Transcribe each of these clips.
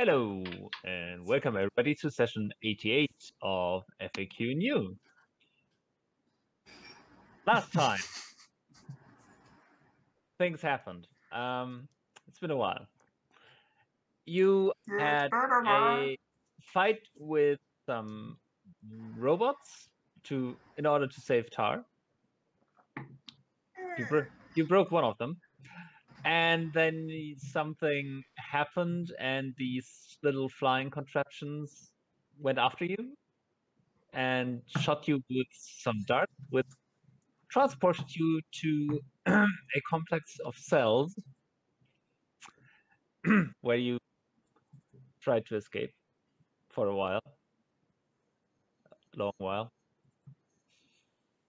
Hello, and welcome everybody to session 88 of FAQNew. Last time, things happened. It's been a while. You had a fight with some robots in order to save Tar. You broke one of them, and then something happened, and these little flying contraptions went after you and shot you with some darts, which transported you to a complex of cells where you tried to escape for a while. Long while.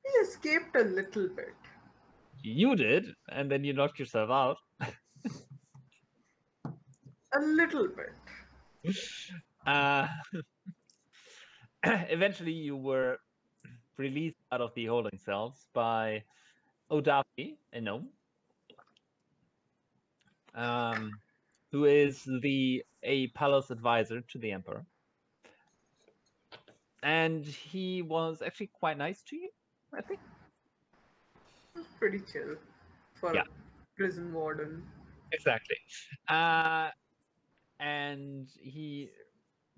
We escaped a little bit. You did, and then you knocked yourself out. A little bit. Eventually, you were released out of the holding cells by Odafi, a gnome, who is a palace advisor to the emperor. And he was actually quite nice to you, I think. It was pretty chill for a prison warden. Exactly. And he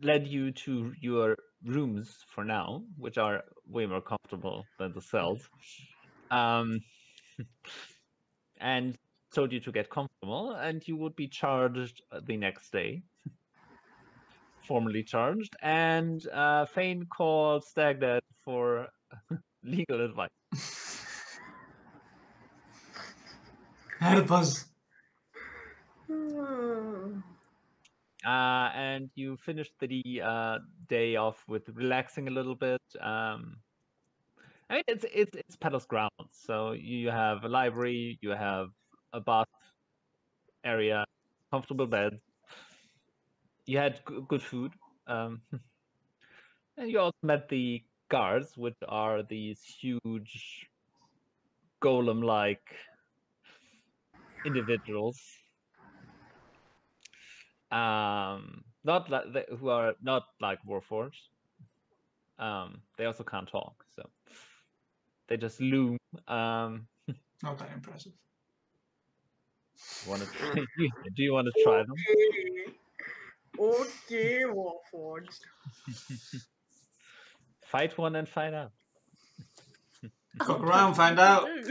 led you to your rooms for now, which are way more comfortable than the cells. And told you to get comfortable, and you would be charged the next day. Formally charged, and Phane called Stagdad for legal advice. Help us. And you finished the day off with relaxing a little bit. I mean, it's Palace grounds, so you have a library, you have a bath area, comfortable beds. You had good food, and you also met the guards, which are these huge golem-like individuals. Not like who are not like Warforged. They also can't talk, so they just loom. Not that impressive. Do you want to try them? Okay, Warforged. Fight one and find out. Fuck around, find out. I was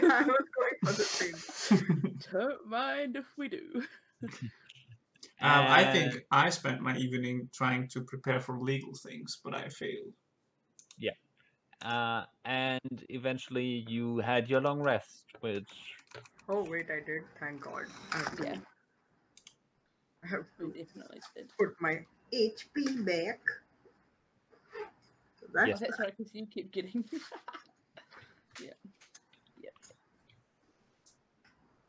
going for the same. Don't mind if we do. I think I spent my evening trying to prepare for legal things, but I failed. Yeah. And eventually you had your long rest, which... Oh, wait, I did. Thank God. I have to, Yeah. I have We to definitely did. put my HP back. So that's Yes. That's right, because you keep getting... Yeah.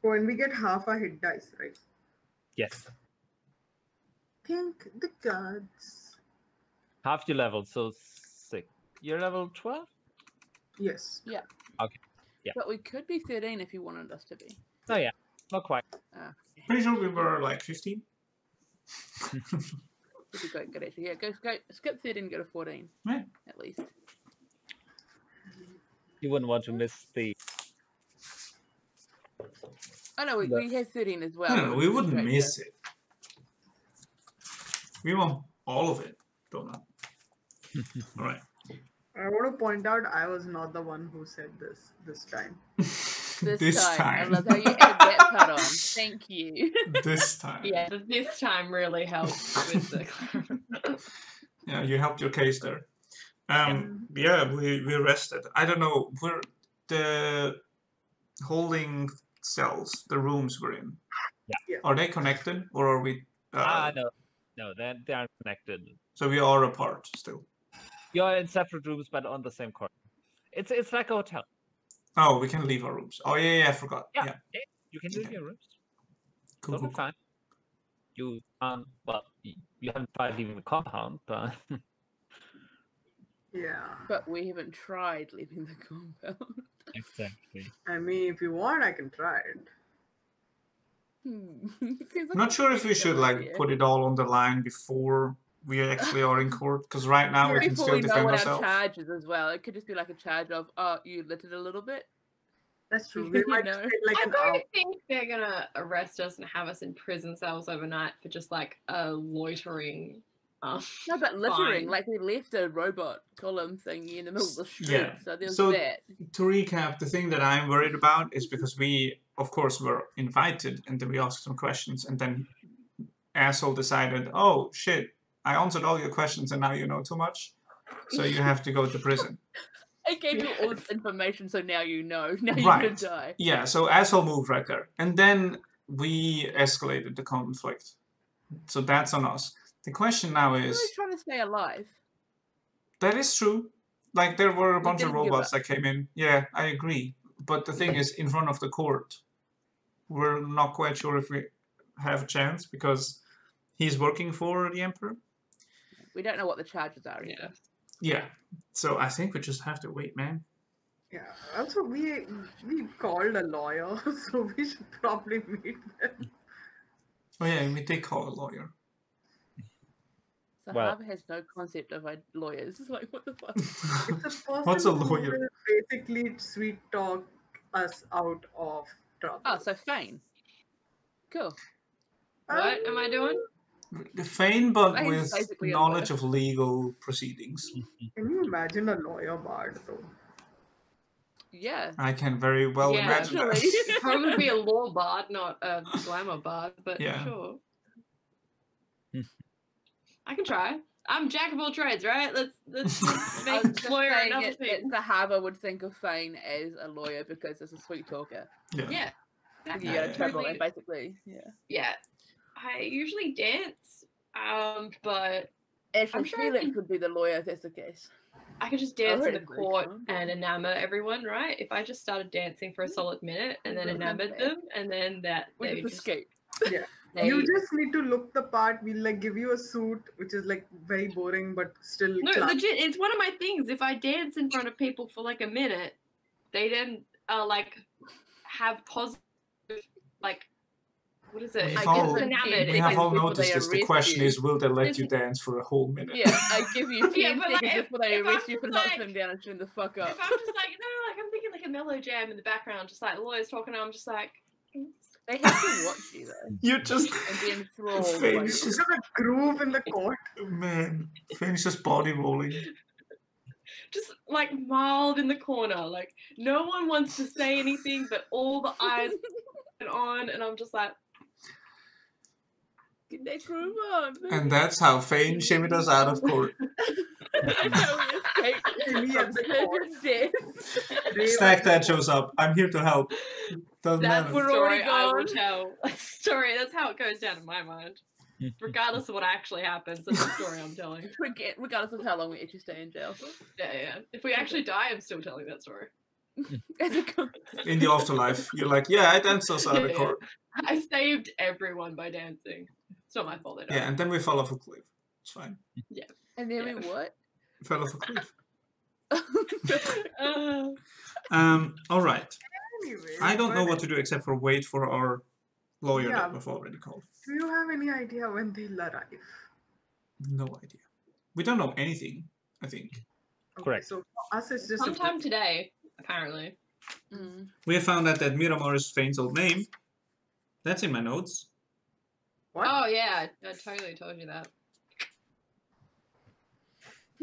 when we get half a hit dice, right? Yes. Thank the gods. Half your level, so 6. You're level 12? Yes. Yeah. Okay. Yeah. But we could be 13 if you wanted us to be. Oh yeah, not quite. Pretty sure we were like 15. Would be quite good actually. Yeah, go skip 13, go to 14. Yeah. At least. You wouldn't want to miss the... Oh no, we had 13 as well. No, we wouldn't miss it. We want all of it, don't we? Alright. I want to point out I was not the one who said this time. This time. I love how you added that part on. Thank you. This time. Yeah, this time really helped with the... Yeah, you helped your case there. Yeah, we rested. I don't know, we're the holding cells, the rooms we're in. Yeah. Are they connected, or are we? No, they aren't connected. So we are apart still. You're in separate rooms, but on the same corner. It's like a hotel. Oh, we can leave our rooms. Oh yeah, I forgot. Yeah. You can leave your rooms. Cool, Totally fine. You you haven't tried leaving the compound, but Yeah. But we haven't tried leaving the compound. exactly. I mean, if you want, I can try it. I'm not sure if we should like put it all on the line before we actually are in court, because right now we can Before still we know defend what ourselves. our charge is as well. It could just be like a charge of, oh, you littered a little bit. That's true. We might know. take like I an hour. don't think they're gonna arrest us and have us in prison cells overnight for just like a loitering. No, but littering, fine. like we left a robot column thingy in the middle of the street, Yeah. so there's So- that. To recap, the thing that I'm worried about is because we, of course, were invited and then we asked some questions and then asshole decided, oh shit, I answered all your questions and now you know too much, so you have to go to prison. I gave you all this information, so now you know. Now you're Right. gonna die. Yeah, so asshole move right there. And then we escalated the conflict. So that's on us. The question now We're is, always trying to stay alive. that is true. Like there were a bunch of didn't give robots up. that came in. Yeah, I agree. But the thing is, in front of the court, we're not quite sure if we have a chance because he's working for the Emperor. We don't know what the charges are. Yeah. Yeah. So I think we just have to wait, man. Yeah. Also, we called a lawyer, so we should probably meet them. Oh yeah, we did call a lawyer. So Well- Harvard has no concept of lawyers. It's like, what the fuck? It's a person What's a who lawyer? will basically sweet talk us out of trouble. Oh, so Phane. Cool. What am I doing? The Phane, but Phane's with basically a knowledge lawyer. of legal proceedings. Can you imagine a lawyer bard though? Yeah. I can very well Yeah, imagine that. actually. Probably be a law bard, not a glamour bard, but Yeah. sure. I can try. I'm jack of all trades, right? Let's just I was make just lawyer saying another it, thing. that Zahavah would think of Phane as a lawyer because it's a sweet talker. Yeah. Yeah. You get in trouble, Totally. and basically, yeah. Yeah. I usually dance, but Actually, I'm sure I Felix can- would be the lawyer if that's the case. I could just dance in the Alright, court Rachel. and enamor everyone, right? If I just started dancing for a solid minute and then enamored them, and then that We they just escape. they- You just need to look the part. We'll like give you a suit, which is like very boring but still No, classy. legit, it's one of my things. If I dance in front of people for like a minute, they then like have positive, like, what is it? We've I I all- guess get it's enamored. We It's have like, all before noticed they this. The arrest question you. is, will they let you Listen. dance for a whole minute? Yeah, I give you 10 Yeah, but, like, seconds before they if arrest I'm you for just, knocking like- them down and turn the fuck up. if I'm just like, no, like I'm thinking like a mellow jam in the background, just like the lawyer's talking, and I'm just like, They have to watch you though You just, and be enthralled. Phane by is you. It's got a groove in the court. man, Phane's just body rolling. just like mild in the corner. Like no one wants to say anything, but all the eyes are on, and I'm just like, Get that groove on. And that's how Phane shimmied us out of court. That's how we escape Jimmy from at the certain court. death. Rave Stack at that the shows up. I'm here to help. Doesn't that's matter. the We're story already I will gone. tell. That's the story. That's how it goes down in my mind. Regardless of what actually happens, that's the story I'm telling. Regardless of how long we actually stay in jail for. Yeah, yeah. If we actually die, I'm still telling that story. As a con- In the afterlife, you're like, yeah, I danced us out of Yeah. court. I saved everyone by dancing. It's not my fault they died. Yeah, and then we fell off a cliff. It's fine. And then Yeah. we what? We fell off a cliff. All right. Anyway, I don't know but what to do except for wait for our lawyer Yeah. that we've already called. Do you have any idea when they'll arrive? No idea. We don't know anything, I think. Okay, Correct. So for us, it's just a Sometime today, apparently. Mm. We have found out that Miramar is Phane's old name. That's in my notes. What? Oh yeah, I totally told you that.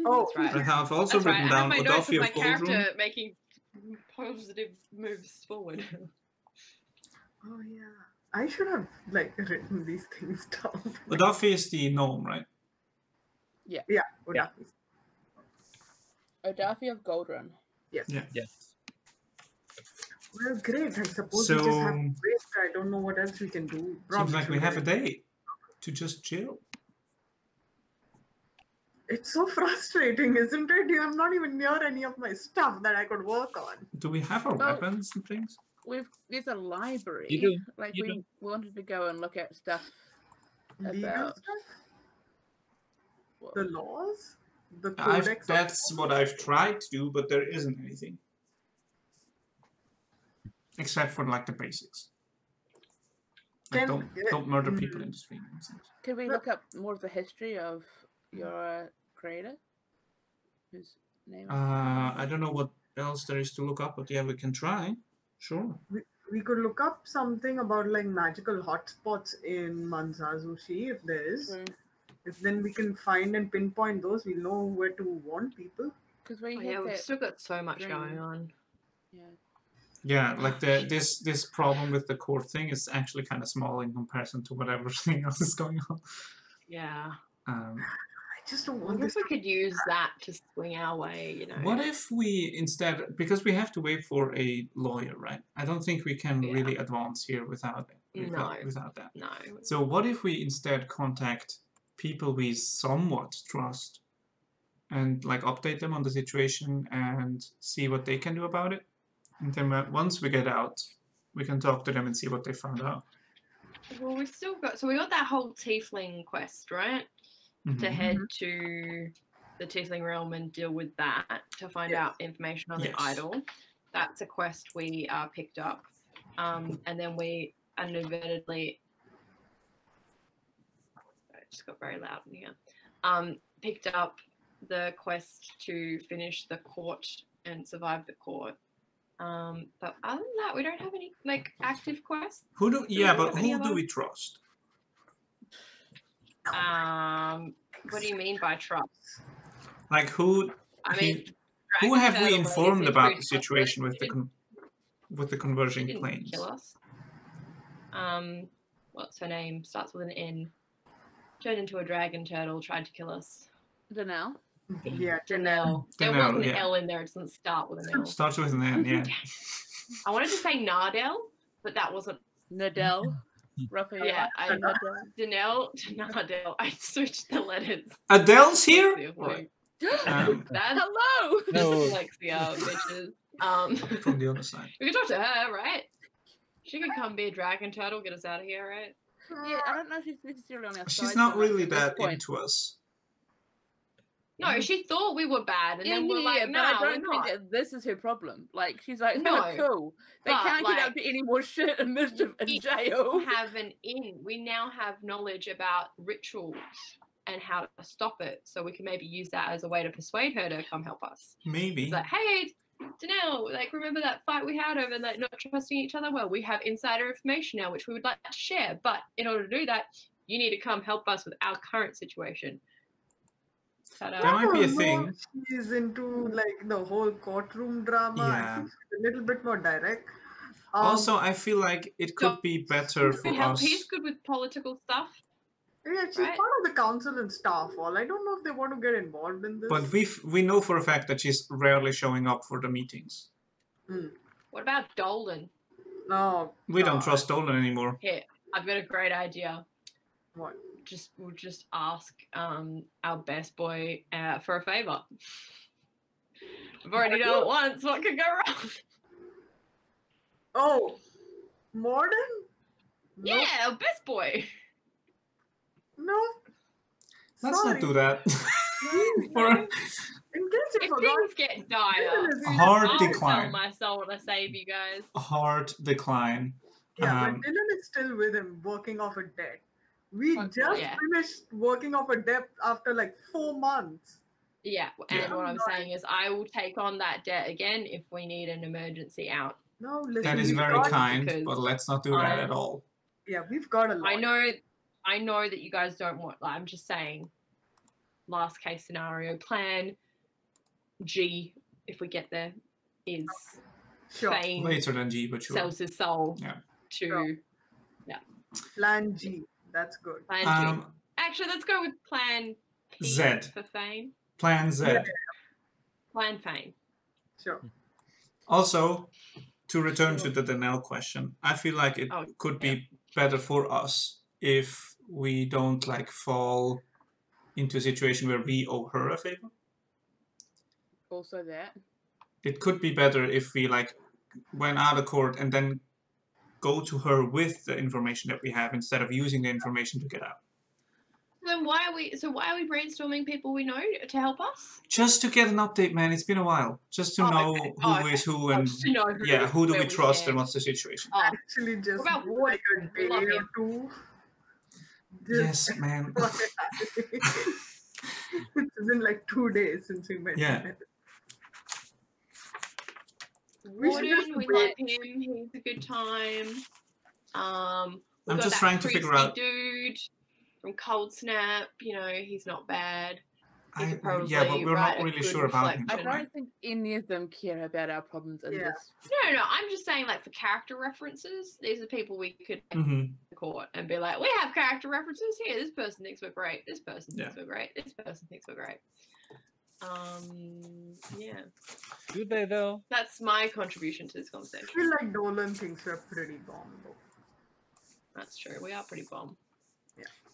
Oh, That's I right. have also That's right. written I have down my notes of Odafi my of Goldroom. character making positive moves forward. Oh yeah. I should have like written these things down. Odafi is the gnome, right? Yeah. Yeah. Odafi of Gold Run. Yes. Well, great. I suppose So- we just have to wait. I don't know what else we can do. Seems Probably like we should have a wait. day to just chill. It's so frustrating, isn't it? I'm not even near any of my stuff that I could work on. Do we have our Well- weapons and things? There's a library. You do. Like You we wanted to go and look at stuff. Legal About- stuff? Well, The laws? The I've, codex? that's what I've tried to do, but there isn't anything. Except for like the basics. Like, Can- don't murder people in the stream. Can we look up more of the history of your creator? Whose name? I don't know what else there is to look up, but yeah, we can try. Sure. we could look up something about like magical hotspots in Manzazushi if there is. True. If then we can find and pinpoint those, we'll know where to warn people. Because we Oh, had yeah, we've that still got so much dream. going on. Yeah. Yeah, like this problem with the core thing is actually kind of small in comparison to what everything else is going on. Yeah. I just don't I want guess this. we could use that to swing our way, you know. What if we instead, because we have to wait for a lawyer, right? I don't think we can Yeah. really advance here without No. without that. No. So what if we instead contact people we somewhat trust and like update them on the situation and see what they can do about it? And then once we get out, we can talk to them and see what they found out. Well, we still got, so we got that whole tiefling quest, right? To Mhm. head to the tiefling realm and deal with that to find Yes. out information on the Yes. idol. That's a quest we picked up. And then we inadvertently, it just got very loud in here, picked up the quest to finish the court and survive the court. But other than that, we don't have any like active quests. Who do? Yeah, but have any who do other- we trust? What do you mean by trust? Like who? I mean, Who have we Dragon informed Turtle about is the situation with the She converging didn't planes? kill us. What's her name? Starts with an N. Turned into a dragon turtle. Tried to kill us. Danelle. Yeah, Danelle. There Danelle, wasn't an yeah. L in there. It doesn't start with an L. Starts with an N, yeah. I wanted to say Nardell, but that wasn't. Nadell. Raphael. Yeah, Nadell. Danelle to Nardell. I switched the letters. Adele's here? Dyslexia. That's Hello. dyslexia, bitches. From the other side. We can talk to her, right? She could come be a dragon turtle, get us out of here, right? Yeah, I don't know if she's necessarily on our side. She's not so much really at this that point. into us. No, she thought we were bad, and then we're like, but no, I we're don't not. think that this is her problem. Like, she's like, No, no, cool. They but, can't get up like, to any more shit and mischief in we jail. have an in. We now have knowledge about rituals and how to stop it, so we can maybe use that as a way to persuade her to come help us. Maybe. It's like, hey, Danelle, like, remember that fight we had over like not trusting each other? Well, we have insider information now, which we would like to share. But in order to do that, you need to come help us with our current situation. Ta-da. That might be a I don't know thing. if She's into like the whole courtroom drama. Yeah. I think she's a little bit more direct. Also, I feel like it could be better for us. He's good with political stuff. yeah, she's right? part of the council and staff. All I don't know if they want to get involved in this. But we know for a fact that she's rarely showing up for the meetings. What about Dolan? No, We don't trust Dolan anymore. Here, I've got a great idea. What? We'll just ask our best boy for a favor. We've already done it once. What could go wrong? Oh, Morden? No, Yeah, our best boy. No. Let's Sorry. not do that. For In case you If forgot, things get dire, Dylan is- Hard I'll decline. sell my soul to save you guys. Hard decline. yeah, but Dylan is still with him, working off a debt. We Fuck, just yeah. finished working off a debt after like 4 months. Yeah, and Yeah. what I'm saying is I will take on that debt again if we need an emergency out. No, listen. That is we've very got- kind, because but let's not do that at all. Yeah, we've got a lot. I know that you guys don't want, like, I'm just saying, last case scenario, plan G, if we get there, is Sure. Phane Later than G, but sure. sells his soul Yeah. to Sure. Plan G. That's good. plan G. Actually, let's go with plan P Z. for Phane. Plan Z. Yeah. Plan Phane. Sure. Also, to return to the Danelle question, I feel like it Oh, could be better for us if we don't like fall into a situation where we owe her a favor. Also that. It could be better if we like went out of court and then go to her with the information that we have instead of using the information to get out. Then why are we brainstorming people we know to help us? Just to get an update, man. It's been a while. Just to Oh, know okay. who Oh, is okay. who Oh, and just to know who, yeah, who do where we we trust stand. and what's the situation. Oh, Actually, just what about like a Warden? day We love or him. two. Yes, Just man. it's been like 2 days since we met. Yeah. We should just Warden, we love him. He's a good time. We I'm got just that trying to figure priesty out. dude from Cold Snap. You know, he's not bad. He could probably Yeah, but we're write not a really good sure about him. I reflection. Right? don't think any of them care about our problems in Yeah. this. No, I'm just saying, like, for character references, these are people we could Mm-hmm. court and be like, we have character references here. This person thinks we're great. This person thinks Yeah. we're great. This person thinks we're great. Yeah, Do they though? that's my contribution to this conversation. I feel like Dolan thinks we're pretty bomb though. That's true. We are pretty bomb.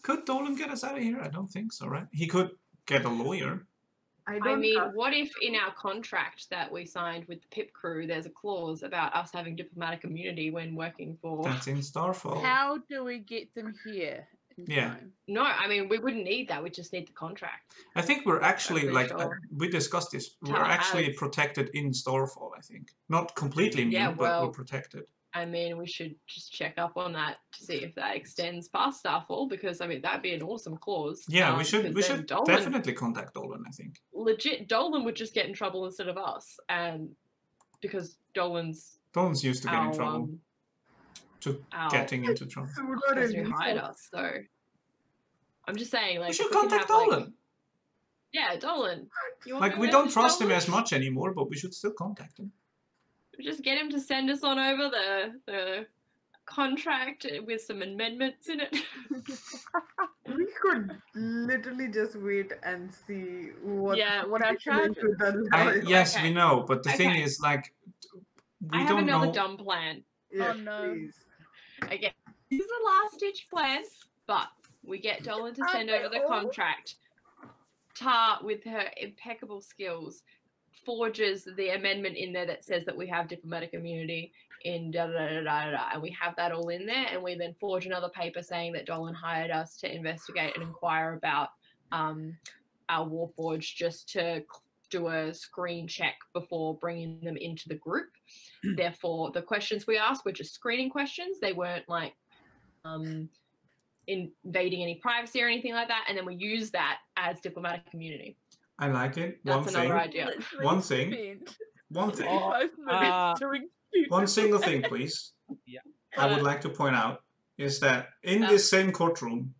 Could Dolan get us out of here? I don't think so, right? He could get a lawyer. I mean, what if in our contract that we signed with the PIP crew, there's a clause about us having diplomatic immunity when working for... That's in Starfall. How do we get them here in Yeah. time? No, I mean, we wouldn't need that. We just need the contract. I think we're actually, pretty like, sure. we discussed this. We're Tell actually Alex. protected in Starfall, I think. Not completely immune, Yeah, but well, we're protected. I mean, we should just check up on that to see if that extends past Starfall, because, I mean, that'd be an awesome clause. Yeah, we should because then Dolan, definitely contact Dolan, I think. legit, Dolan would just get in trouble instead of us, and because Dolan's Dolan's used to getting in our, trouble. To getting into trouble. person who hired us, so I'm just saying, like, We should if we can contact have, like- Dolan. yeah, Dolan. You want Like, me we to don't message trust him Dolan? as much anymore, but we should still contact him. Just get him to send us on over the contract with some amendments in it. We could literally just wait and see what. Yeah, what our situation charges. with the lawyer. Yes, Okay. we know, but the thing Okay. is, like, we I have don't another know. dumb plan. Yeah, Oh, no. please. Again, this is a last ditch plan, but we get Dolan to send over the contract. Tar, with her impeccable skills, forges the amendment in there that says that we have diplomatic immunity in da da da da da, and we have that all in there, and we then forge another paper saying that Dolan hired us to investigate and inquire about our Warforged, just to do a screen check before bringing them into the group. Therefore, the questions we asked were just screening questions. They weren't like invading any privacy or anything like that, and then we use that as diplomatic immunity. I like it. That's another idea. Literally One thing. spent One thing. 35 minutes doing One single thing, please. Yeah. I would like to point out is that in this same courtroom,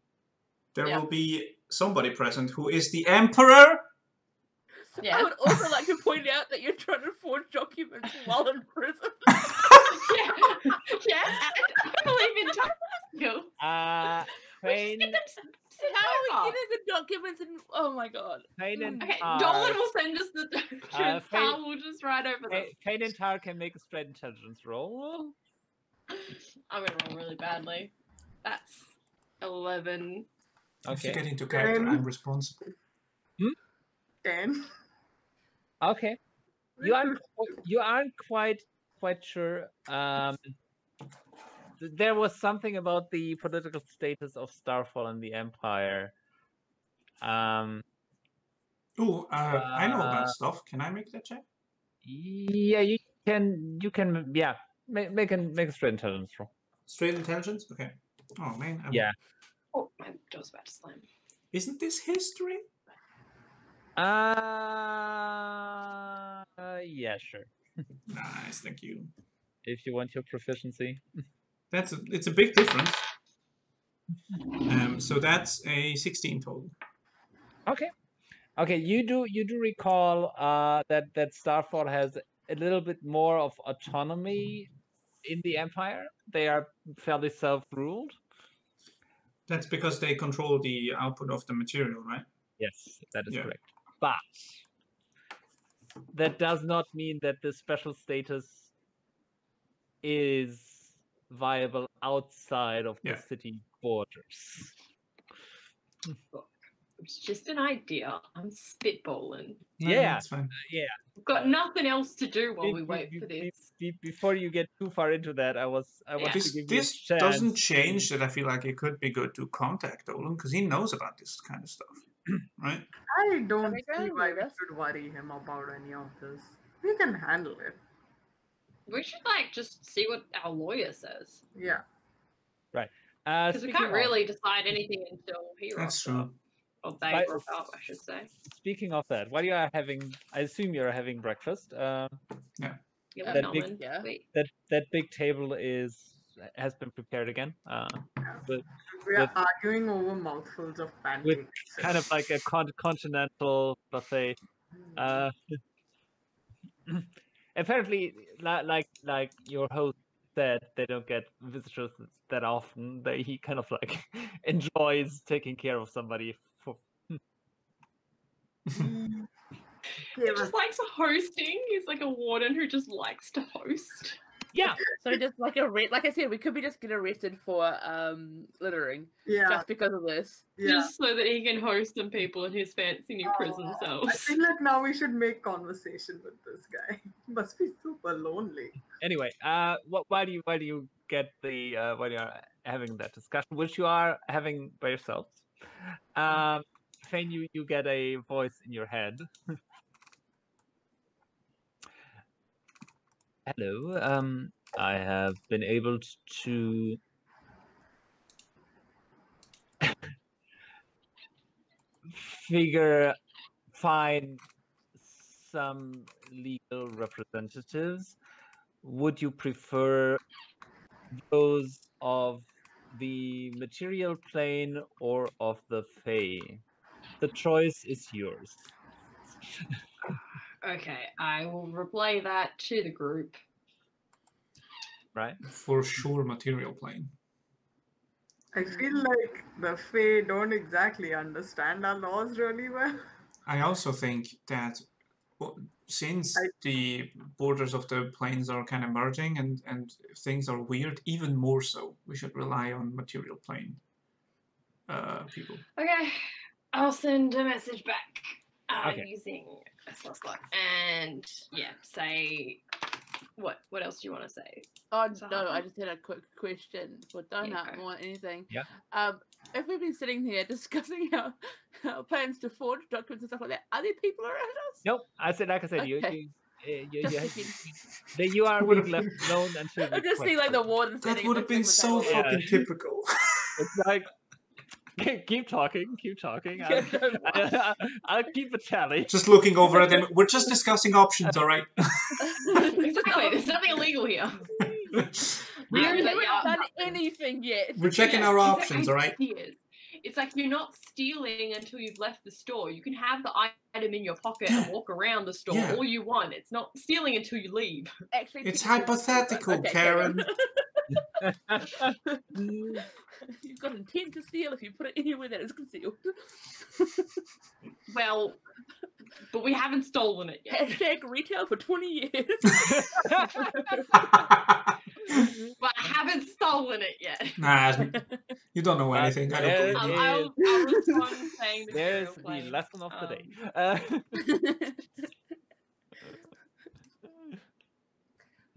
there Yeah. will be somebody present who is the Emperor. Yeah. I would also like to point out that you're trying to forge documents while in prison. yeah, and I believe in time skills. Phane, How are we getting the documents in? Oh my god. Phane and Okay, Tar. Dolan will send us the documents. Phane- Tar will just write over them. Phane and Tar can make a straight intelligence roll. I'm gonna roll really badly. That's 11. If you Okay. get into character, I'm responsible. 10. Okay. You aren't quite sure. There was something about the political status of Starfall and the Empire. Ooh, I know about stuff. Can I make that check? Yeah, you can. Yeah, make a straight intelligence roll. Straight intelligence? Okay. Oh man. Yeah. Oh, my door's about to slam. Isn't this history? Yeah, sure. Nice, thank you. If you want your proficiency. It's a big difference. So that's a 16 total. Okay, you do recall that Starfall has a little bit more of autonomy in the Empire. They are fairly self-ruled. That's because they control the output of the material, right? Yes, that is Yeah. correct. But that does not mean that the special status is viable outside of the Yeah. city borders. It's just an idea. I'm spitballing. No, Yeah. that's fine. Yeah. We've got nothing else to do while we Be- wait be- for be- this. Before you get too far into that, I wanted to This give you a this chance. doesn't change that I feel like it could be good to contact Olin because he knows about this kind of stuff, right? I don't we go see and why do we this? should worry him about any of this. We can handle it. We should like just see what our lawyer says. Yeah. Because we can't really decide anything until he That's rocks up. true. Or they Right. rock up, I should say. Speaking of that, while you are having, I assume you're having breakfast. Yeah, That big- Melman. Yeah. Wait. That big table has been prepared again. With We are With- arguing over mouthfuls of pancakes. kind of like a continental buffet. Apparently, like your host said, they don't get visitors that often. He kind of like enjoys taking care of somebody. He just likes hosting. He's like a warden who just likes to host. Yeah, So just like like I said, we could be just get arrested for littering Yeah. just because of this. Yeah. Just so that he can host some people in his fancy new prison I cells. feel like now we should make conversation with this guy. He must be super lonely. anyway, why do you get the while you're having that discussion, which you are having by yourselves? Phane, you get a voice in your head. Hello. I have been able to find some legal representatives. Would you prefer those of the material plane or of the Fae? The choice is yours. Okay, I will relay that to the group. Right? For sure, material plane. I feel like the Fae don't exactly understand our laws really well. I also think that since the borders of the planes are kind of merging and things are weird, even more so, we should rely on material plane people. Okay, I'll send a message back Okay. using a slot. And yeah, say what else do you want to say? Oh Zahavah? no, I just had a quick question for Donut Yeah, go. more than anything. Yeah. If we've been sitting here discussing our plans to forge documents and stuff like that, are there people around us? Nope. Like I said, Okay. you are being left alone until I you just see like the warden That standing would in have the been with so that fucking typical. It's like keep talking. I'll keep a tally. Just looking over at them. We're just discussing options, all right? Exactly, there's nothing illegal here. We Yeah, haven't but yeah, done anything yet. We're checking our these are options, all right? ideas. It's like you're not stealing until you've left the store. You can have the item in your pocket and walk around the store all you want. It's not stealing until you leave. Actually, It's technically, hypothetical, okay, Karen. You've got intent to steal if you put it anywhere that is concealed. Well, but we haven't stolen it yet. Hashtag retail for 20 years. But I haven't stolen it yet. Nah, you don't know anything. I don't believe you. I'll respond saying the There's material the plane. lesson of the day.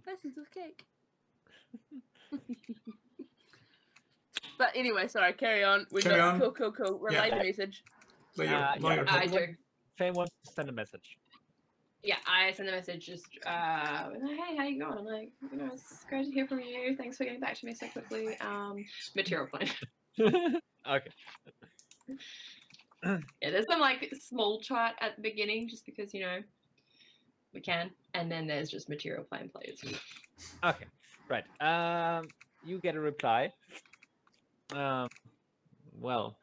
Lessons of cake. But anyway, sorry, carry on. Carry on. Cool. Relay the message. Lawyer. I do. Phane wants to send a message. Yeah, I send a message just, hey, how you going? Like, it's great to hear from you. Thanks for getting back to me so quickly. Material plane. Okay. Yeah, there's some like small chat at the beginning just because, we can. And then there's just material plane plays. Okay. Right. You get a reply. Well,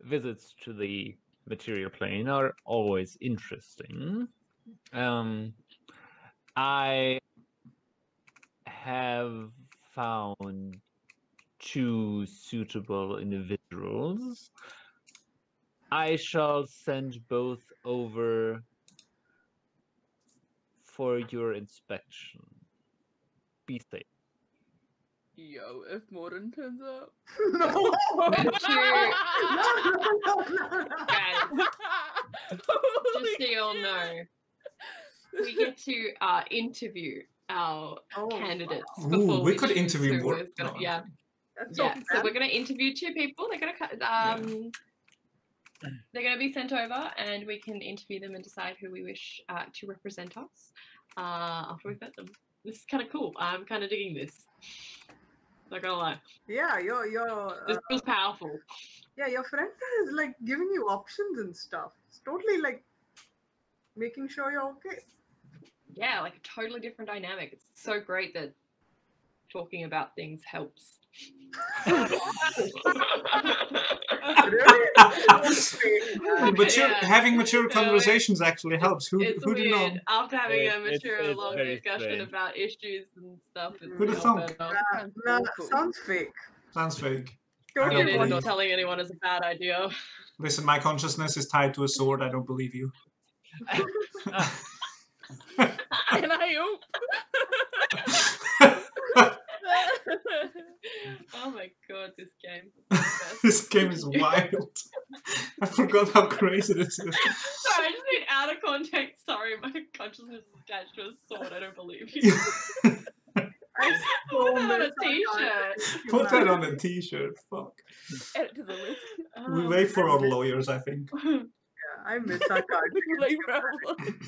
visits to the material plane are always interesting. I have found 2 suitable individuals. I shall send both over for your inspection. Be safe. Yo, if Morden turns up. No. Guys, just so you all know, we get to interview our candidates Ooh, before we could choose interview who more. is gonna, No, yeah. That's Yeah, so so we're gonna interview 2 people. They're gonna be sent over, and we can interview them and decide who we wish to represent us after we've met them. This is kind of cool. I'm kind of digging this. Not gonna lie, Yeah, this feels powerful. yeah, your friend is like giving you options and stuff. It's totally like making sure you're okay. Yeah, like a totally different dynamic. It's so great that talking about things helps. Having mature conversations actually helps. It's Who'd have known? weird. After having a It's mature, long very discussion strange. about issues and stuff, it's Who'd have all thunk? better. Nah, awful. sounds fake. Sounds fake. I Totally don't It is believe. not telling anyone is a bad idea. Listen, my consciousness is tied to a sword. I don't believe you. And I hope. Oh my god, this game. This game is wild. I forgot how crazy this is. Sorry, I just mean out of context. Sorry, my consciousness is attached to a sword. I don't believe you. I so Put that on a miss our t-shirt. Put that on a t-shirt. Fuck. Add it to the list. We wait for our lawyers, I think. Yeah, I miss our card. Like, problem.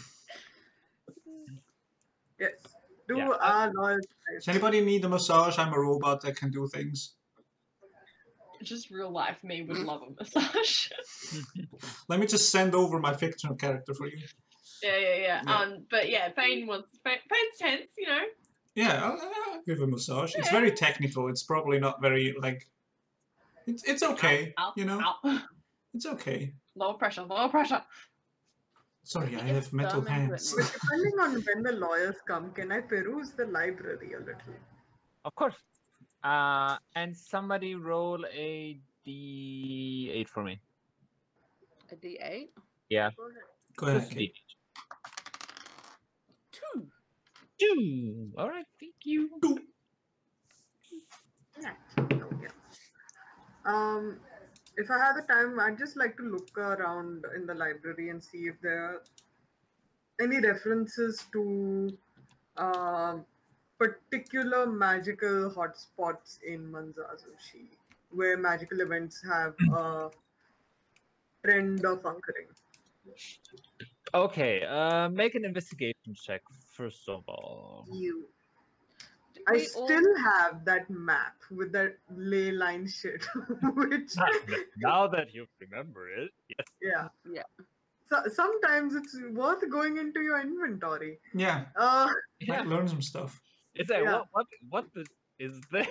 Yes. Do Yeah. our lawyers. Does anybody need a massage? I'm a robot that can do things. Just real life me would love a massage. Let me just send over my fictional character for you. Yeah. Yeah. But yeah, Phane Phane's tense, you know. Yeah, I'll give a massage. It's Yeah. very technical. It's probably not very, like... It's okay, Ow, you know? ow. It's okay. Lower pressure, lower pressure. Sorry, I Get have metal some into it, hands. man. But depending on when the lawyers come, can I peruse the library a little? Of course. And somebody roll a D8 for me. A D8? Yeah. Go ahead. Go ahead, Just a Kate. D8. 2. 2. All right. Thank you. Yeah. If I had the time, I'd just like to look around in the library and see if there are any references to particular magical hotspots in Manzazushi, where magical events have a trend of occurring. Okay. Make an investigation check first of all. I still have that map with that ley line shit, which Now that you remember it, yes. yeah. Yeah. So sometimes it's worth going into your inventory. Yeah, Yeah. might learn some stuff. It's like Yeah. what is this?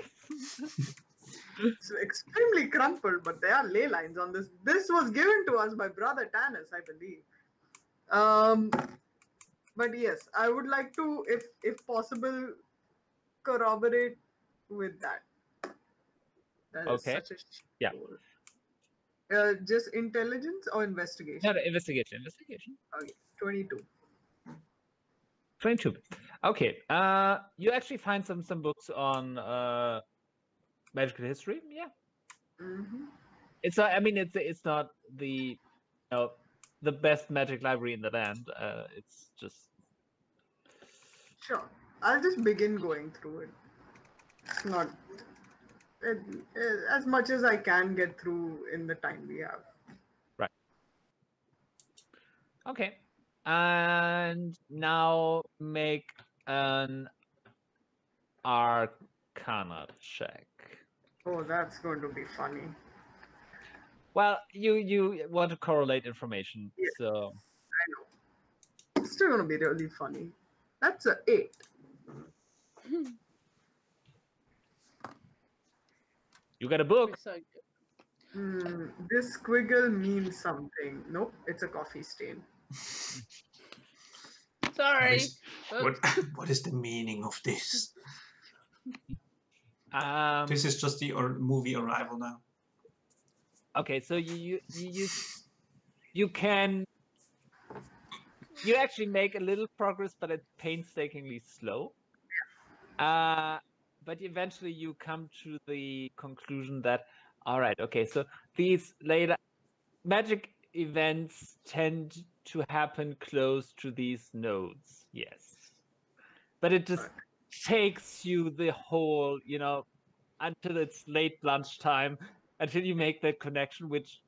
It's extremely crumpled, but there are ley lines on this. This was given to us by Brother Tanis, I believe. But yes, I would like to, if possible, corroborate with that. That is Okay. such a Yeah. just intelligence or investigation? No, investigation. Investigation. Okay, 22. 22. Okay. You actually find some books on magical history. Yeah. Mm-hmm. It's not. I mean, it's not the the best magic library in the land. It's just. Sure. I'll just begin going through it. It's not as much as I can get through in the time we have. Right. Okay. And now make an Arcana check. Oh, that's going to be funny. Well, you want to correlate information, Yeah. so. I know. It's still going to be really funny. That's a 8. You got a book. So good. This squiggle means something. Nope, it's a coffee stain. Sorry. What is the meaning of this? Um, This is just the movie Arrival now. Okay, so you can actually make a little progress, but it's painstakingly slow. but eventually you come to the conclusion that, all right, okay, so these later magic events tend to happen close to these nodes, yes. But it just takes you the whole, until it's late lunchtime, until you make that connection, which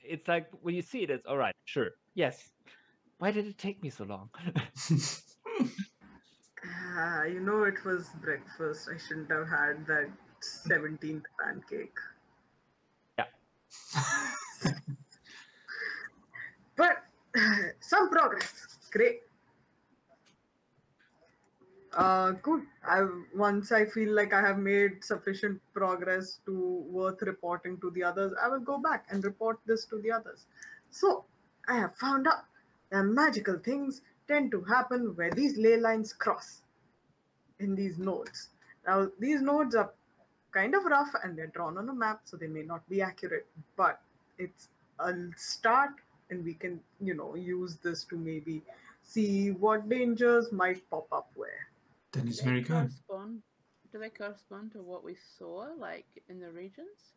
it's like when you see it, it's all right, sure, yes. Why did it take me so long? It was breakfast. I shouldn't have had that 17th pancake. Yeah. But some progress. Great. Good. Once I feel like I have made sufficient progress to worth reporting to the others, I will go back and report this to the others. So I have found out that magical things tend to happen where these ley lines cross in these nodes. Now these nodes are kind of rough and they're drawn on a map, so they may not be accurate, but it's a start, and we can use this to maybe see what dangers might pop up where. That is very good. Do they correspond to what we saw, like in the regions?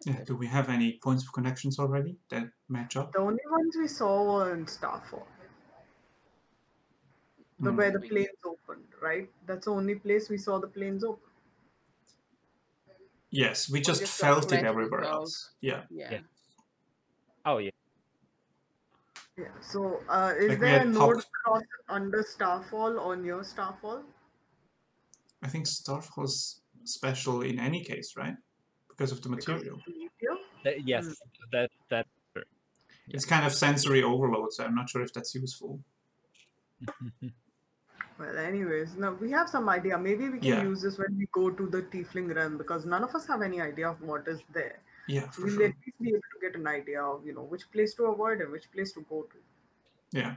Yeah. Do we have any points of connections already that match up? The only ones we saw were in Starfall. Where the planes opened, right? That's the only place we saw the planes open. Yes, we just felt it everywhere else. Yeah. Oh, yeah. Yeah, so is there a node cross under Starfall or near Starfall? I think Starfall's special in any case, right? Because of the material. Yes, that's true. It's kind of sensory overload, so I'm not sure if that's useful. Well, anyways, now we have some idea. Maybe we can use this when we go to the Tiefling realm, because none of us have any idea of what is there. Yeah, so we'll at least be able to get an idea of, which place to avoid and which place to go to. Yeah.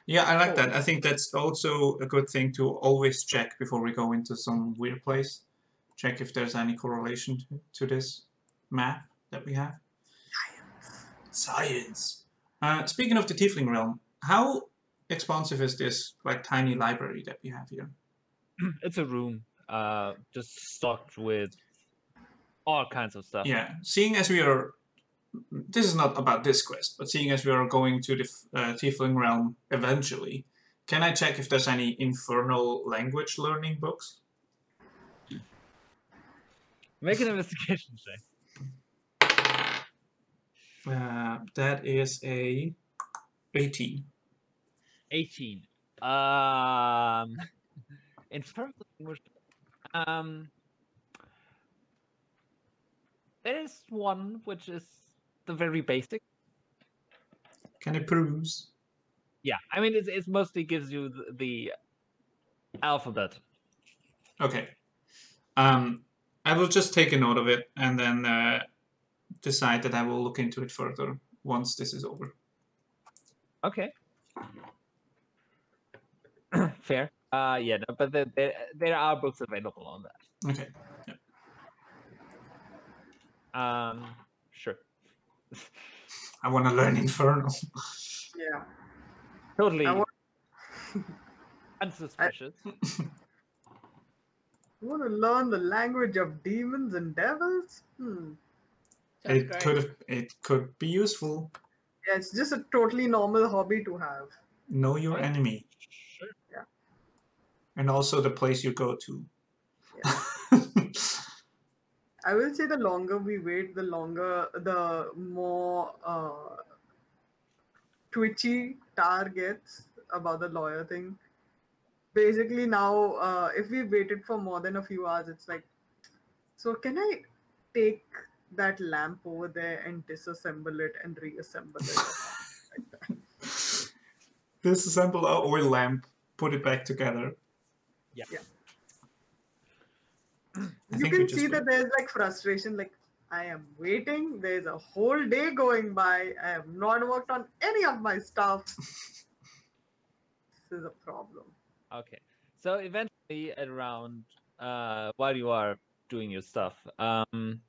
Yeah, I like that. I think that's also a good thing to always check before we go into some weird place. Check if there's any correlation to this map that we have. Science. Speaking of the Tiefling realm, how expansive is this tiny library that we have here? It's a room, just stocked with all kinds of stuff. Yeah, seeing as we are, this is not about this quest, but seeing as we are going to the Tiefling realm eventually, can I check if there's any infernal language learning books? Make an investigation check. That is a 18. 18. Infernal language. There is one which is the very basic. Can it peruse? Yeah, I mean it mostly gives you the alphabet. Okay. I will just take a note of it and then decide that I will look into it further once this is over. Okay. Fair. Yeah, no, but there are books available on that. Okay. Yeah. Sure. I want to learn Infernal. Yeah. Totally unsuspicious. You want to learn the language of demons and devils? It could be useful. Yeah, it's just a totally normal hobby to have. Know your enemy. Sure. Yeah. And also the place you go to. Yeah. I will say the longer we wait, the more twitchy Tar gets about the lawyer thing. Basically now, if we waited for more than a few hours, it's like, so can I take that lamp over there and disassemble it and reassemble it? Like that. Disassemble our oil lamp, put it back together. Yeah. You can see that there's frustration, I am waiting, there's a whole day going by, I have not worked on any of my stuff. This is a problem. Okay. So eventually at around while you are doing your stuff, you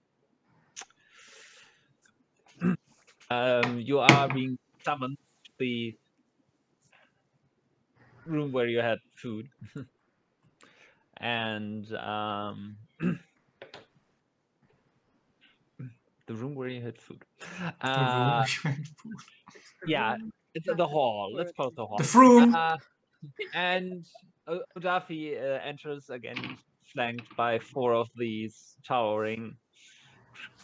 are being summoned to the room where you had food. and the room where you had food. Yeah, it's the hall. Let's call it the hall. The room. And Odafi enters again. He's flanked by 4 of these towering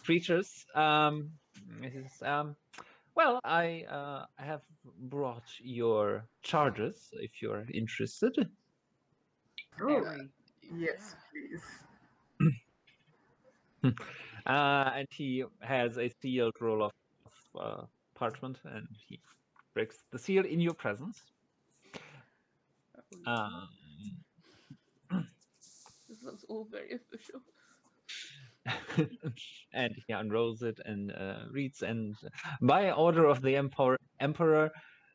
creatures. He says, well, I have brought your charges if you're interested. Oh, Very. yes, please. And he has a sealed roll of parchment, and he breaks the seal in your presence. This looks all very official. And he unrolls it and reads, and by order of the emperor,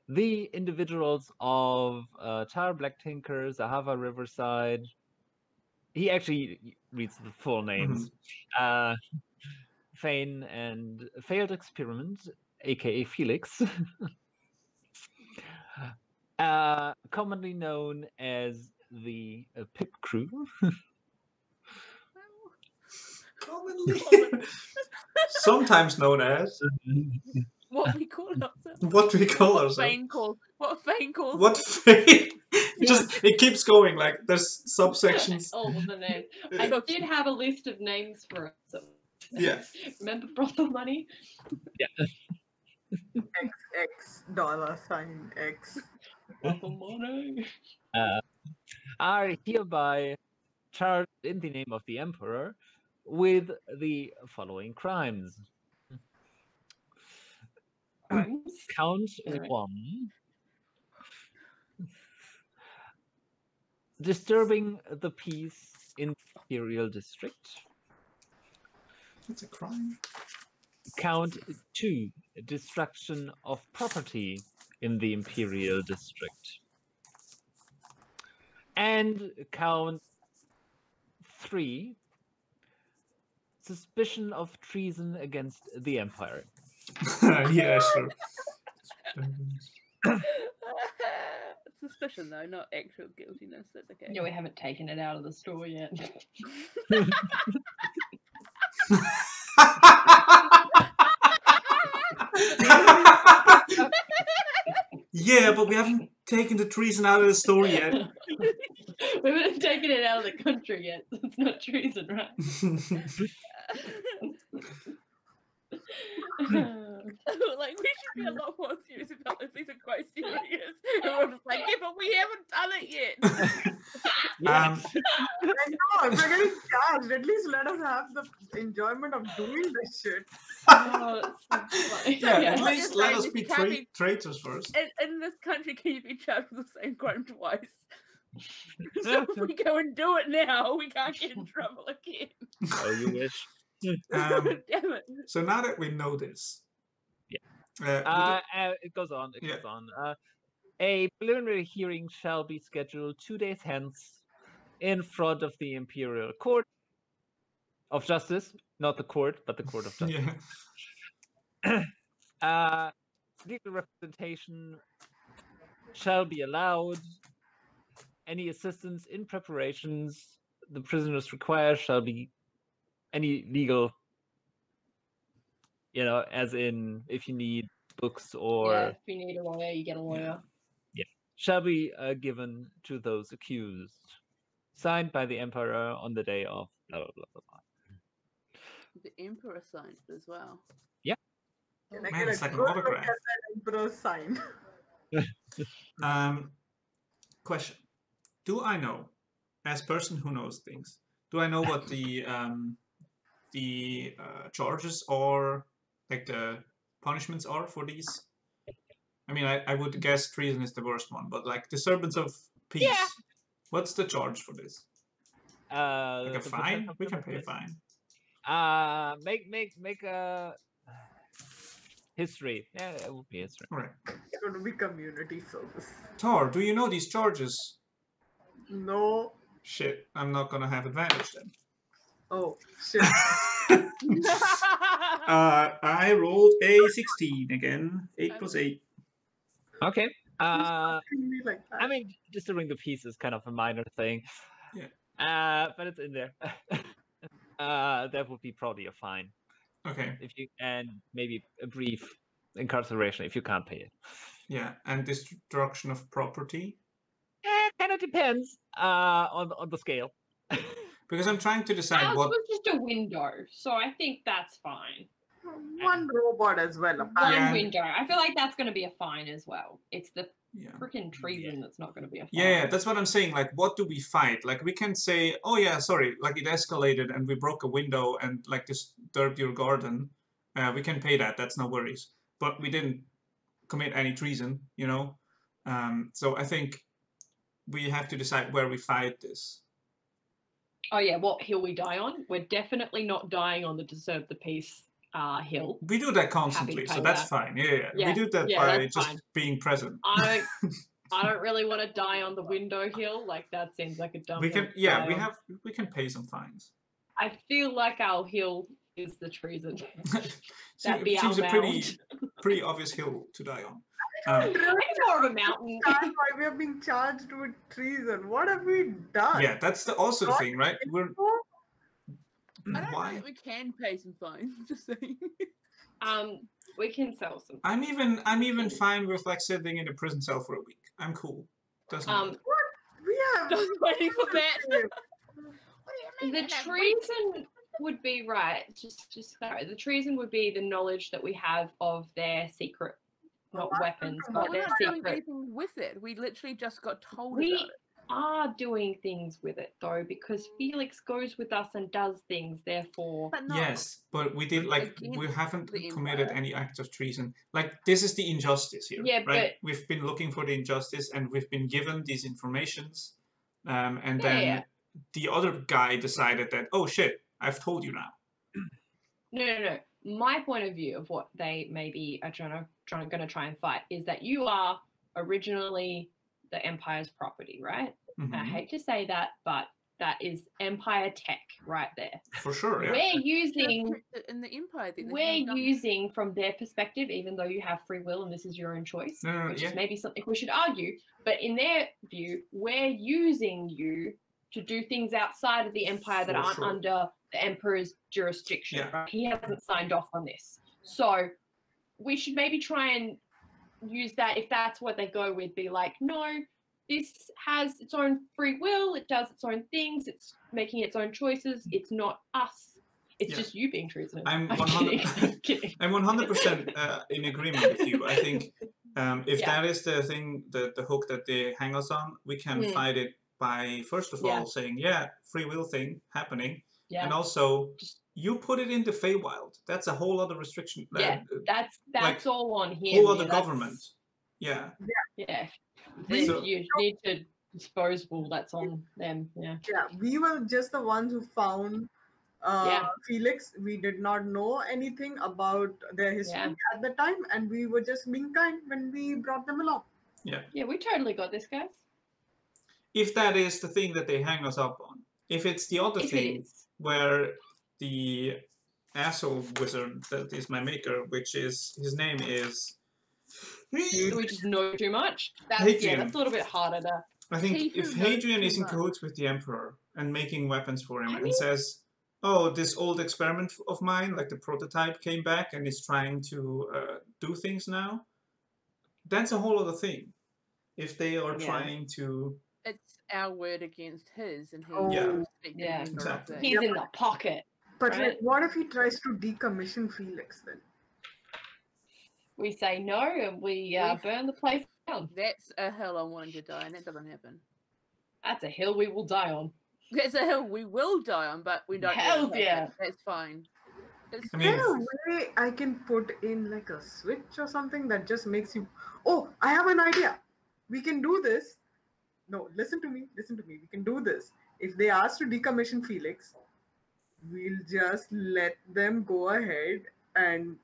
the individuals of Tar Black Tinker, Zahavah Riverside, he actually reads the full names, Phane and Failed Experiment, aka Felix, commonly known as the Pip Crew. Commonly. Sometimes known as. What we call ourselves. What we call What ourselves. Phane calls. What Phane calls. What Phane? It keeps going. Like there's subsections. All of the names. I did have a list of names for us. Yeah. Remember brothel money? Yeah. XX $ X. Brothel money. Are hereby charged in the name of the emperor with the following crimes. Count 1. Disturbing the peace in the Imperial District. That's a crime. Count 2. Destruction of property in the Imperial District. And count 3. Suspicion of treason against the Empire. Yeah, sure. Suspicion, though, not actual guiltiness. That's okay. Yeah, we haven't taken it out of the store yet. Yeah, but we haven't taken the treason out of the story yet. We haven't taken it out of the country yet. It's not treason, right? Like, we should be a lot more serious about this. These are quite serious. And we're just like, yeah, but we haven't done it yet. I know, if we're getting charged, at least let us have the enjoyment of doing this shit. Oh, that's so funny. Yeah, Yeah, at what least you're let saying us is be you can't be- traitors first. In this country, can you be charged with the same crime twice? So if we go and do it now, we can't get in trouble again. Oh, you wish. Damn it. So now that we know this, It goes on. It goes on. A preliminary hearing shall be scheduled 2 days hence in front of the Imperial Court of Justice, not the court, but the Court of Justice. Legal representation shall be allowed. Any assistance in preparations the prisoners require shall be any legal, as in if you need books or Yeah, if you need a lawyer, you get a lawyer. shall be given to those accused. Signed by the Emperor on the day of blah, blah, blah, blah. The Emperor signed it as well. Can I Man, get it's a like an good look autograph. at that Emperor's sign? Question: do I know, as person who knows things, do I know what the charges or like the punishments are for these? I mean, I would guess treason is the worst one, but like disturbance of peace. Yeah. What's the charge for this? Like a The fine? potential We can pay a penalties. fine. Make a history. Yeah, it would be history. All right. It's going to be community service. Tor, do you know these charges? No. Shit, I'm not gonna have advantage then. Oh, shit. I rolled a 16 again. 8 plus 8. Okay. Who's asking me like that? I mean, disturbing the peace is kind of a minor thing. Yeah. but it's in there. That would be probably a fine Okay. if you, and maybe a brief incarceration if you can't pay it. Yeah, and destruction of property. Kind of depends on the scale. Because I'm trying to decide Ours what. was just a window, so I think that's fine. One robot as well. One Yeah. window. I feel like that's going to be a fine as well. It's the Yeah. freaking treason that's not going to be a fine. Yeah, that's what I'm saying. Like, what do we fight? Like, we can say, oh yeah, sorry, like it escalated and we broke a window and like disturbed your garden. We can pay that. That's no worries. But we didn't commit any treason, you know. So I think we have to decide where we fight this. Oh yeah, what hill we die on? We're definitely not dying on the disturb the peace hill. We do that constantly, so pay that's that. fine. Yeah. Yeah, We do that yeah, by that's just fine. being present. I don't really want to die on the window hill. Like that seems like a dumb. We can, hill to yeah, die we on. have, we can pay some fines. I feel like our hill is the treason. That'd be Seems our a pretty obvious hill to die on. Maybe more of a mountain. Why we are being charged with treason? What have we done? Yeah, that's the also the thing, right? We're I don't know why? that we can pay some fines. Just saying. We can sell some. I'm even fine with like sitting in a prison cell for a week. I'm cool. Doesn't matter. We have Just waiting for that. The treason would be right. Just sorry. The treason would be the knowledge that we have of their secret, not weapons, But but But we're their not doing secret. anything with it. We literally just got told We about it. are doing things with it though, because Felix goes with us and does things. Therefore, But no. Yes, but we did like we Against haven't the committed Empire. any act of treason. Like this is the injustice here, Yeah, right? We've been looking for the injustice, and we've been given these informations, and then Yeah. the other guy decided that, oh shit, I've told you now. no. My point of view of what they maybe are going to try and fight is that you are originally the Empire's property, right? I Mhm. hate to say that, but that is Empire tech right there. For sure, yeah. We're using in the Empire thing. we're using from their perspective, even though you have free will and this is your own choice, No, which yeah. is maybe something we should argue. But in their view, we're using you to do things outside of the Empire that For aren't sure. under the Emperor's jurisdiction. Yeah. Right? He hasn't signed off on this, so we should maybe try and use that if that's what they go with. Be like, no, this has its own free will. It does its own things. It's making its own choices. It's not us. It's Yeah. just you being treasonous. I'm kidding. 100 I'm kidding. I'm 100% in agreement with you. I think if Yeah. that is the thing, the hook that they hang us on, we can Mm. fight it by first of Yeah. all saying, yeah, free will thing happening, Yeah. and also Just- you put it in the Feywild. That's a whole other restriction. Yeah, That's like, all on him. whole yeah, other that's- government. Yeah. Yeah. We- If you need to disposable, that's on them. Yeah. Yeah, we were just the ones who found Yeah. Felix. We did not know anything about their history Yeah. at the time, and we were just being kind when we brought them along. Yeah, we totally got this, guys. If that is the thing that they hang us up on. If it's the other If it thing is. where the asshole wizard that is my maker, which is his name is Do we just know too much? That's Hadrian. that's a little bit harder to. I think He who if knows Hadrian too is in much. cahoots with the Emperor and making weapons for him I and mean- says, oh, this old experiment of mine, like the prototype came back and is trying to do things now, that's a whole other thing. If they are Yeah. trying to... It's our word against his, and he's Yeah. speaking Yeah. the Exactly. thing. He's in the pocket. But Right. like, what if he tries to decommission Felix then? We say no, and we burn the place down. That's a hill I'm wanting to die, and that doesn't happen. That's a hill we will die on. That's a hill we will die on, but we don't. really Hells take it. yeah. That's fine. It's I Is mean, there a way I can put in like a switch or something that just makes you, oh, I have an idea. We can do this. No, listen to me. We can do this. If they ask to decommission Felix, we'll just let them go ahead and,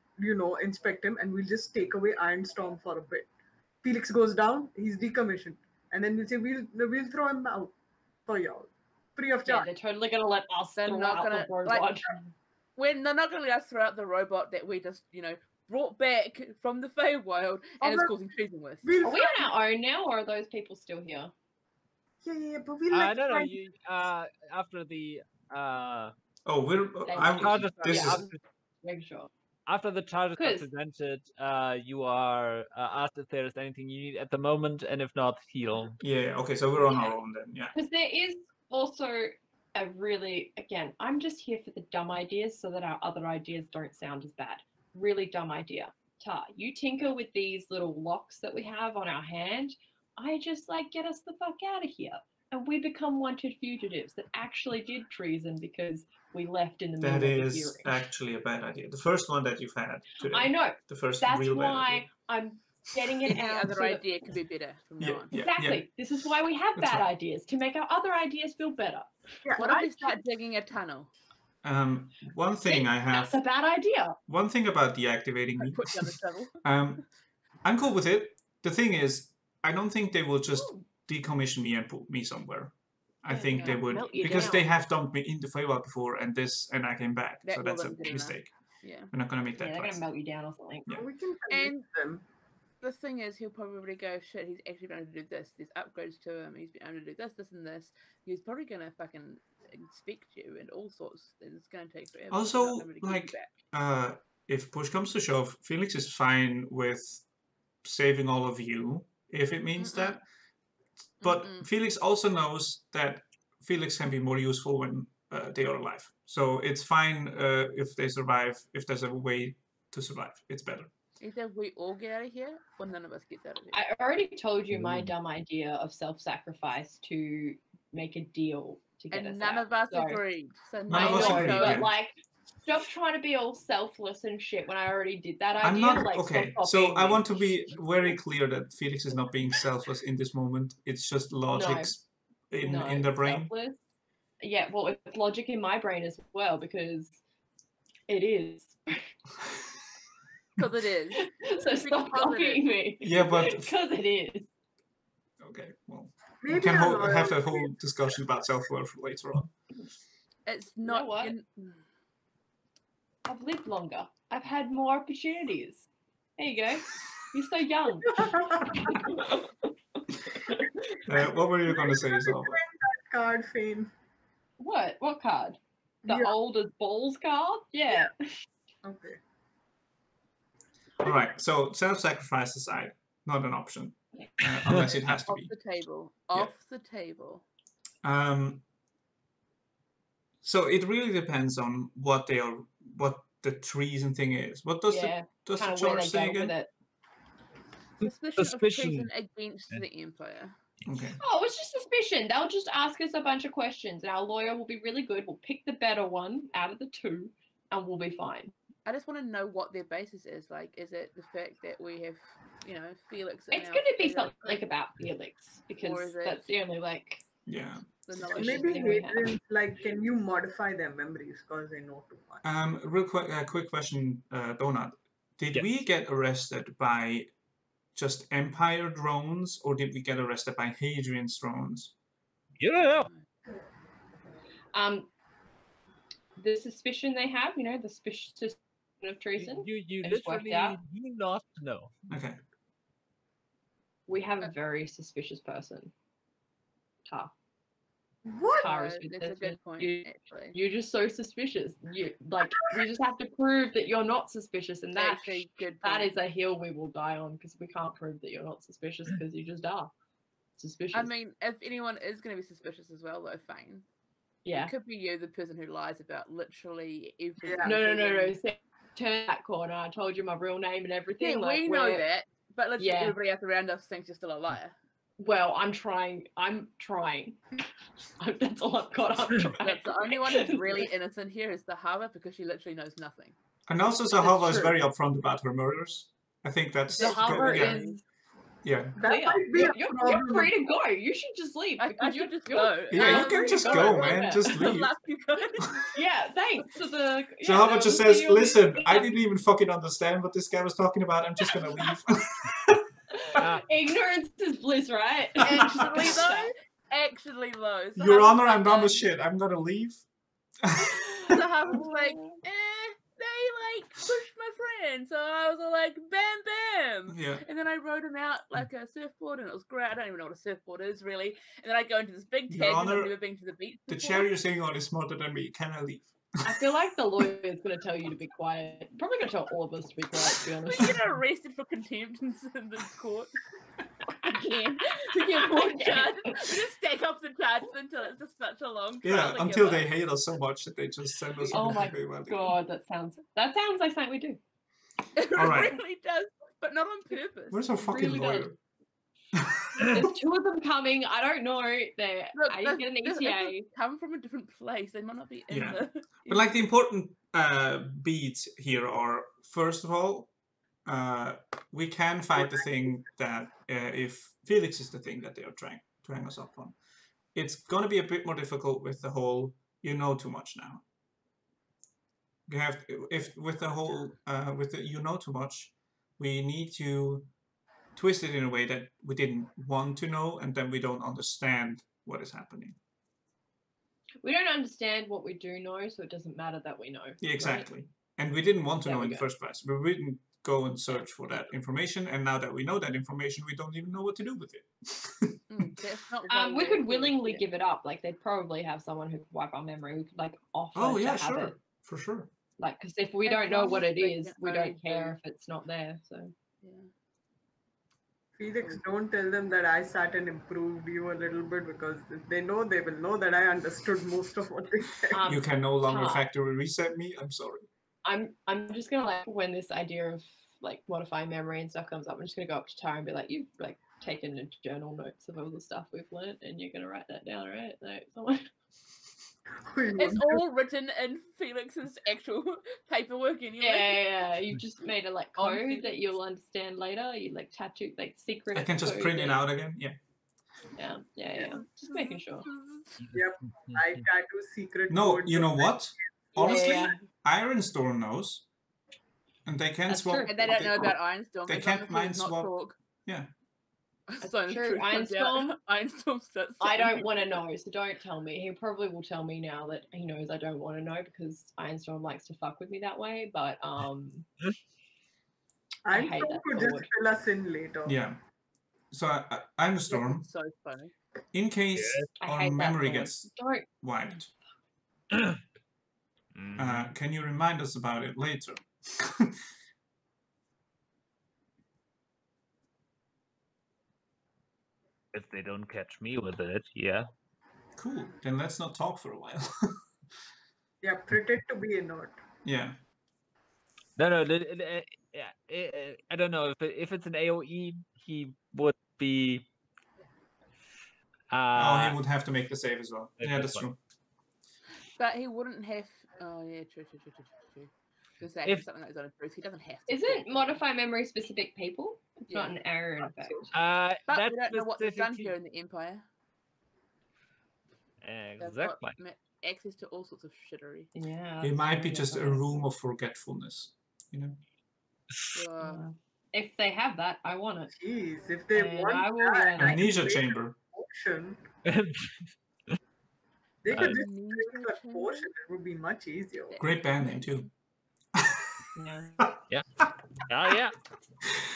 inspect him, and we'll just take away Ironstorm for a bit. Felix goes down, he's decommissioned. And then we'll say, we'll throw him out for y'all. Free of Yeah, charge. they're totally gonna let us They're throw not out gonna- the robot. like- when they're not going to let us throw out the robot that we just, brought back from the Feywild and is Okay. causing treason with. We'll Are we on our own now, or are those people still here? Yeah, but we like. No, you after the Oh, we're. charges This yeah, is. I'm making sure. after the charges are 'Cause- presented, you are asked if there is anything you need at the moment, and if not, heal. Yeah. Okay, so we're on our own then. Yeah. Because there is also a really, again, I'm just here for the dumb ideas so that our other ideas don't sound as bad. Really dumb idea. Ta, you tinker with these little locks that we have on our hand. I just like get us the fuck out of here. And we become wanted fugitives that actually did treason because we left in the middle That of the is hearing. actually a bad idea. The first one that you've had today. I know. The first That's real bad why idea. I'm getting it Any out. other so that- idea could be better from now Yeah, on. yeah, Exactly. yeah. This is why we have That's bad right. ideas, to make our other ideas feel better. Yeah, What if we start digging a tunnel? One thing See, I have. That's a bad idea. One thing about deactivating me. Put down the shovel. I'm cool with it. The thing is, I don't think they will just decommission me and put me somewhere. I Yeah, think no. they would, Melt you because down. they have dumped me in the Feywild before, and I came back. That So that's a wasn't good enough. mistake. Yeah. We're not gonna make Yeah, that they're twice. gonna melt you down or something. Yeah. we can And- convince them. The thing is, he'll probably go, shit, he's actually going to do this. There's upgrades to him. He's been able to do this, this, and this. He's probably going to fucking inspect you and all sorts. And it's going to take forever. Also, He's not gonna get you like, back. If push comes to shove, Felix is fine with saving all of you, if it means that. But Felix also knows that Felix can be more useful when they are alive. So it's fine if they survive, if there's a way to survive. It's better. Either we all get out of here, or none of us gets out of here. I already told you my dumb idea of self-sacrifice to make a deal to get us And none out. of us So- agreed. So None I of us know, agreed, but yeah. like, stop trying to be all selfless and shit when I already did that idea. I'm not like, okay. stop So copying I me. want to be very clear that Felix is not being selfless in this moment. It's just logics in the it's brain. selfless. Yeah, well, it's logic in my brain as well because it is. Because it is. So stop positive. copying me. Yeah, but Because it is. okay. Well, we Maybe can our have that loyalty- whole discussion about self-worth later on. It's know not. what? I've lived longer. I've had more opportunities. There you go. You're so young. What were you going to say, Zahavah? Card Phane. What? What card? The Yeah. old as balls card? Yeah. Okay. All right. So self-sacrifice aside, not an option, unless it has to Off be. the table. Yeah. Off the table. So it really depends on what the treason thing is. What does Yeah. the Kind of where charge they say go with again? it. Suspicion, Suspicion. of treason against the Empire. Okay. Oh, it's just suspicion. They'll just ask us a bunch of questions, and our lawyer will be really good. We'll pick the better one out of the two, and we'll be fine. I just want to know what their basis is. Like, is it the fact that we have, Felix? in It's our- going to be as our something friend? about Felix because Or is it- that's the only Yeah. The Suspicion. knowledge. Maybe thing we have. Hadrian, like, can you modify their memories because they know too much? Real quick question, Donut. Did Yes. we get arrested by just Empire drones, or did we get arrested by Hadrian's drones? Yeah. The suspicion they have, the suspicion of treason. You I just worked literally out. do not know. Okay. We have a very suspicious person. Ta. What? Tar No, is that's a good suspicious. point, actually. You're just so suspicious. We just have to prove that you're not suspicious, and that Actually, good that point. is a hill we will die on because we can't prove that you're not suspicious because you just are suspicious. I mean, if anyone is going to be suspicious as well, though, Phane. yeah. It could be you, the person who lies about literally everything. Yeah. No. Turn that corner. I told you my real name and everything. Yeah, like, we know we're- that, but literally Yeah. everybody else around us thinks you're still a liar. Well, I'm trying. That's all I've got. I'm trying. That's the only one who's really innocent here is Zahavah because she literally knows nothing. And also Zahavah is true. very upfront about her murders. I think that's Zahavah yeah. is Yeah. That clear. might be a You're problem. free to go. You should just leave. I because should just you're- go. Yeah, you Um, can just go, go, go man. there. Just leave. Love you guys. Yeah, thanks for the. Yeah, Zahavah no, just we'll says, see you- listen, I didn't even fucking understand what this guy was talking about. I'm just gonna leave. Ignorance is bliss, right? Actually, though. Your Zahavah's Honor, I'm dumb like, as shit. I'm gonna leave. Zahavah's like, they like pushed my friend, so I was all like, bam, him. Yeah. And then I rode him out like a surfboard, and it was great. I don't even know what a surfboard is really. And then I go into this big Your tent, and Honor, I've never been to the beach The before. chair you're sitting on is smarter than me. Can I leave? I feel like the lawyer is going to tell you to be quiet. Probably going to tell all of us to be quiet, to be We honest. get arrested for contempt in the court. Again, we get more charges. We just stack up the charges until it's just such a long trial. Yeah, to until give they up. hate us so much that they just send us Oh my everything they want. God, that sounds like something we do. It All right. really does, but not on purpose. Where's our fucking really lawyer? does. There's two of them coming. I don't know. They're Look, I get an they ETA. come from a different place. They might not be in Yeah. the. But like the important beats here are, first of all, we can fight the thing that if Felix is the thing that they are trying us up on, it's gonna be a bit more difficult with the whole you know too much now. You have with the you know too much, we need to twist it in a way that we didn't want to know, and then we don't understand what is happening. We don't understand what we do know, so it doesn't matter that we know. Yeah, right? exactly. And we didn't want to There know we in the go. first place. We didn't go and search for that information, and now that we know that information, we don't even know what to do with it. That's not We what could we're willingly doing. give it up. Like they'd probably have someone who could wipe our memory. We could like offer Oh yeah, to have sure, it. for sure. Like, because if we As don't know long what as it they is, can we only don't care do- if it's not there. So Yeah. Felix, don't tell them that I sat and improved you a little bit, because if they know, they will know that I understood most of what they said. You can no longer Todd. factory reset me. I'm sorry. I'm just gonna like when this idea of like modifying memory and stuff comes up, I'm just gonna go up to Tara and be like, you've like taken a journal notes of all the stuff we've learned, and you're gonna write that down, right? Like someone. It's all written in Felix's actual paperwork anyway. Yeah. You just made a like On code that Felix. you'll understand later. You like tattoo like secret. I can just code print it that- out again. Yeah. Yeah. Just making sure. Yep, I tattoo secret No, codes you of know what? Honestly, Yeah. Ironstorm knows, and they can That's swap. true. And they don't know about Ironstorm. They as long can't as he mind does not swap. talk. Yeah. So the true. truth comes out. Ironstone starts I saying- don't want to know, so don't tell me. He probably will tell me now that he knows I don't want to know because Ironstorm likes to fuck with me that way. But I I'm hate sure that to just forward. fill us in later. Yeah. So That Ironstorm, is so funny. in case I our hate that memory forward. gets Don't. wiped, Mhm. can you remind us about it later? If they don't catch me with it, yeah. Cool. Then let's not talk for a while. Yeah, pretend to be inert. Yeah. No. I don't know if it's an AOE, he would be. Oh, he would have to make the save as well. At Yeah, this that's true. But he wouldn't have. Oh yeah, true. Because that's If- something like that. He doesn't have to. Isn't modify memory specific people? It's not Yeah. an area in effect. But That's we don't know what they've done specifically- here in the Empire. They've got Exactly. access to all sorts of shittery. Yeah. It that's might be very just a offensive. room of forgetfulness. You know. Uh, If they have that, I want it. Jeez, if they And want I will that, learn it. Amnesia chamber. potion, Uh, they could just Amnesia drink a chamber? potion. It would be much easier. Great band name too. Yeah. Oh yeah.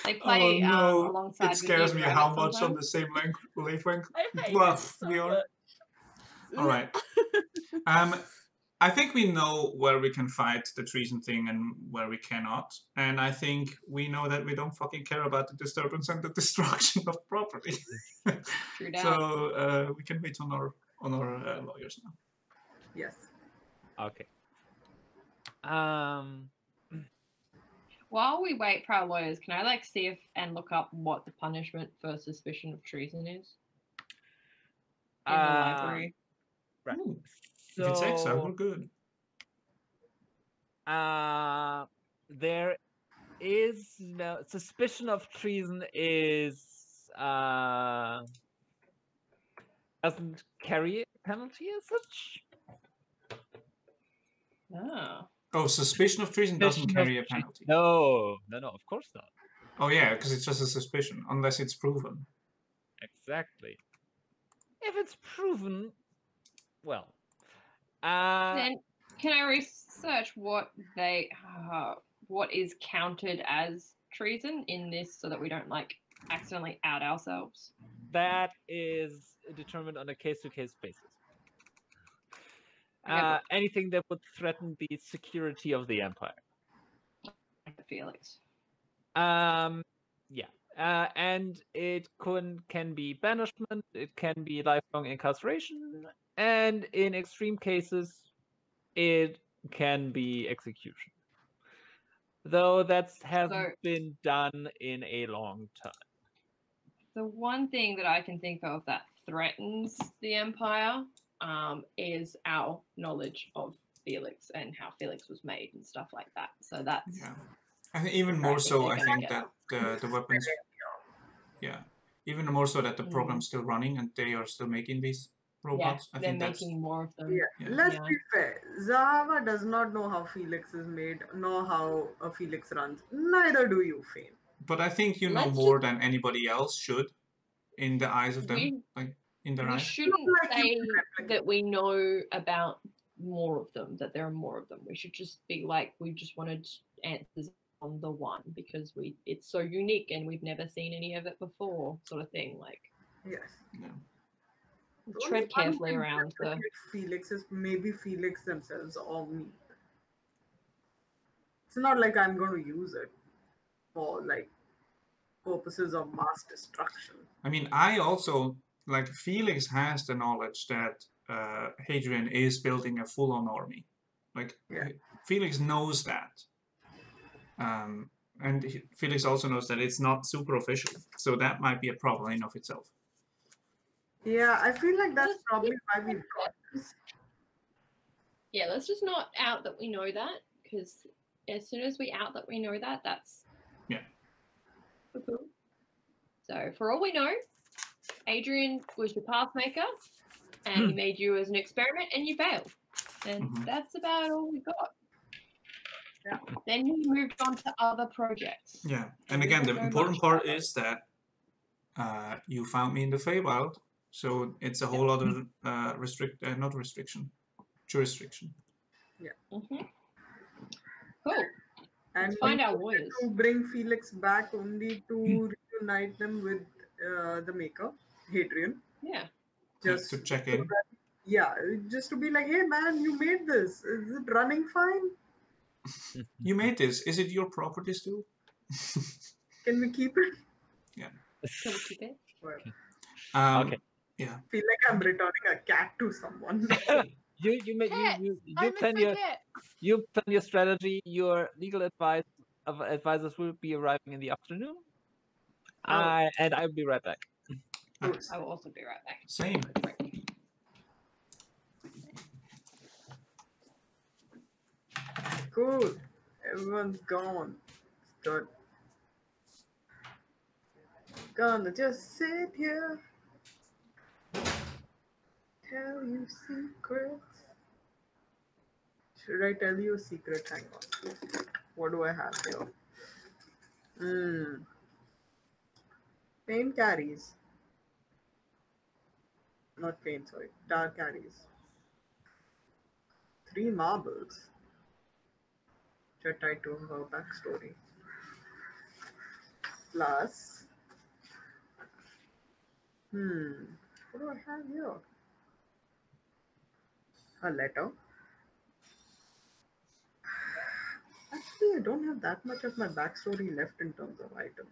They play Oh no! alongside. It scares me how much on sometimes. the same wavelength I hate Well, it so we are. much. All right. I think we know where we can fight the treason thing and where we cannot. And I think we know that we don't fucking care about the disturbance and the destruction of property. True that. So we can wait on our lawyers now. Yes. Okay. While we wait for our lawyers, can I like see if and look up what the punishment for suspicion of treason is in the library? Right. Ooh, if it's exile, we're So good. there is no suspicion of treason is doesn't carry a penalty as such. Oh. Oh, suspicion of treason doesn't Suspicion of carry a tre- penalty. No, of course not. Oh yeah, because it's just a suspicion, unless it's proven. Exactly. If it's proven, well, Then can I research what is counted as treason in this so that we don't like accidentally out ourselves? That is determined on a case-to-case basis. Okay, Anything that would threaten the security of the empire. Felix. Yeah. And it can be banishment, it can be lifelong incarceration, and in extreme cases, it can be execution. Though that hasn't been done in a long time. The one thing that I can think of that threatens the Empire is our knowledge of Felix and how Felix was made and stuff like that. So that's I think even more so. I think that the weapons. Yeah, even more so that the program's still running and they are still making these robots. Yeah, they're making more of them. Yeah. Let's be fair. Zahavah does not know how Felix is made, nor how a Felix runs. Neither do you, Phane. But I think you know more than anybody else should, in the eyes of them, like in their eyes. We shouldn't say that we know about more of them, that there are more of them. We should just be like, we just wanted answers on the one because it's so unique and we've never seen any of it before, sort of thing. Like, yes. Yeah. Tread carefully around the Felix is maybe Felix themselves or me. It's not like I'm going to use it for like purposes of mass destruction. I mean, I also like Felix has the knowledge that Hadrian is building a full-on army. Like Felix knows that, and Felix also knows that it's not super official. So that might be a problem in of itself. Yeah, I feel like that's probably why we got this. Yeah, let's just not out that we know that, because as soon as we out that we know that, that's So for all we know, Adrian was your path maker and he made you as an experiment and you failed. And that's about all we got. Yeah. Then he moved on to other projects. Yeah, and again, the important part is that you found me in the Feywild, so it's a whole other not restriction, jurisdiction. Yeah. Cool. And let's find our warriors. To bring Felix back only to reunite them with the maker, Hadrian. Yeah. Just to check in. Just to be like, hey man, you made this. Is it running fine? You made this. Is it your property still? Can we keep it? Yeah. Can we keep it? Well, okay. Yeah. Feel like I'm returning a cat to someone. You plan your strategy. Your legal advisors will be arriving in the afternoon. And I'll be right back. Nice. I will also be right back. Same. Cool. Everyone's gone. It's good. Gonna just sit here. Tell you secrets. Should I tell you a secret? Hang on. What do I have here? Phane carries. Not Phane, sorry. Tar carries. 3 marbles. Which are tied to her backstory. Plus. What do I have here? A letter. Actually, I don't have that much of my backstory left in terms of items.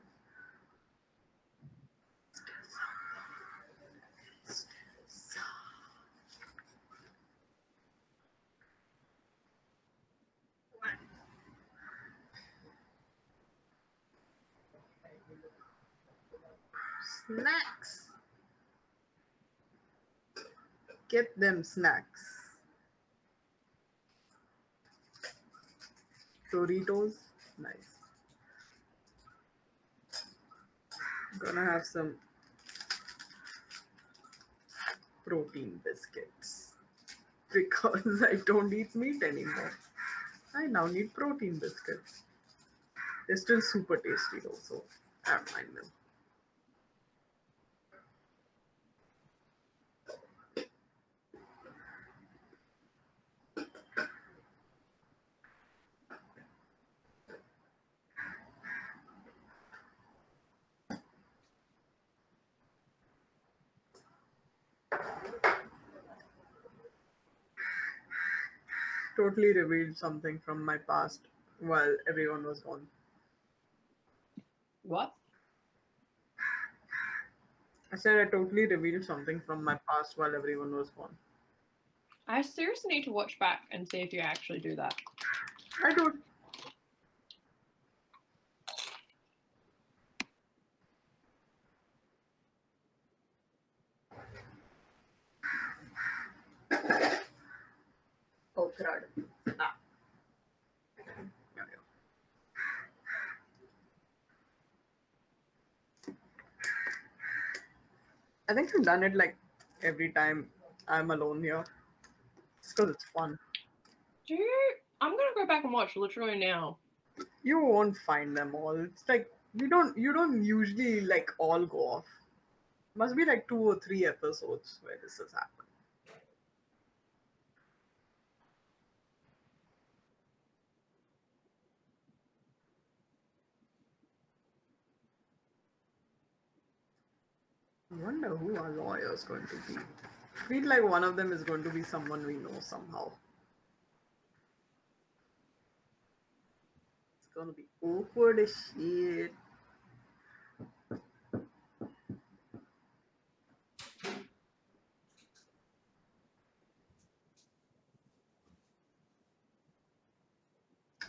Snacks. Get them snacks. Doritos, nice. I'm gonna have some protein biscuits because I don't eat meat anymore. I now need protein biscuits. They're still super tasty though, so I don't mind them. totally revealed something from my past while everyone was gone. What? I said I totally revealed something from my past while everyone was gone. I seriously need to watch back and see if you actually do that. I don't. Oh, crud. Ah. Yeah, yeah. I think I've done it like every time I'm alone here. It's because it's fun. Do you? I'm gonna go back and watch literally now. You won't find them all. It's like you don't usually like all go off. Must be like 2 or 3 episodes where this has happened. I wonder who our lawyer is going to be. I feel like one of them is going to be someone we know somehow. It's gonna be awkward as shit.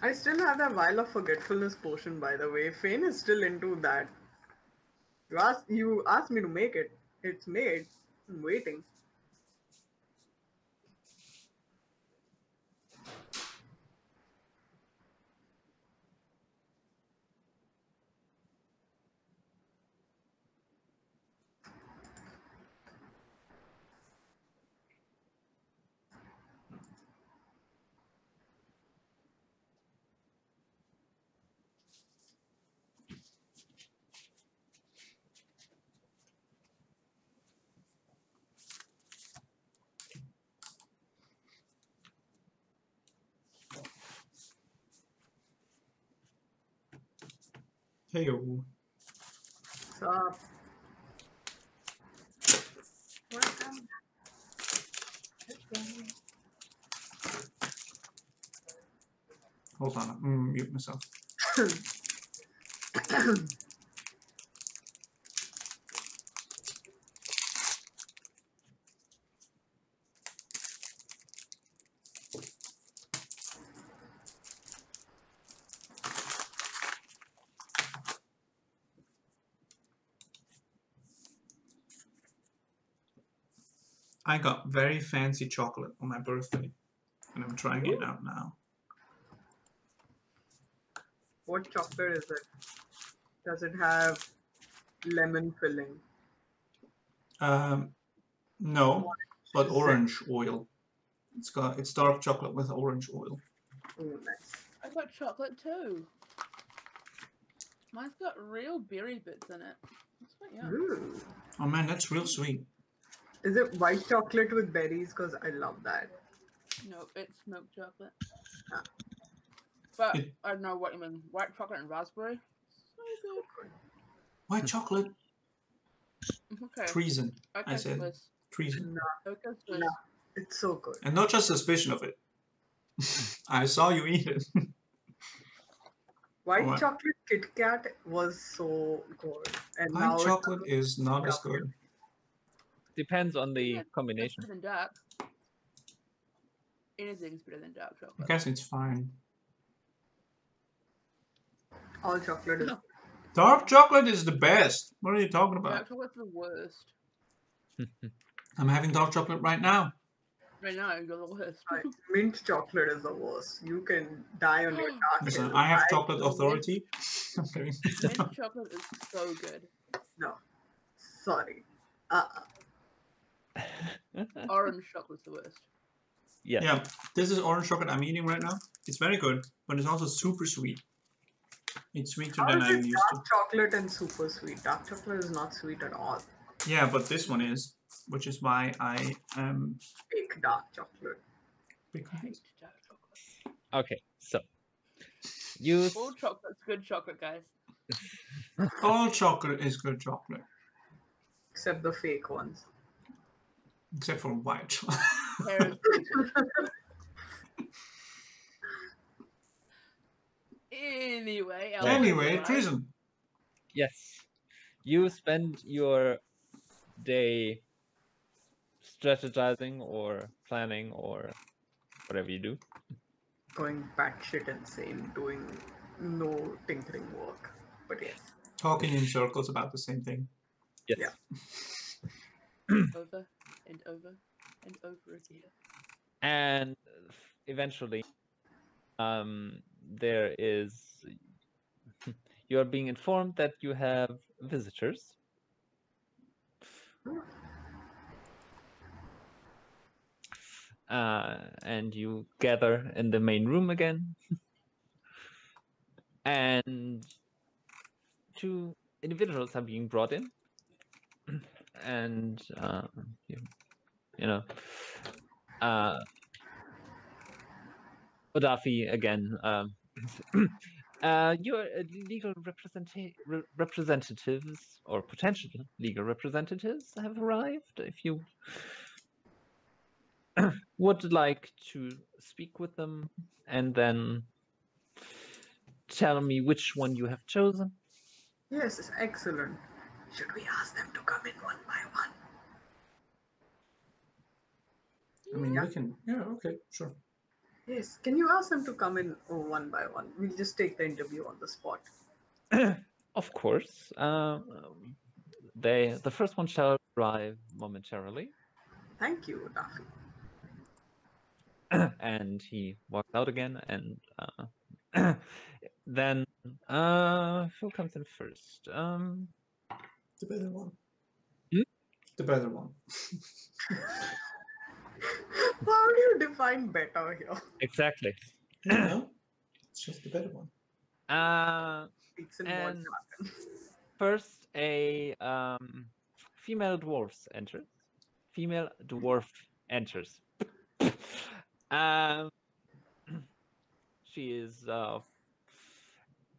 I still have that vial of forgetfulness potion, by the way. Phane is still into that. You asked me to make it. It's made. I'm waiting. Hey-o. What's up? Welcome. Hold on, I'm mute myself. I got very fancy chocolate on my birthday, and I'm trying it out now. What chocolate is it? Does it have lemon filling? No, but orange oil. It's dark chocolate with orange oil. Oh, nice. I got chocolate too. Mine's got real berry bits in it. That's quite yum. Ooh. Oh man, that's real sweet. Is it white chocolate with berries? Because I love that. No, it's milk chocolate. Ah. But I don't know what you mean. White chocolate and raspberry. So good. White chocolate? Okay. Treason, Okay, I said. Liz. Treason. Okay, Liz. No, it's so good. And not just suspicion of it. I saw you eat it. White What? chocolate Kit Kat was so good. And White now chocolate is not as good. Depends on the Yeah, combination. Better than dark. Anything's better than dark I chocolate. guess it's fine. all chocolate is Dark chocolate is the best. What are you talking about? Dark chocolate's the worst. I'm having dark chocolate right now. Right now, you're the worst. fine. Mint chocolate is the worst. You can die on your dark Listen, hill. I have chocolate authority. I'm kidding. Mint chocolate is so good. No. Sorry. Orange chocolate's the worst. Yes. Yeah, this is orange chocolate I'm eating right now. It's very good, but it's also super sweet. It's sweeter How than is I'm it used to. dark chocolate and super sweet? Dark chocolate is not sweet at all. Yeah, but this one is, which is why I am. Fake dark chocolate. I hate dark chocolate. Okay, so use All chocolate's good chocolate, guys. All chocolate is good chocolate, Except the fake ones. except for white chocolate. Pear is pretty good. Anyway, Anyway, treason. Yes. You spend your day strategizing or planning or whatever you do. Going batshit insane, doing no tinkering work. But yes. Talking in circles about the same thing. Yes. Yeah. over and over and over again. And eventually, there is. You are being informed that you have visitors. And you gather in the main room again. And 2 individuals are being brought in. And, you know, Odafi again. Your legal representatives or potential legal representatives have arrived. If you would like to speak with them and then tell me which one you have chosen. Yes, it's excellent. Should we ask them to come in one by one? I mean, we can. Yeah, okay, sure. Yes. Can you ask them to come in one by one? We'll just take the interview on the spot. Of course. The first one shall arrive momentarily. Thank you, Daffy. And he walks out again, and then who comes in first? The better one. Hmm? The better one. How do you define better here? Exactly. No, it's just the better one. Speaks in And one jargon. first, a female dwarf enters. Female dwarf enters. She is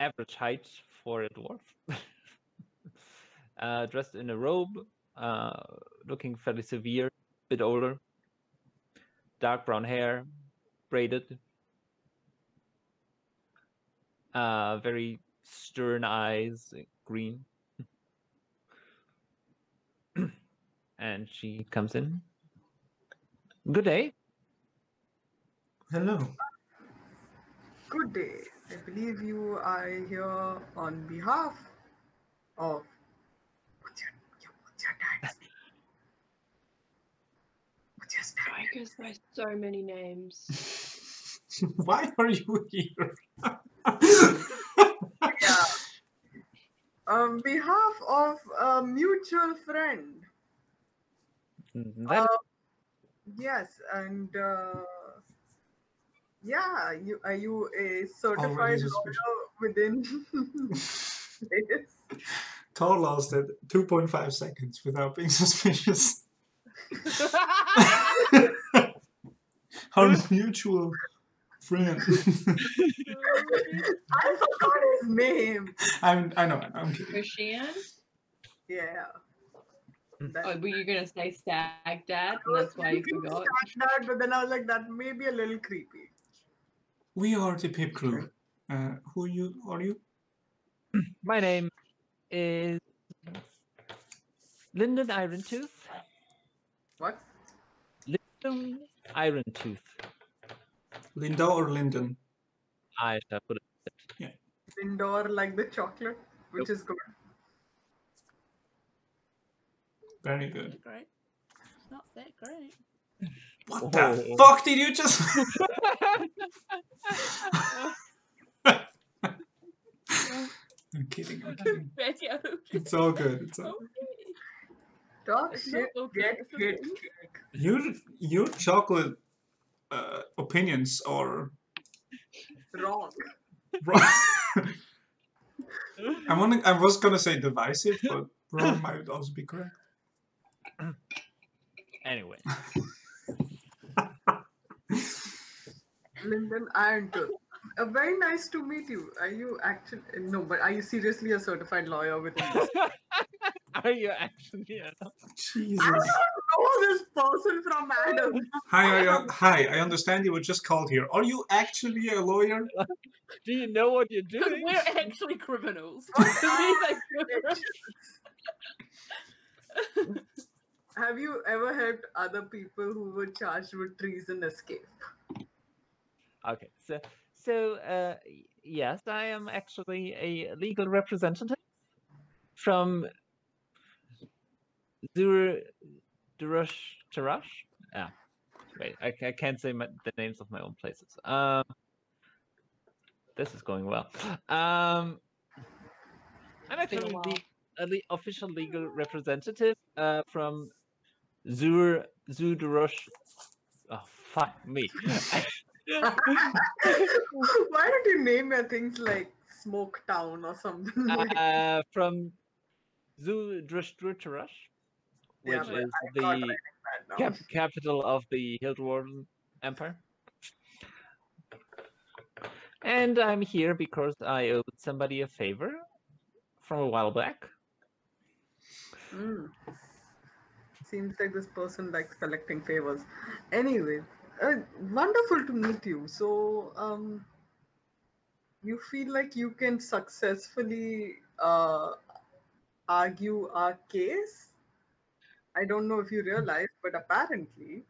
average height for a dwarf. Dressed in a robe, looking fairly severe, bit older. Dark brown hair, braided. Very stern eyes, green. And she comes in. Good day. Hello. Good day. I believe you are here on behalf of. What's your dad's name? What's your dad's name? Strikers by so many names. Why are you here? Yeah. On behalf of a mutual friend. That Yes, and yeah, are you a certified Already suspicious. lawyer within this? Todd lost it 2.5 seconds without being suspicious. Our mutual friend. I forgot his name. I know, I'm kidding. Christian? Yeah. Oh, were you gonna say Stag Dad? And that's why you forgot. That, but then I was like, that may be a little creepy. We are the Pip Crew. Who are you? my name is Lyndon Irontooth. What? Lyndon Irontooth. Linda or Lyndon? I shall put it. Indoor like the chocolate, which is good. Very good. Great. It's not that great. What the fuck did you just... I'm kidding. It's all good. It's all good. Talk It's shit, not okay, get it's hit. okay. Your chocolate opinions are Wrong. wrong. I was gonna say divisive, but wrong might also be correct. Anyway. Lyndon Irontooth. Very nice to meet you. Are you actually no? But are you seriously a certified lawyer within this? Are you actually? Jesus. I don't know Oh, this person from Adam. Hi, I understand you were just called here. Are you actually a lawyer? Do you know what you're Because doing? we're actually criminals. He's like, Have you ever helped other people who were charged with treason escape? Okay, so yes, I am actually a legal representative from Durush Tarash. Ah, wait, I can't say the names of my own places. This is going well. I'm actually the official legal representative from Durush. Oh, fuck me. Why don't you name your things like Smoke Town or something like that? From Zahavah, which but is I'm not the writing that down. capital of the Hildwarden Empire. And I'm here because I owed somebody a favor from a while back. Seems like this person likes collecting favors. Anyway, wonderful to meet you. So, you feel like you can successfully argue our case? I don't know if you realize, but apparently,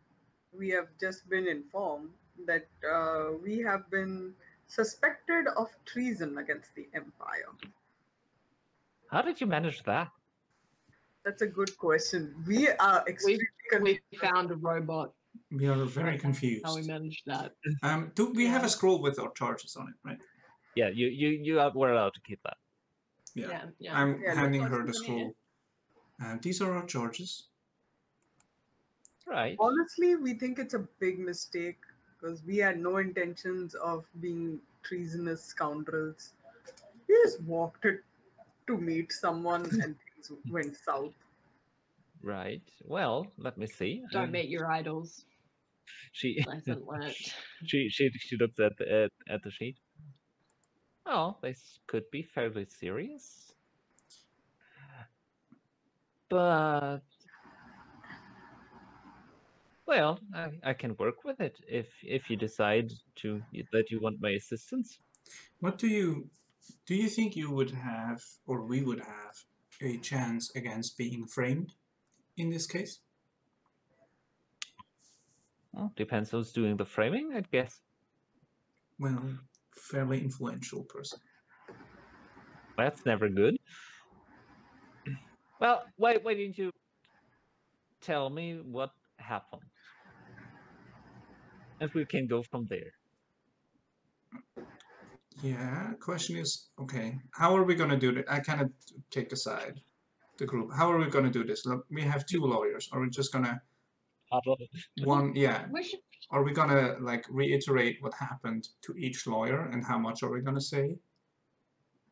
we have just been informed that we have been suspected of treason against the Empire. How did you manage that? That's a good question. We are extremely We confused. found a robot. We are very That's confused. How we managed that. Do we have Yeah. a scroll with our charges on it, right? Yeah, you were allowed to keep that. Yeah. I'm Yeah, handing let's her the put them in scroll. These are our charges. Right. Honestly, we think it's a big mistake because we had no intentions of being treasonous scoundrels. We just walked it to meet someone and things went south. Right. Well, let me see. Don't meet your idols. She Lesson learned. she looks at the sheet. Oh, this could be fairly serious. But well, I can work with it if you decide that you want my assistance. What do you think you would have, or we would have, a chance against being framed in this case? Well, depends who's doing the framing, I guess. Well, fairly influential person. That's never good. Well, why didn't you tell me what happened? And we can go from there. Yeah, question is, okay, how are we going to do that? I kind of take aside the group. How are we going to do this? Look, we have 2 lawyers. Are we just going to one? Yeah. We should. Are we going to like reiterate what happened to each lawyer and how much are we going to say?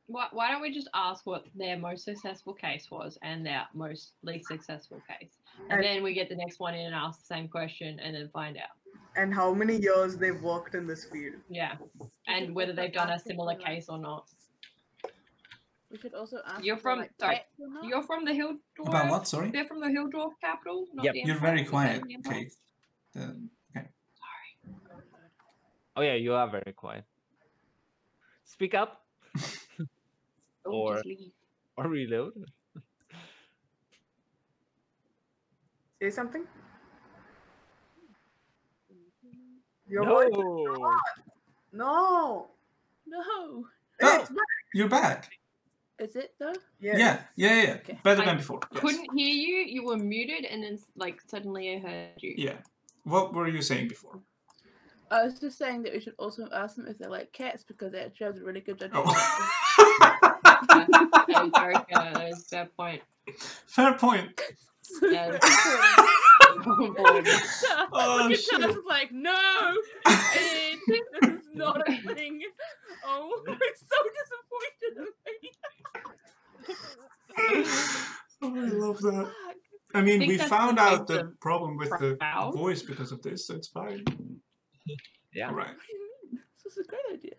Why don't we just ask what their most successful case was and their most least successful case, and then we get the next one in and ask the same question and then find out. And how many years they've worked in this field. Yeah, and whether they've done a similar case or not. We should also ask. You're for, from- like, sorry, pets or not. You're from the Hill Dwarf. About what? Sorry? They're from the Hill Dwarf capital. Not Yep. the You're Empire. very Is that quiet. the Empire? Okay. Okay. Sorry. Oh yeah, you are very quiet. Speak up Or- Just leave. or reload. Say something? Your No. voice- No. No. Oh, It's back. you're back. Is it though? Yes. Yeah. Okay. Better than before. Yes. Couldn't hear you. You were muted, and then like suddenly I heard you. Yeah. What were you saying before? I was just saying that we should also ask them if they like cats because they actually have a really good judgment. Oh. That is very fair. That is a fair point. Fair point. Yeah, on board. Oh, Look shit. at us like, no, Ed, this is not a thing. Oh, I'm so disappointed in me. Oh, I love that. Fuck. I mean, think we that's found the out thing the to problem with the proud. voice because of this, so it's fine. Yeah. All right. What do you mean? This is a great idea.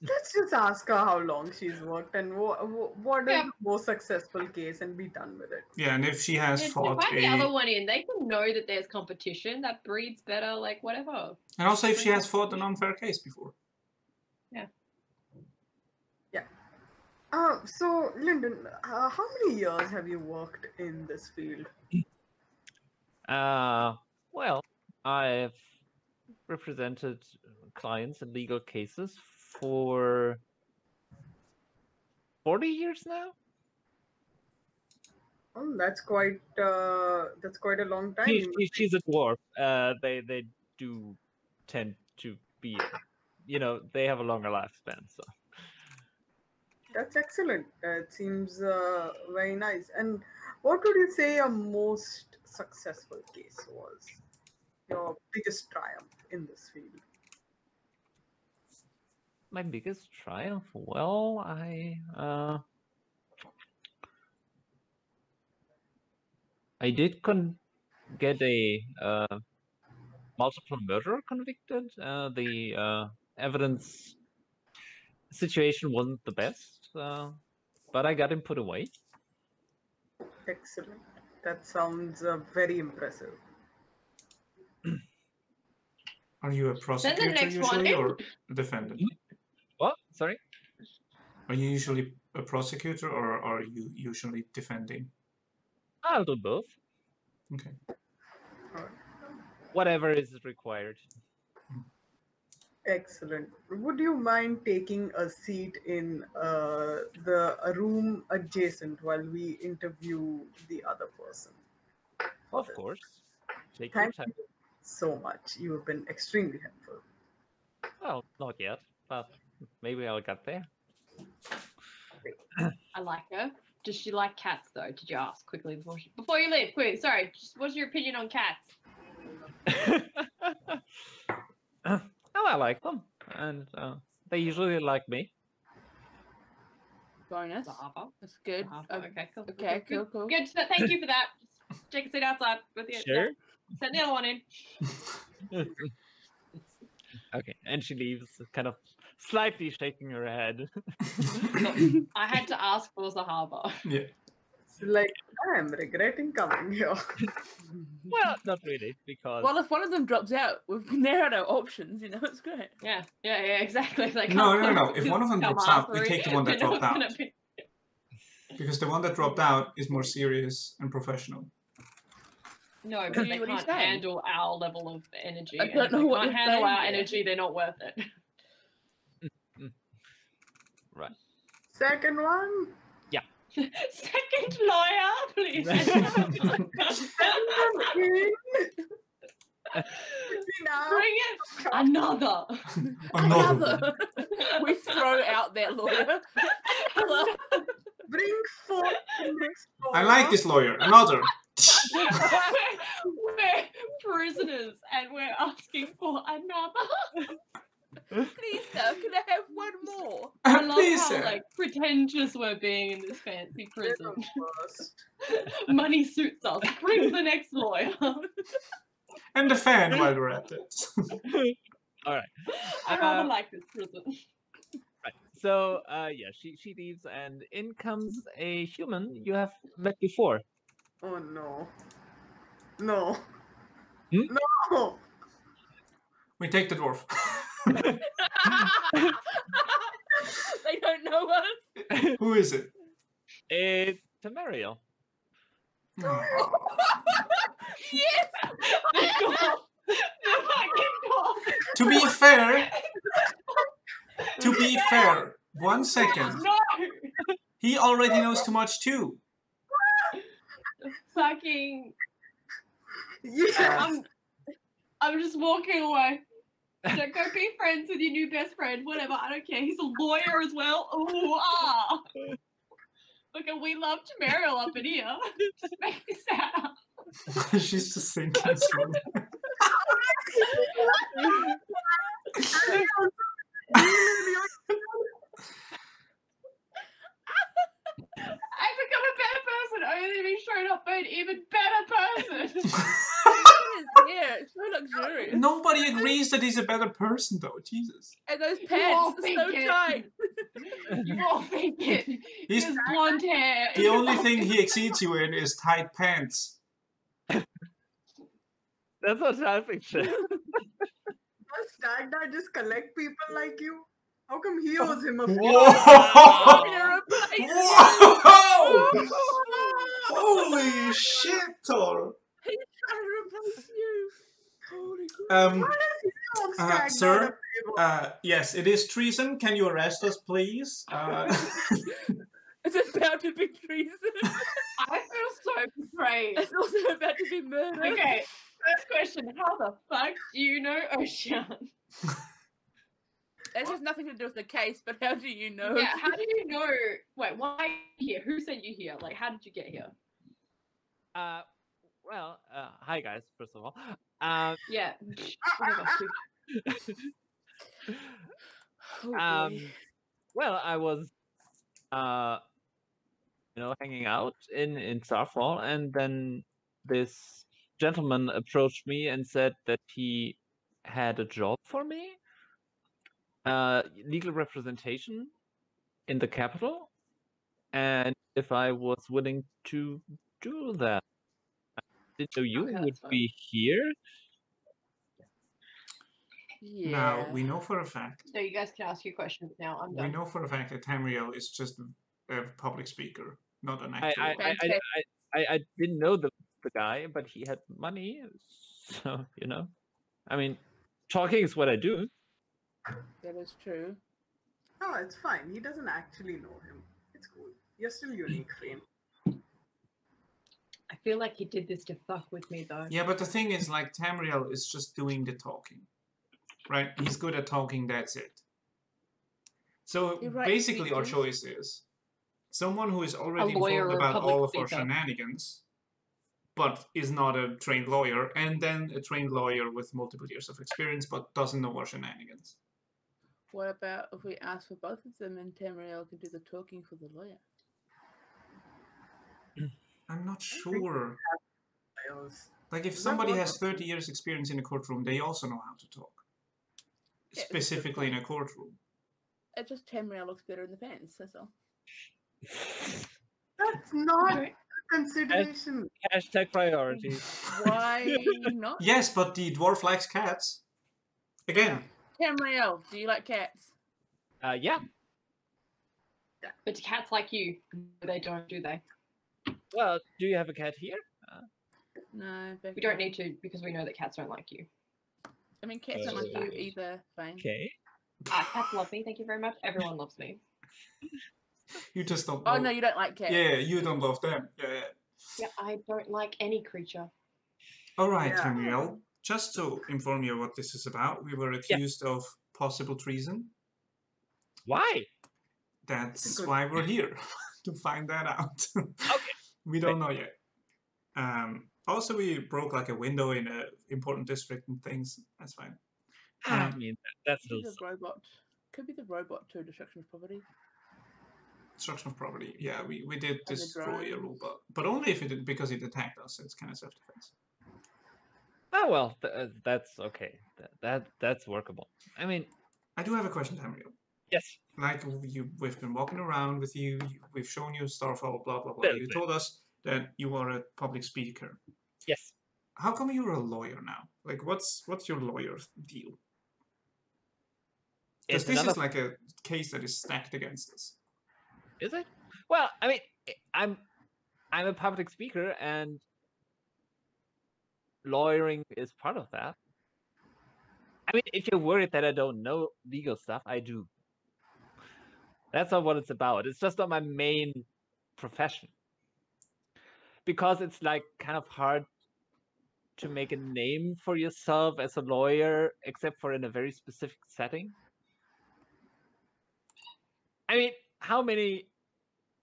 Let's just ask her how long she's worked and what is Yeah. the most successful case and be done with it. Yeah, and if she has And fought invite the other one in. They can know that there's competition. That breeds better, like whatever. and also if she has fought an unfair case before. So, Lyndon, how many years have you worked in this field? Well, I've represented clients in legal cases for 40 years now. Oh, that's quite a long time. She's a dwarf. They do tend to be, they have a longer lifespan. So That's excellent. It seems very nice. And what would you say your most successful case was? Your biggest triumph in this field? my biggest triumph, well, I did get a multiple murderer convicted. The evidence situation wasn't the best, but I got him put away. Excellent. That sounds very impressive. Are you a prosecutor next one usually in. or a defendant? What? Sorry? Are you usually a prosecutor or are you usually defending? I'll do both. Okay. Whatever is required. Excellent. Would you mind taking a seat in the room adjacent while we interview the other person? Of course. Take your Thank time. you so much. You have been extremely helpful. Well, not yet, but maybe I'll get there. I like her. Does she like cats though? Did you ask quickly before you leave? Quick, sorry. Just, what's your opinion on cats? Oh, I like them, and they usually like me. Bonus. Zahavah. That's good. Okay, cool. Okay, Good. cool. Good. So thank you for that. Just take a seat outside with you. Sure. Send the other one in. Okay, and she leaves, kind of slightly shaking her head. I had to ask for Zahavah. Yeah. It's like, I'm regretting coming here. Well, not really, because Well, if one of them drops out, we've narrowed our options. It's great. Yeah, exactly. Like, No. If one of them drops out, we take the one that dropped out. Because the one that dropped out is more serious and professional. No, What but are they you can't saying? handle our level of energy. I and don't if know they what can't you're handle our saying. energy, they're not worth it. right. Second one? Second lawyer, please. Bring it. Another. Another. We throw out that lawyer. Hello. Bring forth the next one. I like this lawyer. Another. we're prisoners and we're asking for another. Please, sir, can I have one more? I love Please, how sir. like pretentious we're being in this fancy They're prison. the worst. Money suits us. Bring the next lawyer. And the fan while we're at it. All right. I rather like this prison. Right. So, yeah, she leaves, and in comes a human you have met before. Oh no. No. Hmm? No. We take the dwarf. They don't know us. Who is it? It's Tamariel. Yes. To be fair, 1 second. No! He already knows too much too. Fucking. Yes. I'm just walking away. Don't go be friends with your new best friend. Whatever. I don't care. He's a lawyer as well. Ooh, ah. Look, we love Tamariel up in here. Just make me sad. She's just thinking slowly. I've become a better person only to be shown up by an even better person. Look at his hair. It's so luxurious. Nobody agrees that he's a better person, though. Jesus. And those all pants are think so it. tight. You all think it. He He's has blonde hair. the only thing he exceeds you in is tight pants. That's what I think. Does Stag Dad just collect people like you? How come he owes him a fee? Whoa! You're a place. Whoa! Holy shit, Tor! He's trying to replace you. Holy crap. Why does he owe Stag Dad Sir, a favor? yes, it is treason. Can you arrest us, please? It's about to be treason. I feel so betrayed. It's also about to be murder. Okay, first question. How the fuck do you know Ocean? It has nothing to do with the case, but how do you know? Yeah, how do you know? Wait, why are you here? Who sent you here? Like, how did you get here? Well, hi guys, first of all. Yeah. Whatever. Oh, boy. Well, I was, hanging out in Starfall, and then this gentleman approached me and said that he had a job for me, legal representation in the capital, and if I was willing to do that. I didn't know you Okay, would that's fine. be here. Yeah. Now, we know for a fact. So you guys can ask your questions now. I'm We done. know for a fact that Tamriel is just a public speaker, not an actual. I didn't know the guy, but he had money, so I mean, talking is what I do. That is true. Oh, it's fine. He doesn't actually know him. It's cool. You're still unique, Phane. I feel like he did this to fuck with me, though. Yeah, but the thing is, like, Tamriel is just doing the talking, right? He's good at talking, that's it. So You're right, basically our speakers. choice is someone who is already lawyer informed or a about public all of our speaker. shenanigans, but is not a trained lawyer, and then a trained lawyer with multiple years of experience, but doesn't know our shenanigans. What about if we ask for both of them and Tamriel can do the talking for the lawyer? I'm not sure. Like, if That somebody was has 30 years experience in a courtroom, they also know how to talk. Yeah, Specifically in a courtroom. It just Tamriel looks better in the pants, that's all. That's not a consideration. Hashtag priorities. Why not? Yes, but the dwarf likes cats. Again, Tamriel, do you like cats? Yeah. But do cats like you? They don't, do they? Well, do you have a cat here? No. We don't need to because we know that cats don't like you. I mean, cats don't like you either, Phane. Okay. Cats love me. Thank you very much. Everyone loves me. you just don't Oh love... no, you don't like cats. Yeah, you don't love them. Yeah. Yeah, I don't like any creature. All right, Yeah. Tamriel. Just to inform you what this is about, we were accused of possible treason. Why? That's Good. why we're here, to find that out. Okay. We don't know yet. Also, we broke like a window in an important district and things. That's fine. I mean, that's Could be still the robot. Could be the robot too. Destruction of property. Destruction of property. Yeah, we did And the destroy a drones. robot, but only if it because it attacked us. It's kind of self-defense. Oh well, that's okay. That's workable. I mean, I do have a question, Tamriel. yes. Like we've been walking around with you. We've shown you Starfall. Blah blah blah. That's You it. told us that you are a public speaker. Yes. How come you're a lawyer now? Like, what's your lawyer deal? Because It's this another. is like a case that is stacked against us. Is it? Well, I mean, I'm a public speaker, and lawyering is part of that. I mean, if you're worried that I don't know legal stuff, I do. That's not what it's about. It's just not my main profession. Because it's like kind of hard to make a name for yourself as a lawyer, except for in a very specific setting. I mean, how many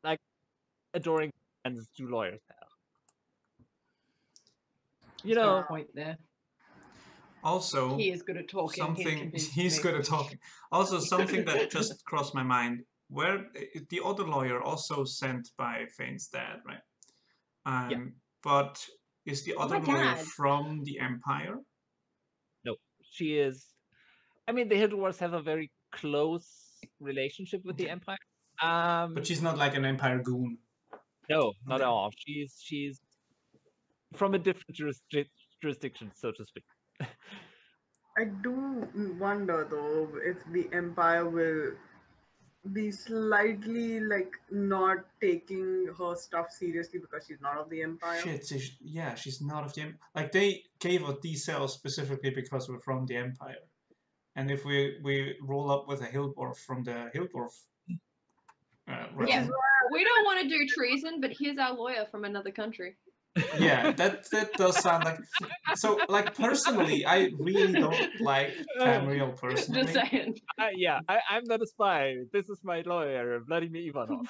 like adoring fans do lawyers have? You There's no know, point there. Also, He is good at talking. he's good at talking. Also, something that just crossed my mind: where the other lawyer also sent by Phane's dad, right? Yeah. But Is the Oh, other my lawyer dad. from the Empire? No, she is. I mean, the Hill Dwarves have a very close relationship with the Okay. Empire. But she's not like an Empire goon. No, not at Okay. all. She's from a different jurisdiction, so to speak. I do wonder though if the Empire will be slightly like not taking her stuff seriously because she's not of the Empire. Shit, yeah, she's not of the Empire. Like, they gave us these cells specifically because we're from the Empire. And if we roll up with a Hilldwarf from the Hilldwarf Which Yeah. is realm, We don't want to do treason, but here's our lawyer from another country. yeah, that does sound like. So, like, personally, I really don't like Tamriel Just personally. saying. Yeah, I'm not a spy. This is my lawyer, Vladimir Ivanov.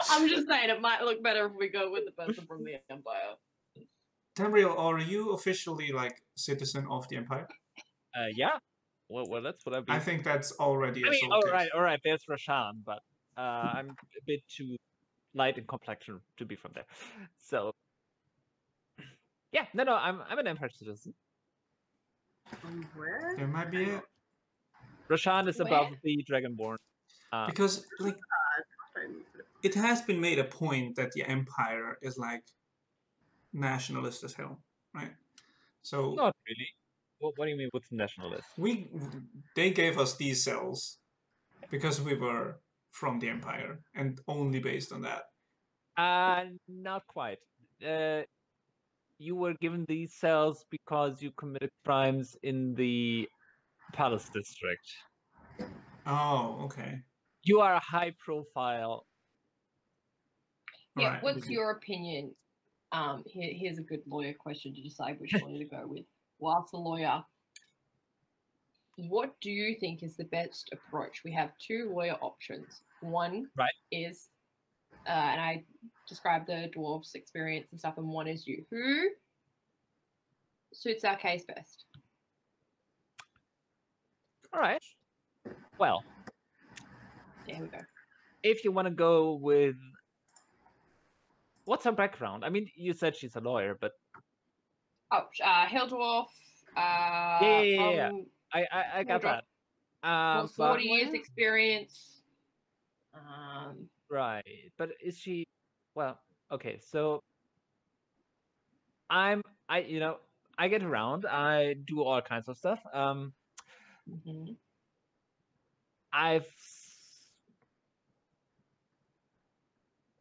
I'm just saying it might look better if we go with the person from the Empire. Tamriel, are you officially like citizen of the Empire? Yeah. Well, that's what I've been. I think that's already a I mean, soul all case. right. There's Rashan, but I'm a bit too light in complexion to be from there. So, yeah, no, I'm an Empire citizen. Where? There might be Hang a on. Rashan is Where? above the Dragonborn. because like Find me. it has been made a point that the Empire is like nationalist as hell, right? So Not really. What do you mean with nationalist? they gave us these cells because we were from the Empire and only based on that. Not quite. You were given these cells because you committed crimes in the Palace District. Oh, okay. You are a high-profile. Yeah, Alright. what's your opinion? Here's a good lawyer question to decide which lawyer to go with. Well, ask the lawyer. What do you think is the best approach? We have two lawyer options. One Right. is, and I described the dwarves' experience and stuff, and one is you. Who suits our case best? All right. Well, There we go. if you want to go with, what's her background? I mean, you said she's a lawyer, but Oh, Hill Dwarf. yeah. From I got Wardrobe. that. 40 years experience. Right, but is she? Well, okay. So I get around. I do all kinds of stuff. Mhm.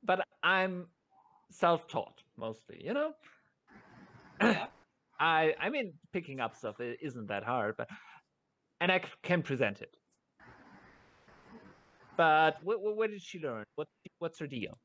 But I'm self-taught mostly. Yeah. I mean, picking up stuff isn't that hard, and I can present it. But where did she learn? What's her deal?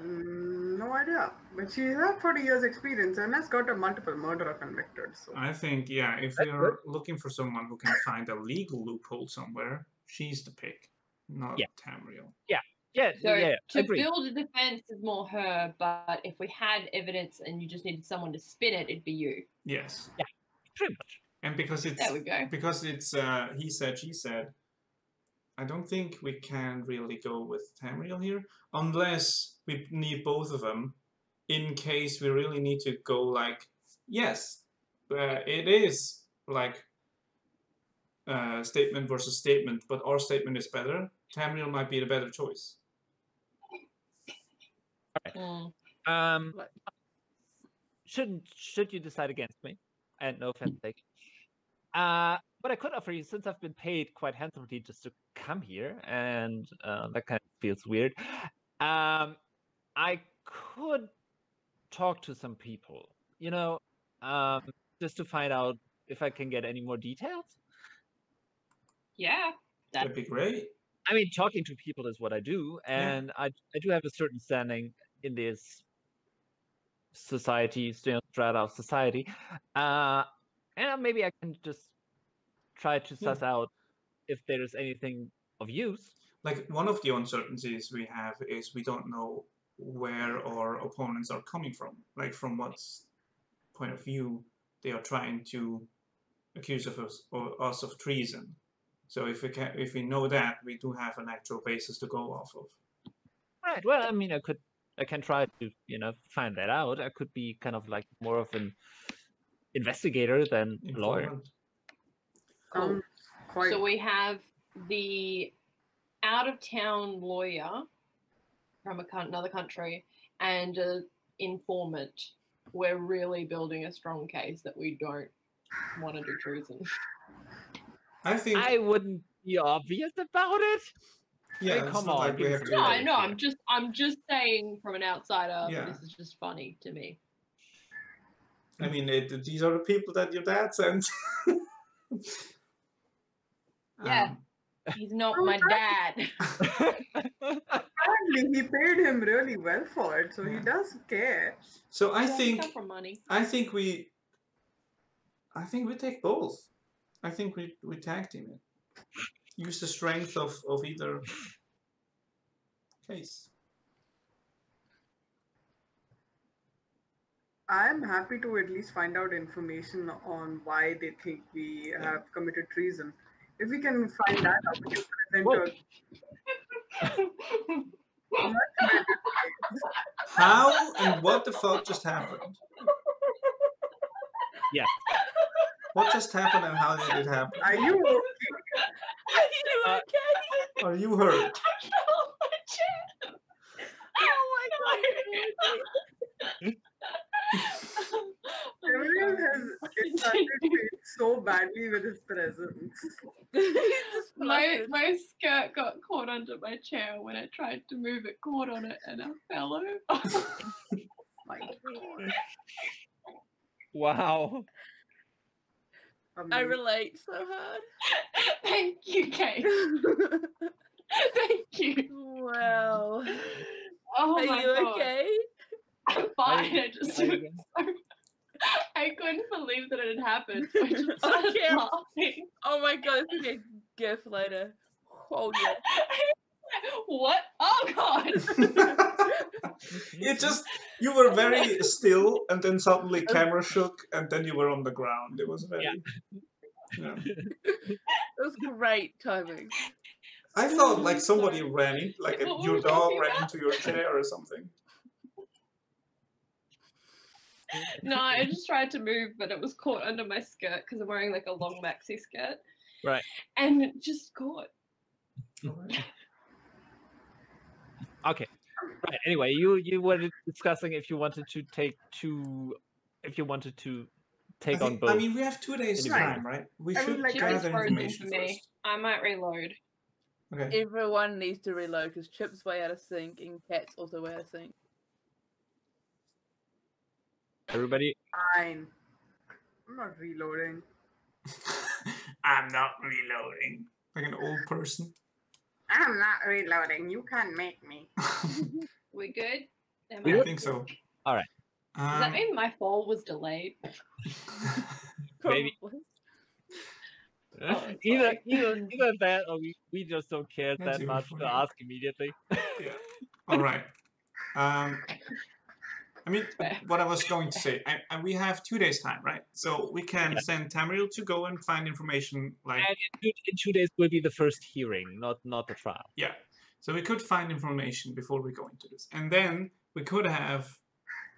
No idea. But she had 40 years experience and has got a multiple murderer convicted. So I think, yeah, if we're looking for someone who can find a legal loophole somewhere, she's the pick, not Tamriel. Yeah, So to agreed. build a defense is more her, but if we had evidence and you just needed someone to spin it, it'd be you. Yes. Yeah, pretty much. And because There we go. it's he said, she said, I don't think we can really go with Tamriel here unless we need both of them in case we really need to go like, yes, it is like statement versus statement, but our statement is better. Tamriel might be the better choice. All right. Should you decide against me, and no offense taken, what I could offer you, since I've been paid quite handsomely just to come here, and that kind of feels weird, I could talk to some people, just to find out if I can get any more details. Yeah. That'd be great. I mean, talking to people is what I do, and I do have a certain standing in this society, strata of society, and maybe I can just try to suss out if there's anything of use. Like, one of the uncertainties we have is we don't know where our opponents are coming from, like from what point of view they are trying to accuse of us of treason. So if we know that, we do have an actual basis to go off of. Right. Well, I mean, I can try to, find that out. I could be kind of like more of an investigator than a lawyer. Informant. Cool. Quite. So we have the out-of-town lawyer from another country and an informant. We're really building a strong case that we don't want to do treason. I think. I wouldn't be obvious about it. Yeah, I mean, it's come not on, like we give have us to. a No, break. I know. I'm just saying from an outsider. Yeah. This is just funny to me. I mean, these are the people that your dad sent. Yeah. He's not my dad. Apparently, he paid him really well for it, so he Yeah. does care. So I Doesn't think come from money. we take both. I think we tag team it. Use the strength of either case. I'm happy to at least find out information on why they think we have committed treason. If we can find that out, we can present Whoa. a much better case. How and what the fuck just happened? Yes. What just happened and how did it happen? Are you okay? Are you okay? Are you hurt? Oh my god. Everyone has insulted me so badly with his presence. My skirt got caught under my chair when I tried to move it, caught on it, and I fell over. My God. Wow. I Amazing. relate so hard. Thank you, Kate. Thank you. Wow. Oh Are my you god. okay? I'm fine. I just Are you I couldn't believe that it had happened. So I just started Okay. laughing. Oh my god, it's gonna get a gif later. Oh yeah. What? Oh god. You were very still and then suddenly camera shook and then you were on the ground. It was very yeah. It was great timing. I thought like somebody ran in, like What were your we dog talking ran about? into your chair or something. No, I just tried to move, but it was caught under my skirt because I'm wearing like a long maxi skirt. Right. And it just caught. Okay. Right. Anyway, you were discussing if you wanted to take on both. I mean, we have 2 days Right. time, right? We I mean, should like, Chip gather is frozen information for me. first. I might reload. Okay. Everyone needs to reload because Chip's way out of sync and Cat's also way out of sync. Everybody. Fine. I'm not reloading. I'm not reloading. Like an old person. I'm not reloading. You can't make me. We good? Am I I- think so. All right. Does that mean my fall was delayed? Maybe. Probably. Oh, I'm either sorry. that or we just don't care That's that even much to funnier. ask immediately. Yeah. All right. I mean, Fair. what I was going to say, we have 2 days time, right? So we can Yeah. send Tamriel to go and find information like, And in 2 days will be the first hearing, not the trial. yeah. So we could find information before we go into this. And then we could have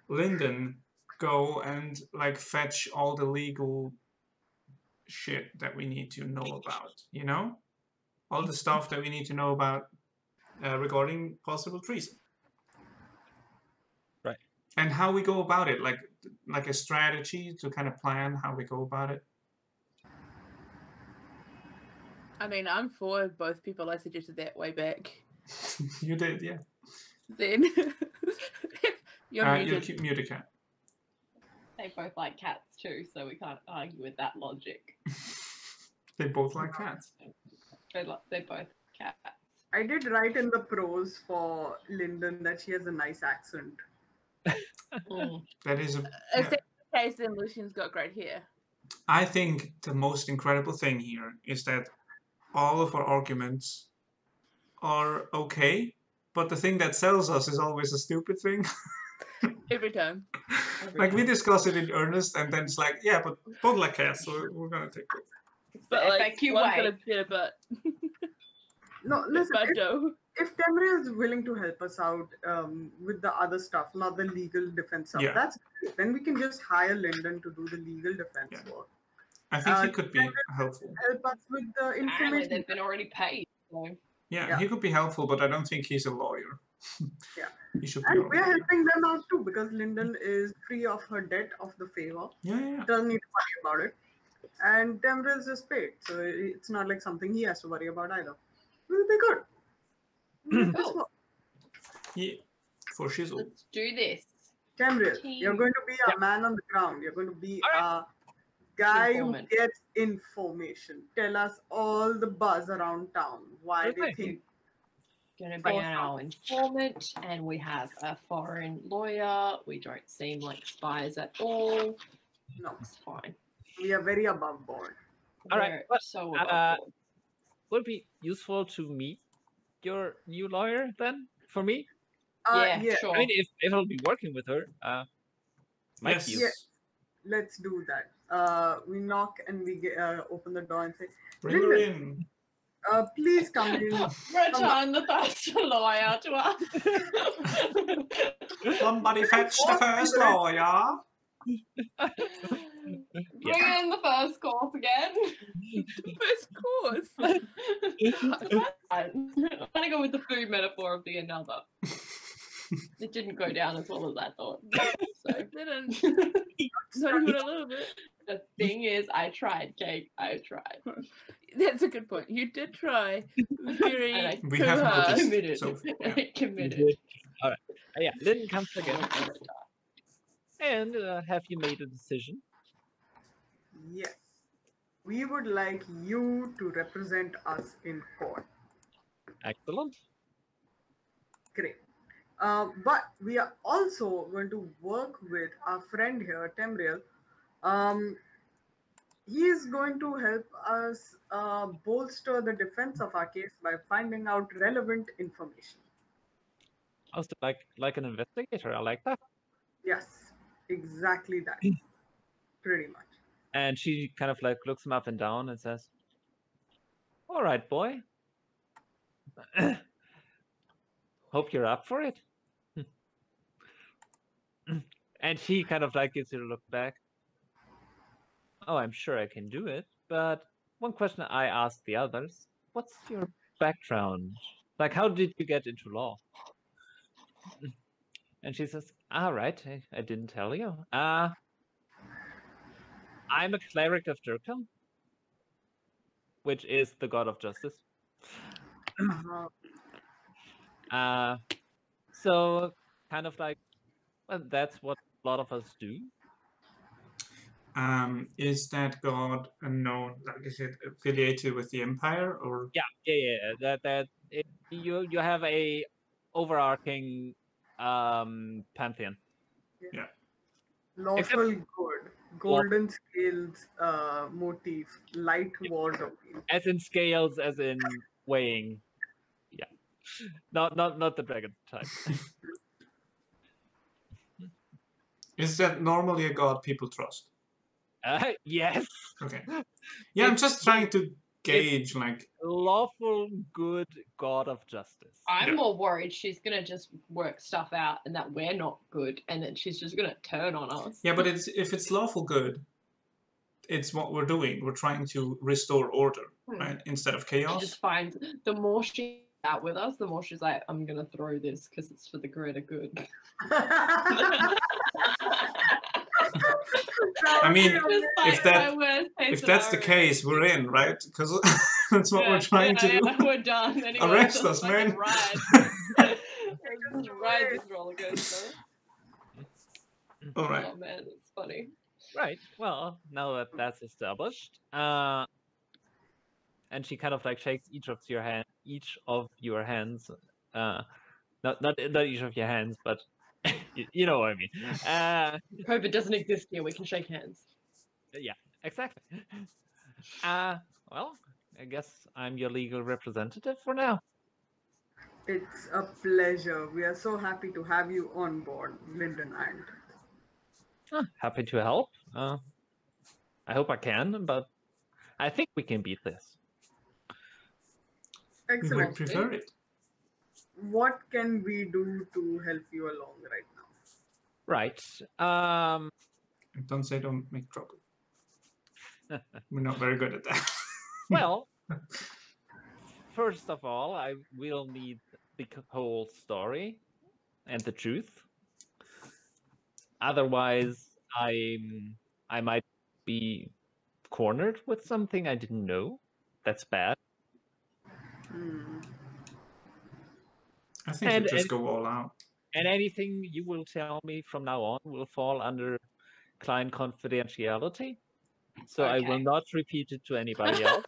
Lyndon go and like fetch all the legal shit that we need to know about, you know? All the stuff that we need to know about regarding possible treason. Right. And how we go about it, like a strategy to kind of plan how we go about it. I mean, I'm for both people. I suggested that way back. You did, yeah. Then you're muted. You're muted, Cat. They both like cats too, so we can't argue with that logic. They both like cats. They both cats. I did write in the prose for Lyndon that she has a nice accent. Mm. That is a. If Yeah. that's the case, then Lucian's got great hair. I think the most incredible thing here is that all of our arguments are okay, but the thing that sells us is always a stupid thing. Every time. Like we discuss it in earnest, and then it's like, yeah, but both like cats, so we're gonna take it. It's But the like, FAQ one way. could have been a bit. No, listen. Bado. If Temre is willing to help us out with the other stuff, not the legal defense stuff, Yeah. that's great. Then we can just hire Lyndon to do the legal defense Yeah. work. I think he Uh, could be helpful. Help us with the Apparently, information. they've been already paid. So. Yeah, Yeah. he could be helpful, but I don't think he's a lawyer. Yeah. He should be And alright. we're helping them out too because Lyndon is free of her debt of the favor. Yeah. Doesn't need to worry about it. And Temre is just paid. So it's not like something he has to worry about either. We'll be good. We'll make this Cool. work. Yeah, for shizzle. Let's do this. Temre, Team. you're going to be a man on the ground. You're going to be a guy Informant. who gets information. Tell us all the buzz around town. Why they Okay. think. Going to be For our informant, and we have a foreign lawyer. We don't seem like spies at all. No, It's fine. we are very above board. All right, We're but, so above board. Would it be useful to meet your new lawyer then for me? Yeah, sure. I mean, if I'll be working with her, might Yes. be Yeah. useful. Let's do that. We knock and we open the door and say, Bring her in. please come in. Return the first lawyer to us. Somebody fetch the first lawyer. Bring in the first course again. First course. I'm gonna go with the food metaphor of the another. It didn't go down as well as I thought. So Didn't. Not even a little bit. the thing is, I tried, Jake. I tried. That's a good point. You did try very And I We have hard. noticed. committed. So, yeah. Committed. All right. Yeah, Lynn comes again. And have you made a decision? Yes. We would like you to represent us in court. Excellent. Great. But we are also going to work with our friend here, Temriel. He is going to help us bolster the defense of our case by finding out relevant information. I was like an investigator. I like that. Yes, exactly that. Pretty much. And she kind of like looks him up and down and says, "All right, boy. Hope you're up for it." And she kind of like gives you a look back. "Oh, I'm sure I can do it. But one question I asked the others, what's your background? Like, how did you get into law?" And she says, "All right, I didn't tell you. I'm a cleric of Durkal, which is the god of justice. So kind of like, well, that's what a lot of us do." Is that god known? Like, is it affiliated with the Empire or? Yeah. You have a overarching pantheon. Yeah. Lawful good. Golden scales motif. Light ward appeal. As in scales, as in weighing. Yeah. Not the dragon type. Is that normally a god people trust? Yes. Okay. Yeah, I'm It's- just trying to gauge, like, Lawful good god of justice. I'm Yeah. more worried she's gonna just work stuff out and that we're not good, and then she's just gonna turn on us. yeah, but if it's lawful good, it's what we're doing. We're trying to restore order, right? Instead of She chaos. just finds the more she's out with us, the more she's like, I'm gonna throw this because it's for the greater good. I mean, Just like if that- my worst case If that's the scenario. case, we're in, right? Because that's what we're trying to do. Yeah, we're done. Anyway, Arrest let's us, man. fucking Ride. Just ride this roller coaster. All right. Oh man, it's funny. Right. Well, now that that's established, and she kind of like shakes each of your hands. Not each of your hands, but you know what I mean. COVID doesn't exist here. We can shake hands. Yeah, exactly. Well, I guess I'm your legal representative for now. It's a pleasure. We are so happy to have you on board, Lyndon and Happy to help. I hope I can, but I think we can beat this. We Excellent. would prefer it. What can we do to help you along right now? Right. And don't say don't make trouble. We're not very good at that. Well, first of all, I will need the whole story and the truth. Otherwise, I might be cornered with something I didn't know. That's bad. Hmm. I think you just go all out. And anything you will tell me from now on will fall under client confidentiality. So I will Okay. not repeat it to anybody else.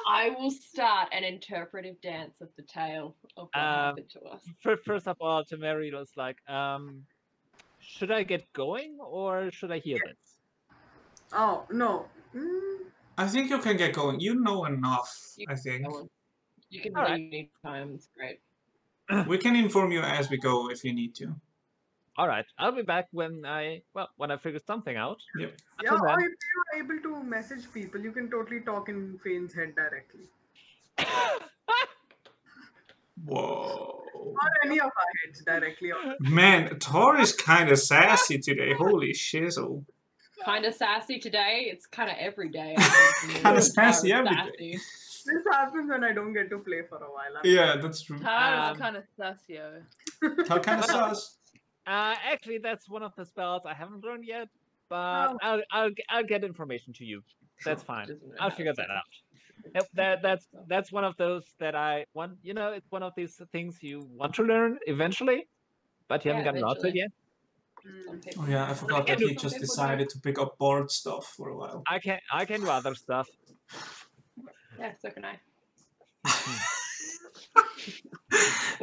I will start an interpretive dance of the tale of what happened to us. First of all, Tamari was like, should I get going or should I hear this? Oh no. Mm, I think you can get going. You know enough, I think. You can All right. leave anytime. It's great. We can inform you as we go if you need to. All right, I'll be back when I figure something out. Yep. yeah, Until or then, if you're able to message people, you can totally talk in Phane's head directly. Whoa. Or any of our heads directly. Man, Thor is kind of sassy today. Holy shizzle. Kind of sassy today. It's kind of every day. Kinda sassy every day. This happens when I don't get to play for a while. Yeah, that's true. Tara's kind of sassio. How kind of sus? actually, that's one of the spells I haven't learned yet, but Oh. I'll get information to you. That's fine. Doesn't know I'll how figure to that say. out. Yep, that's one of those that I want. You know, it's one of these things you want to learn eventually, but you haven't gotten out to it eventually. yet. Some Mm. people- Oh yeah, I forgot that do he just decided to pick up board stuff for a while. I can do other stuff. Yeah, so can I.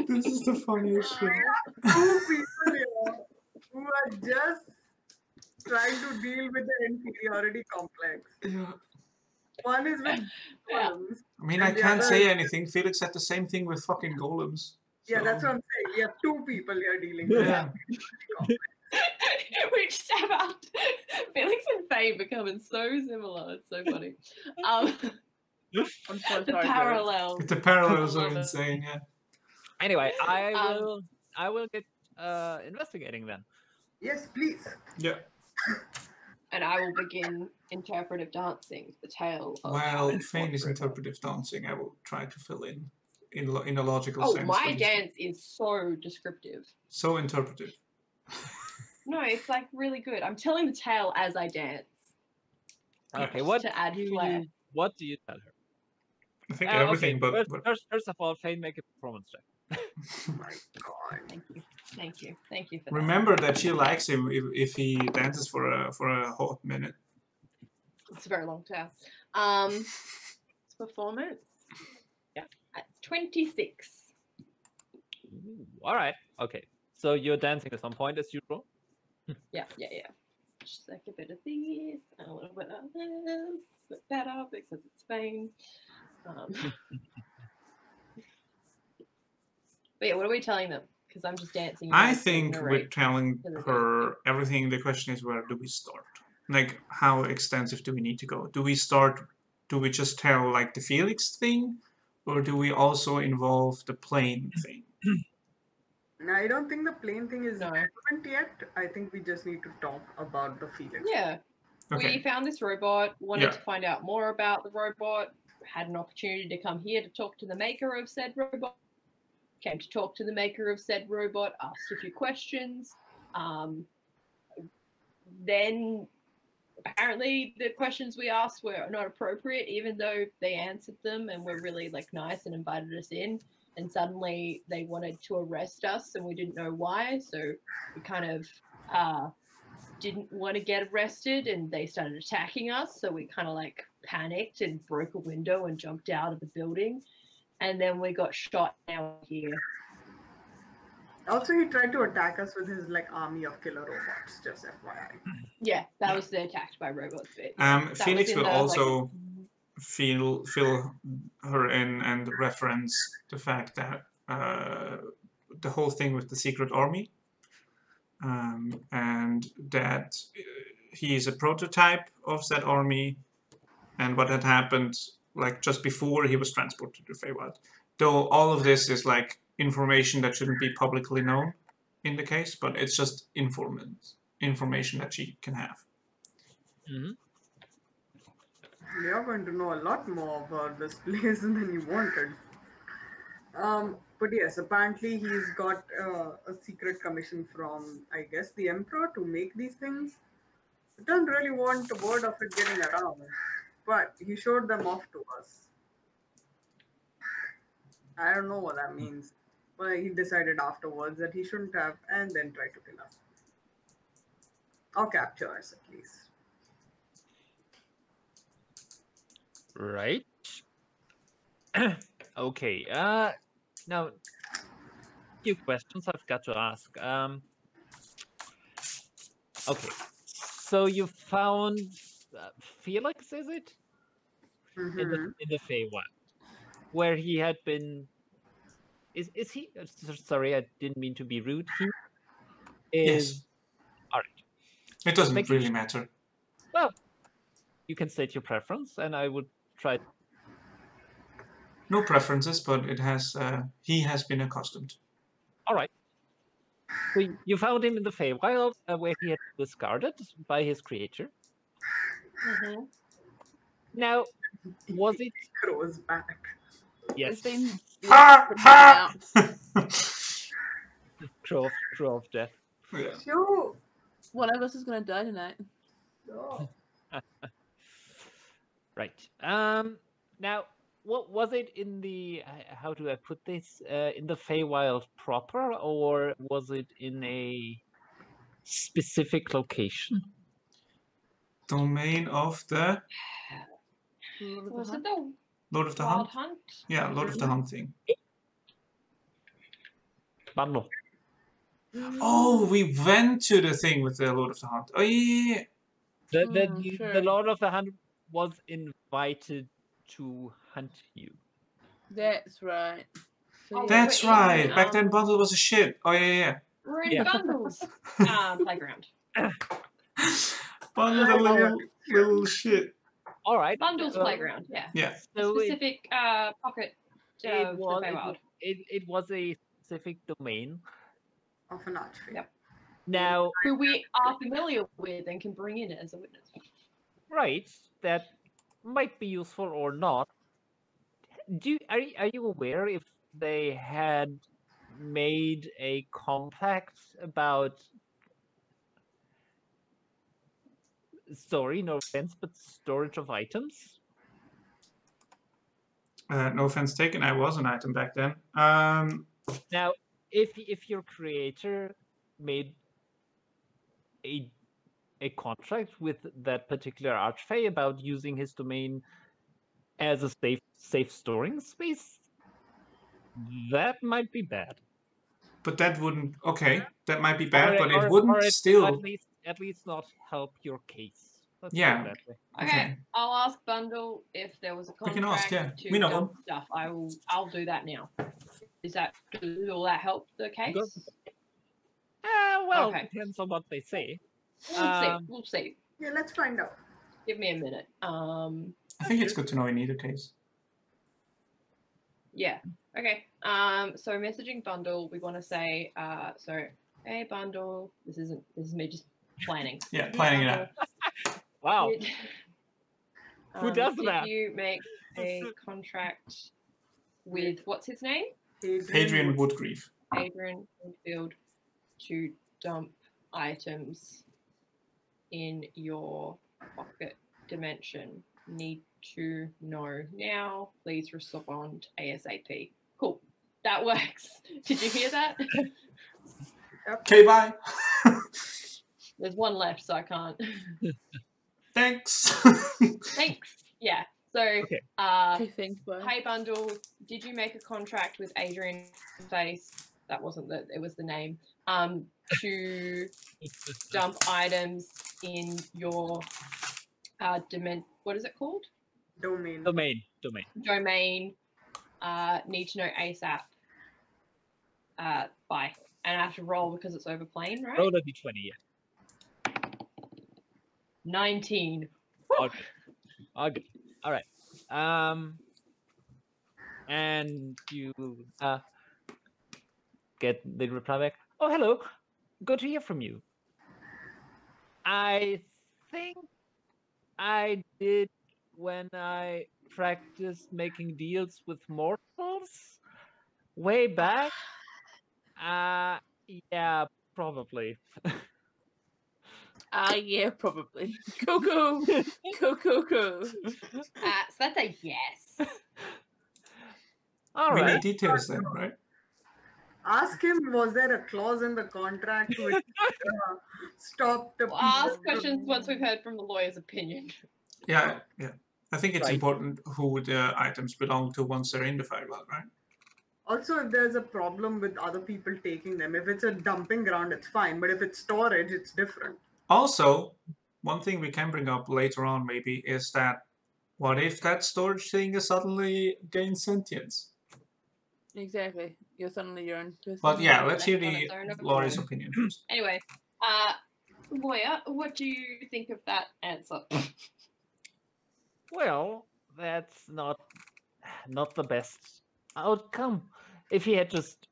This is the funniest shit. Two people here who are just trying to deal with the inferiority complex. Yeah. One is with Yeah. golems. I mean, I And the can't other say is- anything. Felix had the same thing with fucking golems. Yeah, so- that's what I'm saying. We have two people here dealing with Yeah. the inferiority complex. We just have out Felix and Phane becoming so similar. It's so funny. I'm so The sorry. Jared. parallels. The parallels I are love it. insane, yeah. Anyway, I Um, will get investigating then. Yes, please. Yeah. And I will begin interpretive dancing the tale of While how Phane is Thor- interpretive dancing, I will try to fill in a logical Oh, sense. my what he's- dance is so descriptive. So interpretive. No, it's like really good. I'm telling the tale as I dance. Okay, Yes. what To add do flair. what do you tell her? I think Okay, everything, but first of all, Phane, make a performance check. Oh my god. Thank you. Thank you. Thank you for remember that she likes him if he dances for a hot minute. that. It's a very long tale. Performance. Yeah. At 26. Ooh, all right. Okay. So you're dancing at some point as usual. Yeah. Just like a bit of this, and a little bit of this, a bit better because it's Spain. But yeah, what are we telling them? Because I'm just dancing. I and I think we're narrate. telling to the her everything. The question is, where do we start? Like, how extensive do we need to go? Do we just tell like the Felix thing, or do we also involve the plane thing? And I don't think the plane thing is No. relevant yet. I think we just need to talk about the Felix. Yeah. Okay. We found this robot, wanted Yeah. to find out more about the robot, had an opportunity to come here to talk to the maker of said robot, came to talk to the maker of said robot, asked a few questions. Then apparently the questions we asked were not appropriate, even though they answered them and were really like nice and invited us in. And suddenly they wanted to arrest us and we didn't know why. So we kind of didn't want to get arrested and they started attacking us. So we kind of like panicked and broke a window and jumped out of the building. And then we got shot now here. Also, he tried to attack us with his like army of killer robots. Just FYI. Yeah, that was the attacked by robots bit. That was Felix in will the, also fill her in and reference the fact that the whole thing with the secret army, and that he is a prototype of that army, and what had happened like just before he was transported to Feywild. Though all of this is like information that shouldn't be publicly known in the case, but it's just information that she can have. Mm-hmm. You're going to know a lot more about this place than you wanted. But yes, apparently he's got a secret commission from, I guess, the Emperor to make these things. I don't really want the word of it getting around, but he showed them off to us. I don't know what that means. But he decided afterwards that he shouldn't have, and then tried to kill us. Or capture us, at least. Right. Okay. Now, few questions I've got to ask. Okay. So you found Felix, is it? In the Feywild, where he had been. Is he? Sorry, I didn't mean to be rude. He is. Yes. All right. It doesn't really matter. Well, you can state your preference, and I would try. No preferences, but it has. He has been accustomed. All right. So you found him in the Feywild, where he had been discarded by his creator. Mm-hmm. Now, was it? Crows back. Yes. It's been Ha ha! Crow of death. Yeah. Sure. one of us is gonna die tonight. Sure. Right. Now, what was it in the? How do I put this? In the Feywild proper, or was it in a specific location? Domain of the Was it the Lord of the Wild Hunt? Hunt? Yeah, Lord of the Hunt thing. Bundle. Oh, we went to the thing with the Lord of the Hunt. Oh yeah. The Sure. Lord of the Hunt was invited to hunt you. That's right. So, Oh, yeah. That's we're in, right. Back then, Bundle was a shit. Oh yeah. We're in Yeah. Bundles playground. Bundle the little shit. All right. Bundles playground, yeah. Yeah. A So specific pocket of the Feywild. it was a specific domain. Of an archfey. Yep. Now, Who we are familiar with and can bring in as a witness. right, that might be useful or not. Are you aware if they had made a compact about no offense, but storage of items? No offense taken. I was an item back then. Now, if your creator made a contract with that particular archfey about using his domain as a safe storing space, that might be bad. But that wouldn't. Okay, that might be bad, Or- but it or- wouldn't or still. at least not help your case. Let's put it Yeah. that way. Okay, I'll ask Bundle if there was a We can contract ask, yeah. to We know dump stuff. I'll do that now. Will that help the case? Well, Okay. depends on what they say. We'll see. Yeah, let's find out. Give me a minute. I think it's good to know in either case. Yeah. Okay. So messaging Bundle, we want to say, hey Bundle, this is me just planning. Yeah, planning it out. Wow. Who does did that? Did you make a contract with what's his name? Adrian Woodgrieve. Adrian Woodfield to dump items in your pocket dimension. Need to know now. Please respond ASAP. Cool. That works. Did you hear that? Okay, bye. There's one left, so I can't. Thanks. Thanks. Yeah. So, Okay. Thanks, bye. hey Bundle, did you make a contract with Adrian Face? That wasn't it was the name. To dump items in your what is it called? Domain. Domain. Domain. Need to know ASAP. Bye. And I have to roll because it's over plane, right? Roll a d20, yeah. 19. Okay. All right. And you get the reply back. Oh, hello. Good to hear from you. I think I did when I practiced making deals with mortals way back. Yeah, probably. Yeah, probably. Cool. So that's a yes. All We right. need details then, right? Ask him, was there a clause in the contract which stopped the We'll ask people questions once we've heard from the lawyer's opinion. Yeah, yeah. I think it's Right. important who the items belong to once they're in the firewall, right? Also, if there's a problem with other people taking them, if it's a dumping ground, it's fine. But if it's storage, it's different. Also, one thing we can bring up later on maybe is that what if that storage thing is suddenly gains sentience? Exactly. You're suddenly your own person. But yeah, let's hear Left on the its own accord. lawyer's opinion first. Anyway, lawyer, what do you think of that answer? Well, that's not the best outcome. If he had just,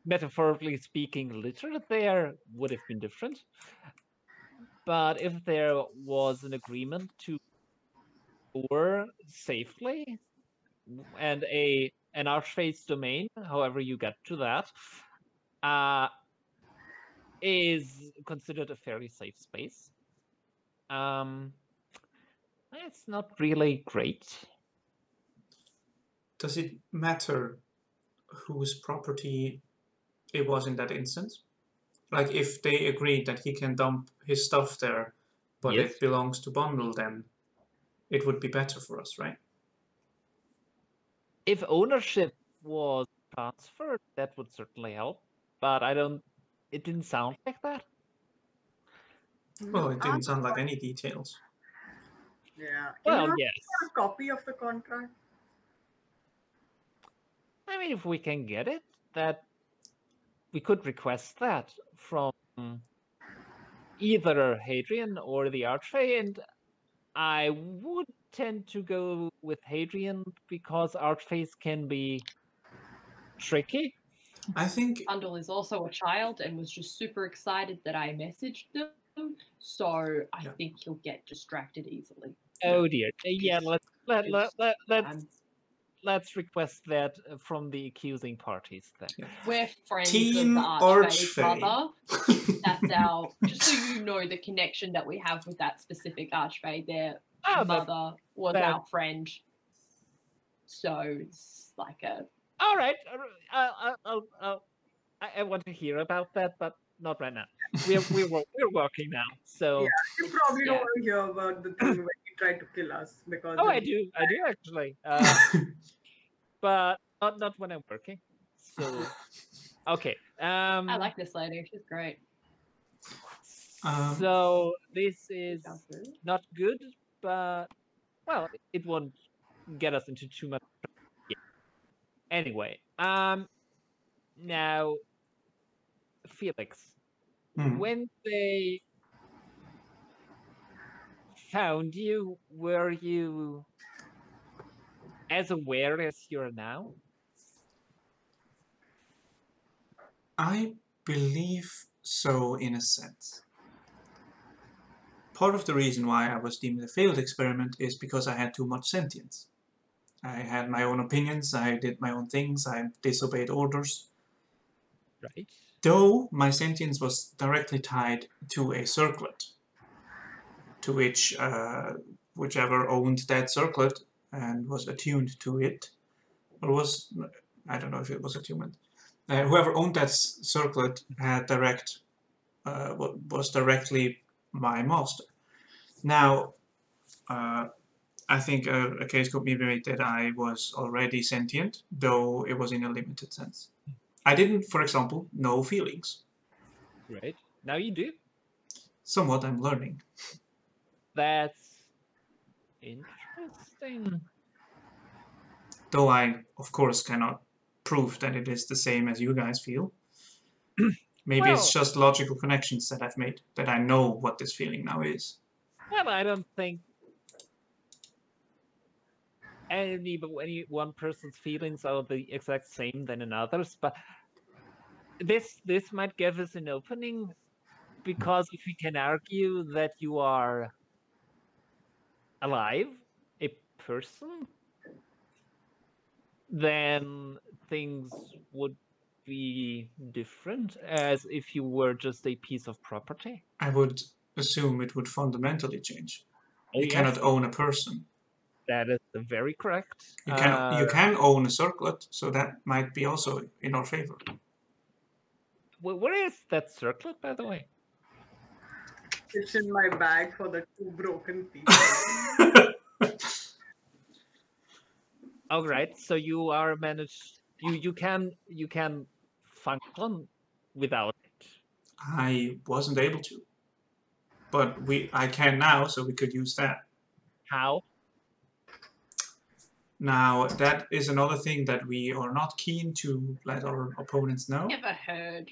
metaphorically speaking, literate there, would have been different. But if there was an agreement to store safely and an archface domain, however you get to that, is considered a fairly safe space. It's not really great. Does it matter whose property it was in that instance? Like if they agreed that he can dump his stuff there, but Yes. it belongs to Bundle, then it would be better for us, right? If ownership was transferred, that would certainly help. But it didn't sound like that. Well, it didn't sound like any details. Yeah. Can Well, you ask yes. for a copy of the contract? I mean, if we can get it, that we could request that from either Hadrian or the Archfey, and I would tend to go with Hadrian because Archfays can be tricky. I think Bundle is also a child and was just super excited that I messaged them, so I Yeah. think he'll get distracted easily. Oh dear. Yeah, Um, let's request that from the accusing parties then. Yeah. We're friends Team of the Archfey's Archfey. mother. That's our, just so you know the connection that we have with that specific Archfey. Their Oh, mother was that- our friend. So it's like a, all right. I want to hear about that, but not right now. We're working now. So Yeah, you probably don't Yeah. want to hear about the thing when he tried to kill us because. oh, I do actually. But not when I'm working. So okay. I like this lady. She's great. So this is Sounds good. not good, but well, it won't get us into too much. Yeah. Anyway, now Felix, when they found you, were you as aware as you're now? I believe so in a sense. Part of the reason why I was deemed a failed experiment is because I had too much sentience. I had my own opinions, I did my own things, I disobeyed orders. Right. Though my sentience was directly tied to a circlet, to which whichever owned that circlet and was attuned to it, or was, I don't know if it was attunement, whoever owned that circlet had was directly my master. Now, I think a case could be made that I was already sentient, though it was in a limited sense. I didn't, for example, know feelings. Right. Now you do. Somewhat I'm learning. That's interesting. Though I, of course, cannot prove that it is the same as you guys feel. Maybe it's just logical connections that I've made, that I know what this feeling now is. Well, I don't think And even when one person's feelings are the exact same than another's, but this might give us an opening, because if we can argue that you are alive, a person, then things would be different as if you were just a piece of property. I would assume it would fundamentally change. Oh, You yes, cannot own a person. that is very correct. You can own a circlet, so that might be also in our favor. Where is that circlet, by the way? It's in my bag for the 2 broken pieces. All right, so you are managed. You can function without it. I wasn't able to, but I can now, so we could use that. How? Now, that is another thing that we are not keen to let our opponents know. Never heard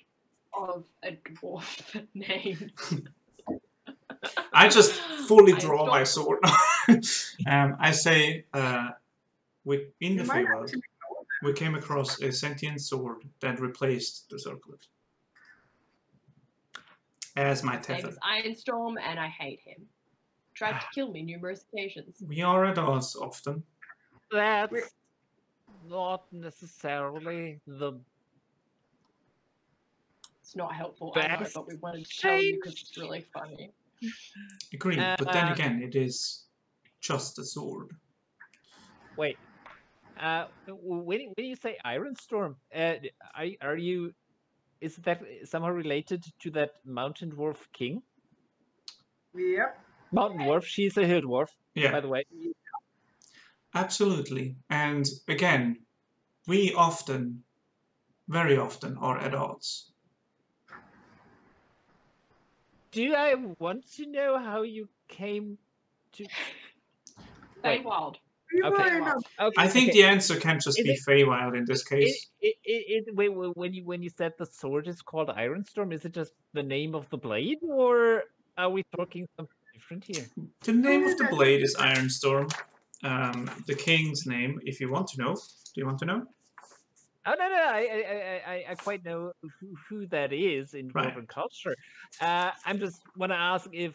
of a dwarf name. I just fully I draw my sword. I say, in the Feywild, we came across a sentient sword that replaced the circlet as my His name tether. is Ironstorm, and I hate him. Tried to kill me numerous occasions. We are at odds often. That's not necessarily the It's not helpful, I know, best but we wanted to tell you because change. it's really funny. Agreed, but then again, it is just a sword. Wait. When you say Ironstorm, are you? Is that somehow related to that mountain dwarf king? Yep. Mountain dwarf. She's a hill dwarf. Yeah. By the way. Absolutely. And again, we often, very often, are at odds. Do I want to know how you came to? Wait. Feywild. We were Okay. in a Okay. I think the answer can just Is be it- Feywild in this case. Wait, when you said the sword is called Ironstorm, is it just the name of the blade, or are we talking something different here? The name of the blade is Ironstorm. The king's name, if you want to know. Do you want to know? Oh no, I quite know who that is in Right. dwarven culture. I'm just want to ask if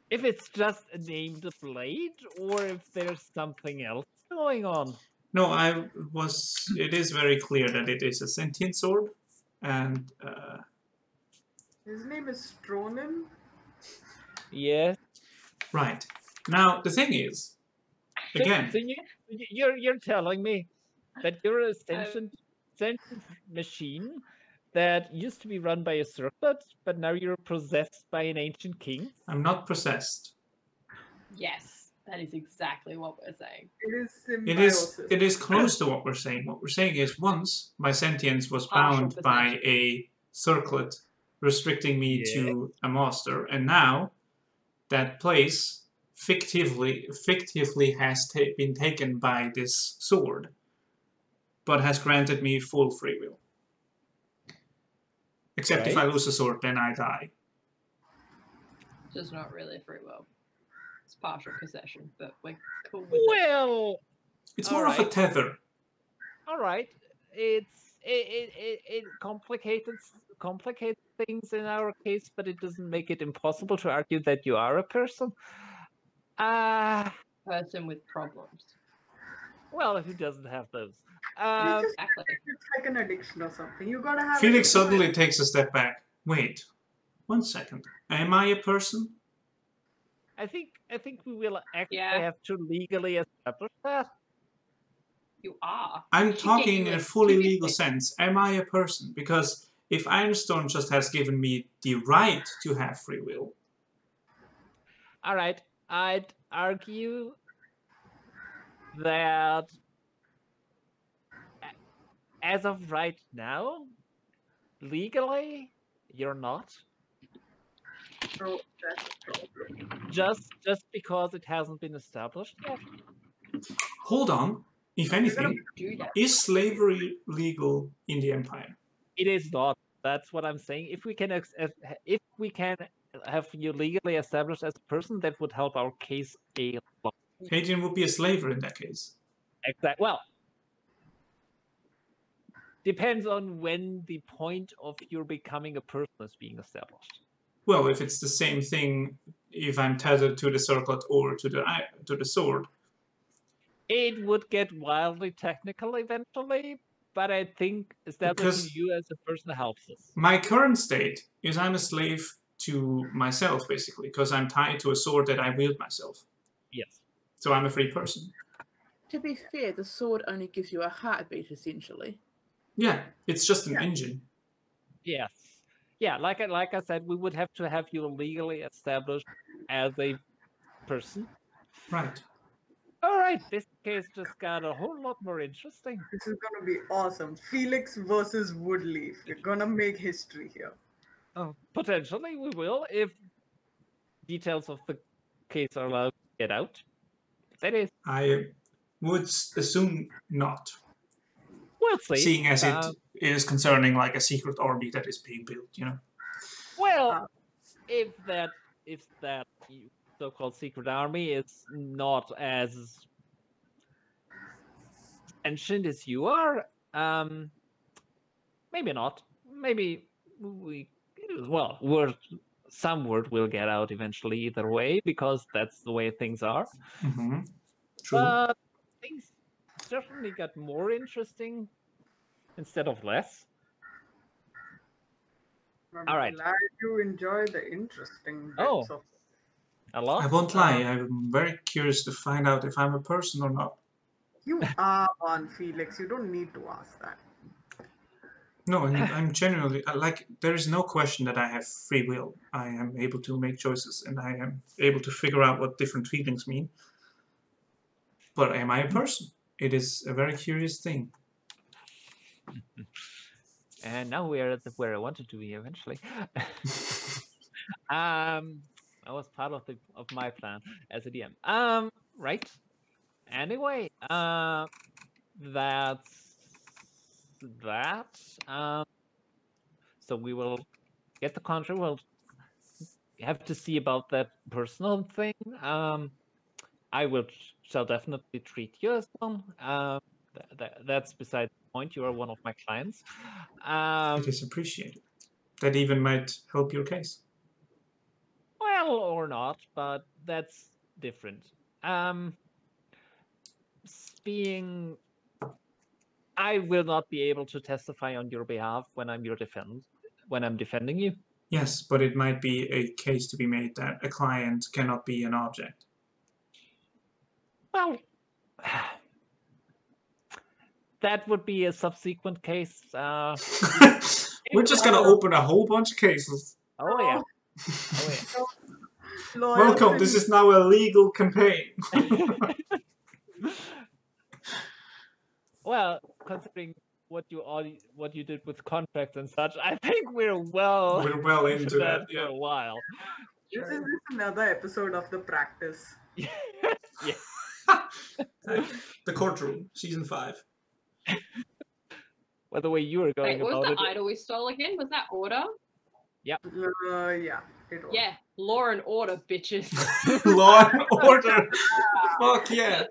it's just named a blade, or if there's something else going on. No, it is very clear that it is a sentient sword, and his name is Stronin. Yes. right. Now the thing is, again, So you're telling me that you're a sentient machine that used to be run by a circlet, but now you're possessed by an ancient king? I'm not possessed. Yes, that is exactly what we're saying. It is symbiosis. It is close to what we're saying. What we're saying is once my sentience was Partial bound by a circlet restricting me to a master, and now that place fictively has been taken by this sword, but has granted me full free will. Except if I lose the sword, then I die. Just not really free will. It's partial possession, but we're cool with it. Well, it's more of a tether. All right, it complicates things in our case, but it doesn't make it impossible to argue that you are a person. Person with problems. Well, who doesn't have those? Exactly. It's like an addiction or something. You gotta have. Felix suddenly takes a step back. Wait, 1 second. Am I a person? I think we will actually have to legally establish that. You are. I'm talking in a fully legal sense. Am I a person? Because if Ironstorm just has given me the right to have free will. All right, I'd argue that as of right now, legally, you're not. So that's a problem. Just because it hasn't been established yet. Hold on. If anything, is slavery legal in the Empire? It is not. That's what I'm saying. If we can have you legally established as a person, that would help our case a lot Hadrian would be a slaver in that case. Exactly. Well, depends on when the point of your becoming a person is being established. Well, if it's the same thing, if I'm tethered to the circlet or to the sword. It would get wildly technical eventually, but I think establishing Because you as a person helps us. my current state is I'm a slave to myself, basically, because I'm tied to a sword that I wield myself. Yes. So I'm a free person. To be fair, the sword only gives you a heartbeat, essentially. Yeah, it's just an engine. Yes. Yeah, like I said, we would have to have you legally established as a person. Right. All right, this case just got a whole lot more interesting. This is gonna be awesome. Felix versus Woodleaf. We're gonna make history here. Oh, potentially we will if details of the case are allowed to get out. That is, I would assume not, we'll see. seeing as it is concerning like a secret army that is being built, you know. Well, if that so-called secret army is not as ancient as you are, maybe not. Maybe some word will get out eventually either way, because that's the way things are. Mm-hmm. True. But things certainly got more interesting instead of less. I'm All right. glad you enjoy the interesting Oh. bits of A lot. I won't lie, I'm very curious to find out if I'm a person or not. You are one, Felix. You don't need to ask that. No, and I'm genuinely, like, there is no question that I have free will. I am able to make choices and I am able to figure out what different feelings mean. But am I a person? It is a very curious thing. And now we are at where I wanted to be eventually. That was part of my plan as a DM. Right. Anyway, that's that. So we will get the contract. We'll have to see about that personal thing. I shall definitely treat you as one. That's beside the point. You are one of my clients. It is appreciated. That even might help your case. Well, or not, but that's different. I will not be able to testify on your behalf when I'm defending you. Yes, but it might be a case to be made that a client cannot be an object. Well, that would be a subsequent case. We're just gonna open a whole bunch of cases. Oh yeah. Welcome, this is now a legal campaign. Well, considering what you did with contracts and such, I think we're well into that for a while. This is just another episode of The Practice. Yeah. The Courtroom, season 5. Well, the way you were going Wait, what about was the it. idol we stole again? Was that order? Yeah, it was. Yeah, law and order, bitches. Law and Order. Fuck yeah.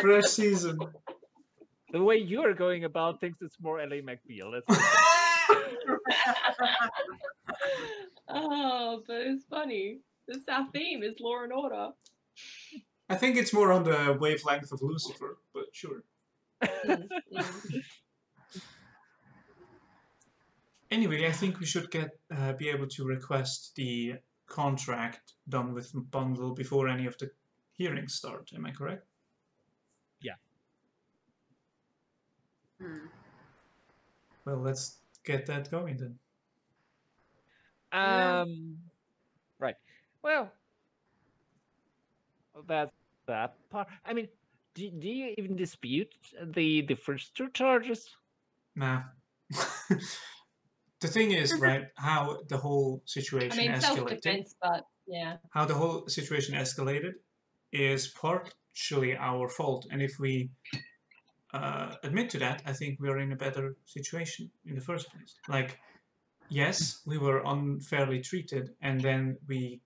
Fresh season. The way you are going about things, it's more Ellie McBeal. Oh, but it's funny. This our theme is law and order. I think it's more on the wavelength of Lucifer, but sure. Anyway, I think we should be able to request the contract done with bundle before any of the hearings start. Am I correct? Yeah. Well, let's get that going then. Right. Well, that's that part. I mean, do you even dispute the first 2 charges? Nah. The thing is, right, how the whole situation escalated. Self-defense, but yeah. How the whole situation escalated is partially our fault, and if we admit to that, I think we are in a better situation in the first place. Like, yes, we were unfairly treated, and then we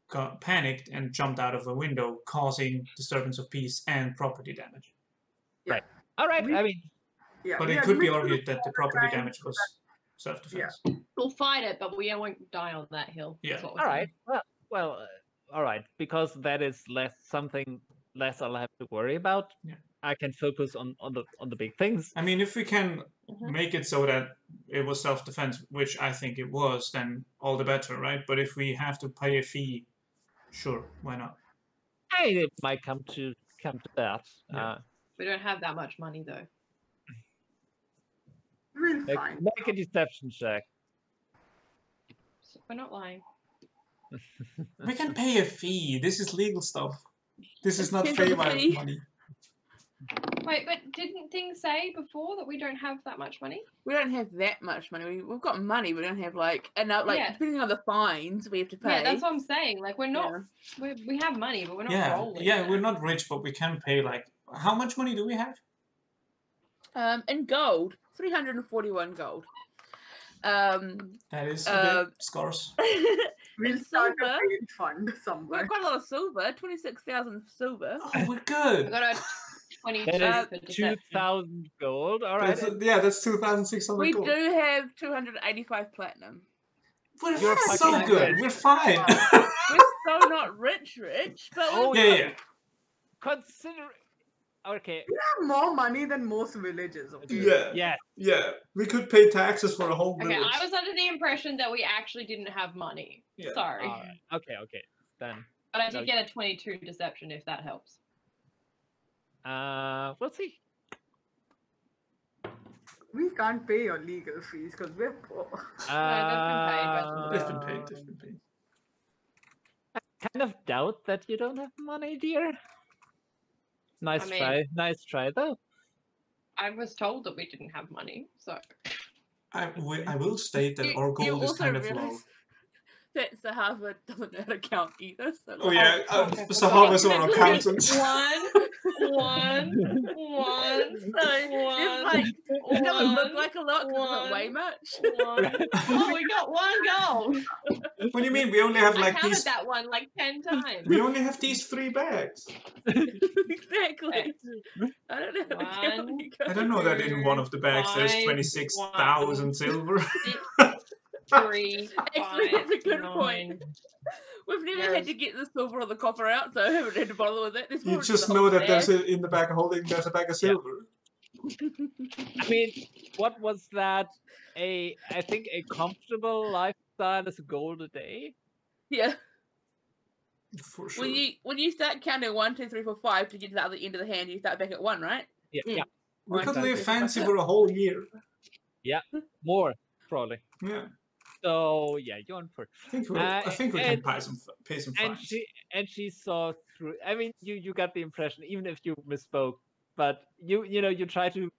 got panicked and jumped out of a window, causing disturbance of peace and property damage. Right. All right. I mean, Yeah, But we it could be admit to argued the that the property crime. damage was self-defense. We'll fight it, but we won't die on that hill. Yeah. That's what we're all saying. right. Well, all right. Because that is something less I'll have to worry about. Yeah. I can focus on the big things. I mean, if we can Mhm. make it so that it was self-defense, which I think it was, then all the better, right? But if we have to pay a fee, sure, why not? It might come to that. Yeah. We don't have that much money though. We'll Make find. a deception check. So we're not lying. We can pay a fee. This is legal stuff. This is not Depends on the Feywild fee. money. Wait, but didn't things say before that we don't have that much money? We don't have that much money. We've got money. We don't have like enough. Like Yeah. depending on the fines we have to pay. Yeah, that's what I'm saying. Like we're not. Yeah. We have money, but we're not Yeah, rolling. yeah, we're not rich, but we can pay like. How much money do we have? In gold, 341 gold. That is a Um, bit scarce. We'll in start a silver, paid fund we've somewhere. got quite a lot of silver. 26,000 silver. Oh, we're I good. got a 22 That for is deception. 2,000 gold. All right. That's 2,600 We gold. do have 285 platinum. We're You're so fucking good. rich. We're fine. We're still not rich, but Oh, we're yeah, yeah. Consider. Okay. We have more money than most villages. Okay. Yeah, Yes. yeah. We could pay taxes for a whole Okay, village. I was under the impression that we actually didn't have money. Yeah. Sorry. All right. Okay. Then. But I no. did get a 22 deception, if that helps. We'll see. We can't pay your legal fees because we're poor. They've been paid. They've been paid. I kind of doubt that you don't have money, dear. Nice I mean- try. Nice try, though. I was told that we didn't have money, so. I will state that our You gold is also kind of low. realise that Zahavah doesn't know how to count either. So Oh yeah, okay. Zahavah's our accountant. One. So it's like it doesn't look like a lot because it doesn't weigh much. Oh, we got one gold. What do you mean? We only have I like counted these. that one like 10 times. We only have these 3 bags. Exactly. I don't know how to count. One. You go. I don't know that in one of the bags there's Five, 26,000 silver. 3, Actually, that's a good 9. point. We've never had There's- to get the silver or the copper out, so I haven't had to bother with that. There's You probably just the know whole that there's bag. in the bag holding there's a bag of silver. I mean, what was that? I think a comfortable lifestyle is a gold a day. Yeah. For sure. When you start counting 1, 2, 3, 4, 5 to get to the other end of the hand, you start back at 1, right? Yeah. Mm. Yeah. We could Right. live fancy for a whole year. More probably. Yeah. So yeah, you're on for. I think we can and- pay some And fines. she saw through. I mean, you got the impression, even if you misspoke, but you try to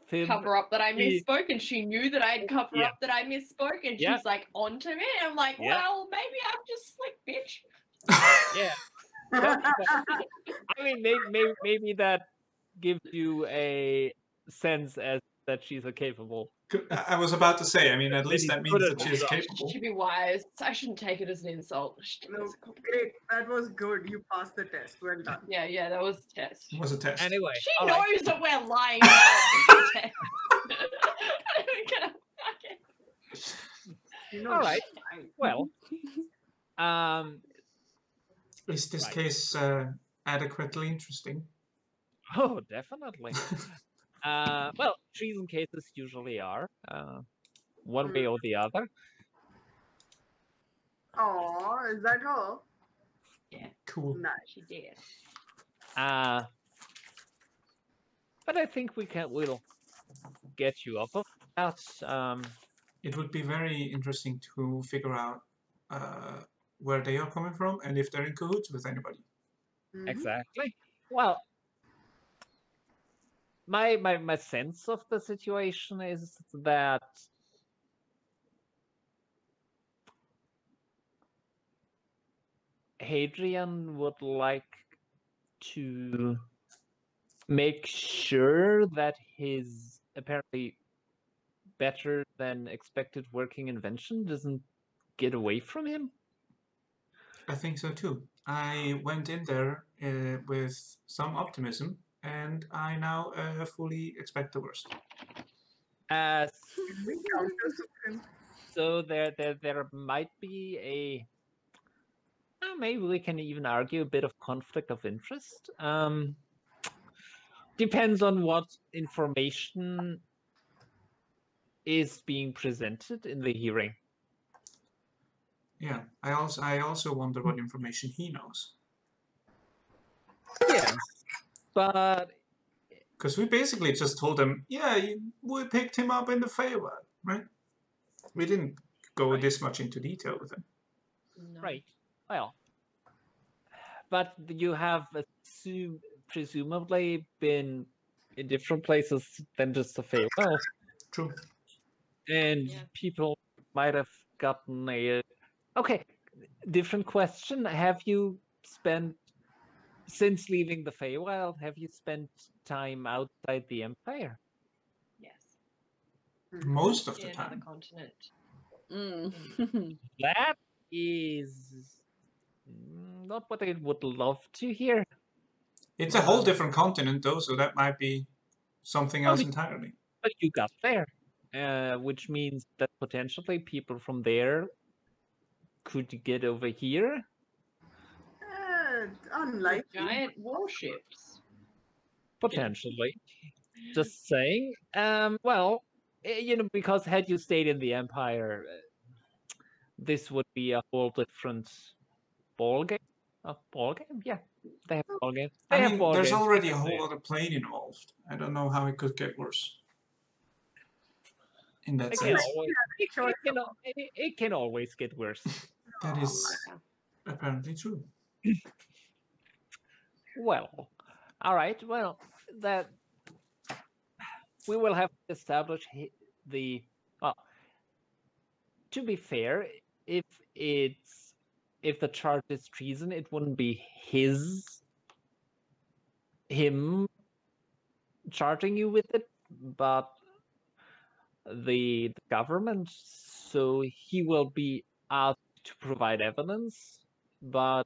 film. Cover up that I She- misspoke, and she knew that I'd cover Yeah. up that I misspoke, and Yeah. she's like, on to me. And I'm like, Yeah. well, maybe I'm just like, bitch. Yeah. I mean, maybe that gives you a sense as that she's a capable. I was about to say, I mean, at least Maybe that means put that it she is on. capable. To be wise, I shouldn't take it as an insult. I should take it No, as a compliment. great. That was good. You passed the test. Well done. Yeah, that was a test. It was a test. Anyway, She all knows right. that we're lying about the test. I'm gonna fucking- You know, All right. Well, Is this Right. case adequately interesting? oh, definitely. Well, treason cases usually are one way or the other. Aw, is that her? Cool. Nice. She did. But I think we'll get you off of that. It would be very interesting to figure out where they are coming from and if they're in cahoots with anybody. Mhm. Exactly. Well, my sense of the situation is that Hadrian would like to make sure that his apparently better than expected working invention doesn't get away from him. I think so too. I went in there with some optimism, and I now fully expect the worst. Uh, Can we counter something? so there might be a maybe we can even argue a bit of conflict of interest. Depends on what information is being presented in the hearing. Yeah, I also wonder what information he knows. Yes, but Because we basically just told him, yeah, we picked him up in the Feywild, right? We didn't go this much into detail with him. No. right, well, but you have presumably been in different places than just the Feywild, True. and Yeah. people might have gotten a okay. Different question: have you spent since leaving the Feywild? Have you spent time outside the Empire? Yes. Most of In the another time. continent. Mm. That is not what I would love to hear. It's a whole different continent, though, so that might be something else Okay. entirely. But you got there, which means that potentially people from there could get over here. Unlikely. Giant warships. Potentially. Just saying. Well, because had you stayed in the Empire, this would be a whole different ball game. A ball game? Yeah, they have ball games. They I have mean, ball there's games. already a whole other plane involved. I don't know how it could get worse. In that It can sense. always, it can always get worse. That is apparently true. Well, all right. Well, that we will have to establish the. Well, to be fair, if the charge is treason, it wouldn't be him charging you with it, but the government. So he will be asked to provide evidence, but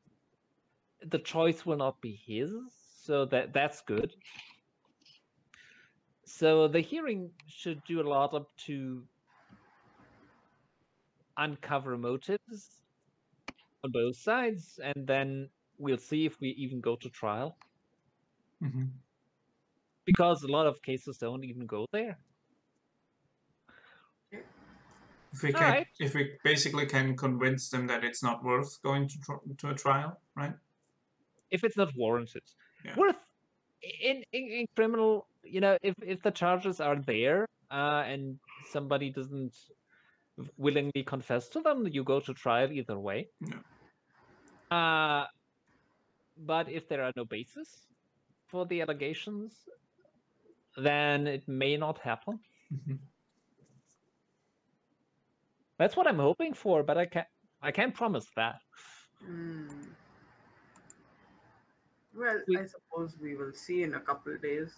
the choice will not be his. So that's good. So the hearing should do a lot up to uncover motives on both sides, and then we'll see if we even go to trial. Mm-hmm. Because a lot of cases don't even go there. If we basically can convince them that it's not worth going to a trial, right? If it's not warranted, Yeah. worth in criminal, if the charges are there and somebody doesn't willingly confess to them, you go to trial either way. Yeah. But if there are no basis for the allegations, then it may not happen. Mm-hmm. That's what I'm hoping for, but I can't promise that. Well, I suppose we will see in a couple of days.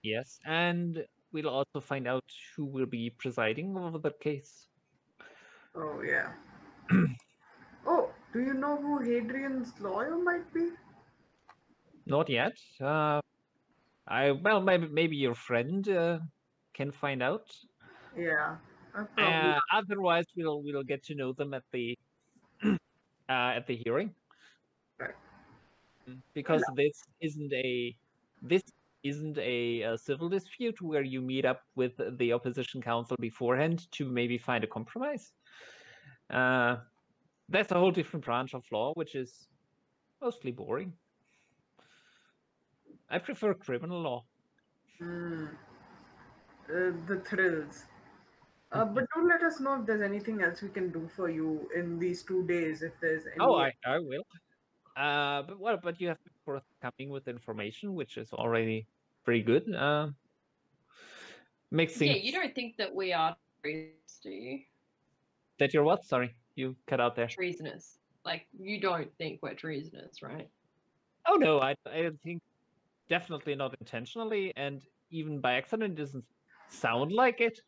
Yes, and we'll also find out who will be presiding over the case. Oh, yeah. Oh, do you know who Hadrian's lawyer might be? Not yet. Maybe your friend can find out. Yeah. Otherwise, we'll get to know them at the hearing. Right. Because this isn't a civil dispute where you meet up with the opposition counsel beforehand to maybe find a compromise. That's a whole different branch of law, which is mostly boring. I prefer criminal law. The thrills. But do let us know if there's anything else we can do for you in these 2 days. If there's any. Oh, I will. But you have to be forthcoming with information, which is already pretty good. Mixing. Yeah, you don't think that we are treasonous, do you? That you're what? Sorry, you cut out there. Treasonous. Like, you don't think we're treasonous, right? Oh no, I think definitely not intentionally, and even by accident, it doesn't sound like it.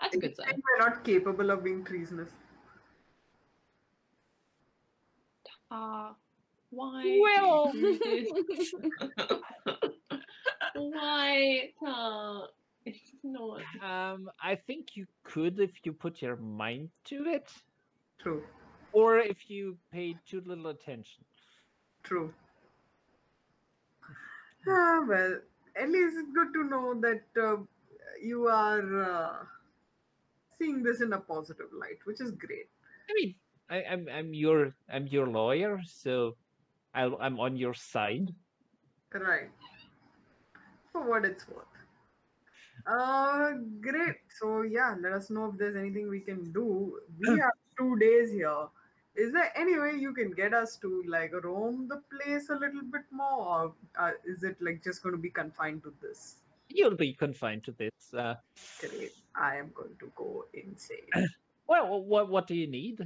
That's a good sign. We're not capable of being treasonous. Why Well. do you do this? Why can't it's not? I think you could if you put your mind to it, True. or if you paid too little attention. True. Well, at least it's good to know that you are seeing this in a positive light, which is great. I mean, I'm your lawyer, so I'm on your side. Right. For what it's worth. Great. So yeah, let us know if there's anything we can do. We have 2 days here. Is there any way you can get us to like roam the place a little bit more, or is it like just going to be confined to this? You'll be confined to this. Great. I am going to go insane. Well, what do you need?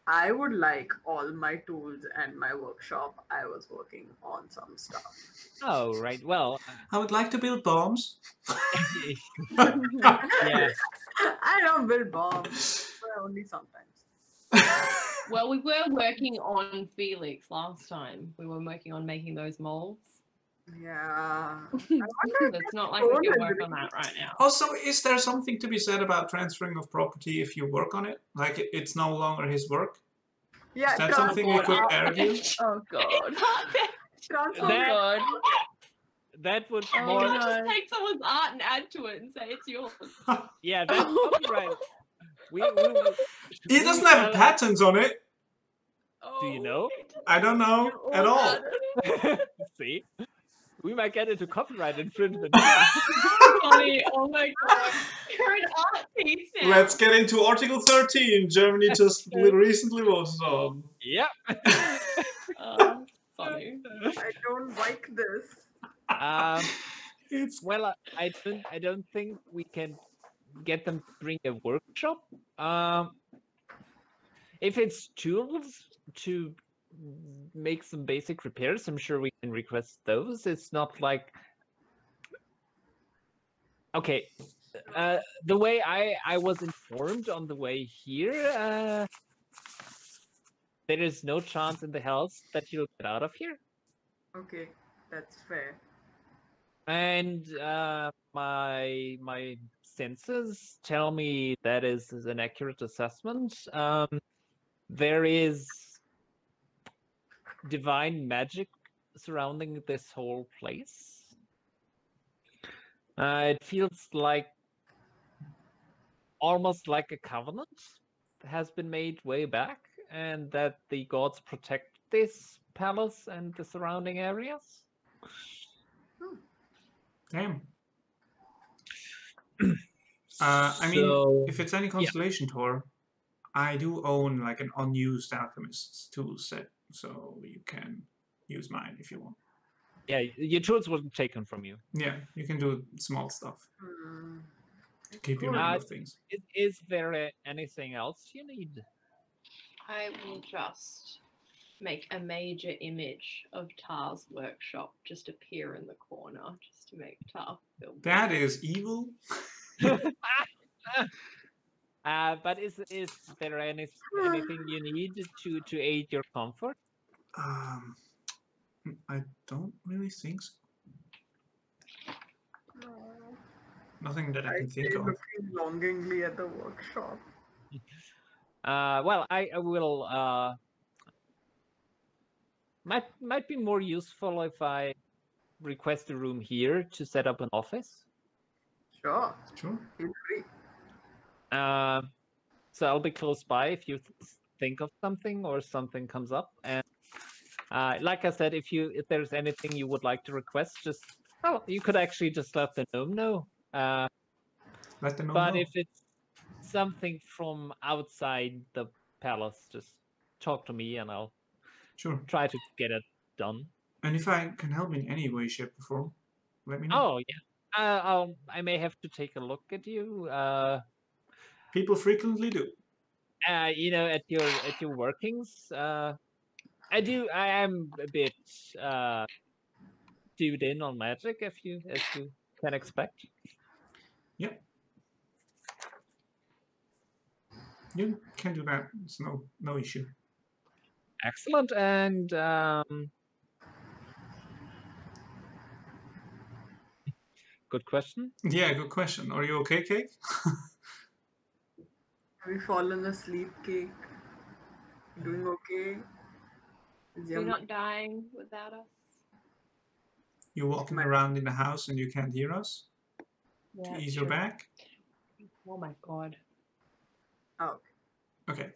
I would like all my tools and my workshop. I was working on some stuff. Oh, right. Well, I would like to build bombs. yeah. I don't build bombs, but only sometimes. Well, we were working on Felix last time. We were working on making those molds. Yeah. It's not like we can work on that right now. Also, is there something to be said about transferring of property if you work on it? Like it's no longer his work? Yeah, Is that something we could argue? Oh god. That- That would You more. can just take someone's art and add to it and say it's yours. Yeah, that's copyright. He doesn't have patents on it. Do you know? I don't know at all. See, we might get into copyright infringement. Funny. Oh my god. You're an art piece now. Let's get into Article 13. Germany just recently voted on. Yep. Funny. I don't like this. It's Well, I don't think we can get them to bring a workshop. If it's tools to make some basic repairs, I'm sure we can request those. It's not like okay. The way I was informed on the way here, there is no chance in the house that you'll get out of here. Okay, that's fair. And my senses tell me that is an accurate assessment. There is divine magic surrounding this whole place. It feels like almost like a covenant has been made way back, and that the gods protect this palace and the surrounding areas. damn. I mean, So- if it's any consolation tour, I do own like an unused alchemist's tool set, so you can use mine if you want. Yeah, your tools wasn't taken from you. Yeah, you can do small stuff. Hmm. Keep you Cool. rid of things. Is there anything else you need? I will just make a major image of Tar's workshop just appear in the corner just to make Tar feel That is evil. But is there anything you need to aid your comfort? I don't really think so. Nothing that I I can think stay of. looking longingly at the workshop. Well, I will. Might be more useful if I request a room here to set up an office. Sure, Sure. feel free. So I'll be close by if you think of something or something comes up. And like I said, if there's anything you would like to request, you could actually just let the gnome know. Let them know. But if it's something from outside the palace, just talk to me and I'll Sure. try to get it done. And if I can help in any way, shape, or form, let me know. Oh yeah. I may have to take a look at you. People frequently do. At your workings. I am a bit tuned in on magic, as you can expect. Yep. You can do that. It's no issue. Excellent. And good question. Yeah, good question. Are you okay, Cake? Have you fallen asleep, Cake? Doing okay? Is You're your not dying without us. You walking around in the house and you can't hear us? Yeah, To ease your back? Oh my god. Oh, Okay.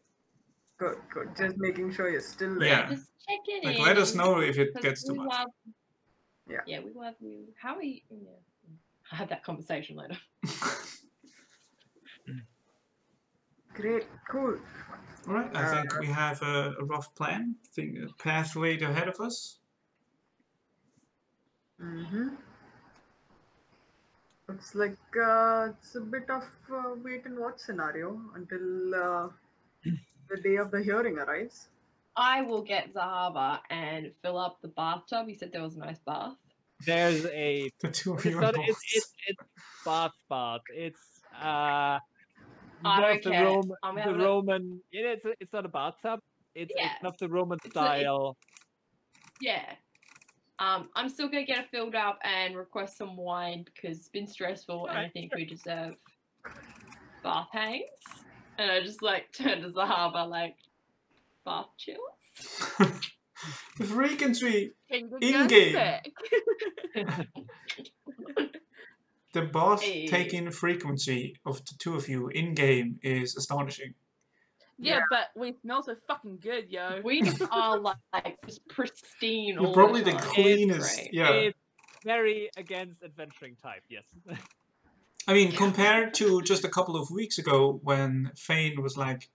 good, good. Just making sure you're still there. Yeah. Just checking Like, in. let us know if it 'cause gets too we much. love- Yeah. Yeah, we love you. How are you? Yeah. I'll have that conversation later. Great, cool. All right, I think we have a rough plan, a pathway ahead of us. Mm-hmm. Looks like it's a bit of wait and watch scenario until the day of the hearing arrives. I will get Zahavah and fill up the bathtub. You said there was a nice bath. There's a. The two of It's you not. in It's bath. It's I one don't of the care. Roman. I'm The having a- Roman. It's not a bathtub. It's Yeah. one of the Roman It's style. Yeah. I'm still gonna get it filled up and request some wine because it's been stressful and I Alright, think we deserve bath hangs. And I just like turn to Zahavah like bath chills. The frequency Finger in-game. back. The boss Hey. taking frequency of the two of you in game is astonishing. Yeah, but we smell so fucking good, yo. We are like just pristine. You're all probably the the time. cleanest. Great. Yeah. It's very against adventuring type. Yes. I mean, compared to just a couple of weeks ago when Phane was like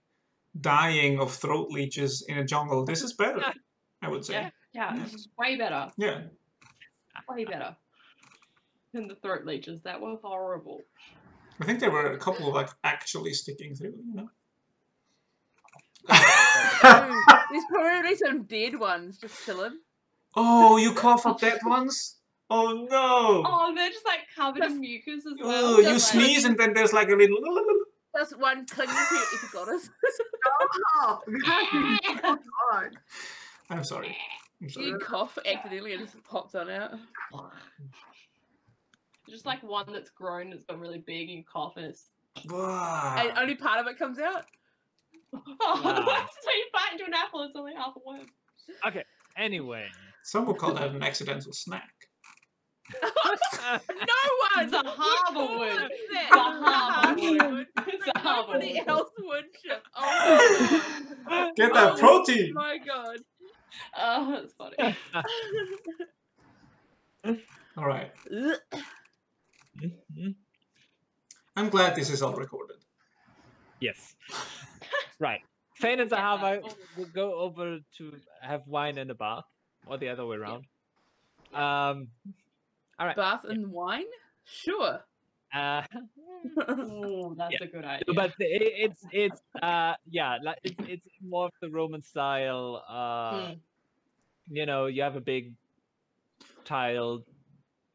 dying of throat leeches in a jungle, this is better, I would say. Yeah, this is way better. Yeah. Way better than the throat leeches. That were horrible. I think there were a couple like actually sticking through, you know? There's probably some dead ones just chilling. Oh, you cough up dead ones? Oh no! Oh, they're just like covered in mucus as well. Oh, you Just sneeze and then there's like a little. That's one clinging to your epiglottis. Stop! Oh God. I'm sorry. I'm sorry. You cough accidentally and it just pops on out. just like one that's grown, it's got really big, and you cough and it's. Wow. And only part of it comes out. Oh, Wow. so you bite into an apple, it's only half a worm. Okay. Anyway. Some would call that an accidental snack. No one! Zahavah would. Who that? Zahavah would. Nobody Zahavah else would. Chip. Oh my god. Get that Oh protein! my god. Oh, that's funny. All right. Mhm. I'm glad this is all recorded. Yes. Right. Phane and Zahavah will go over to have wine in the bath, or the other way around. All right. Bath and wine? Sure. Oh, that's a good idea. But it's yeah, like it's more of the Roman style. You know, you have a big tiled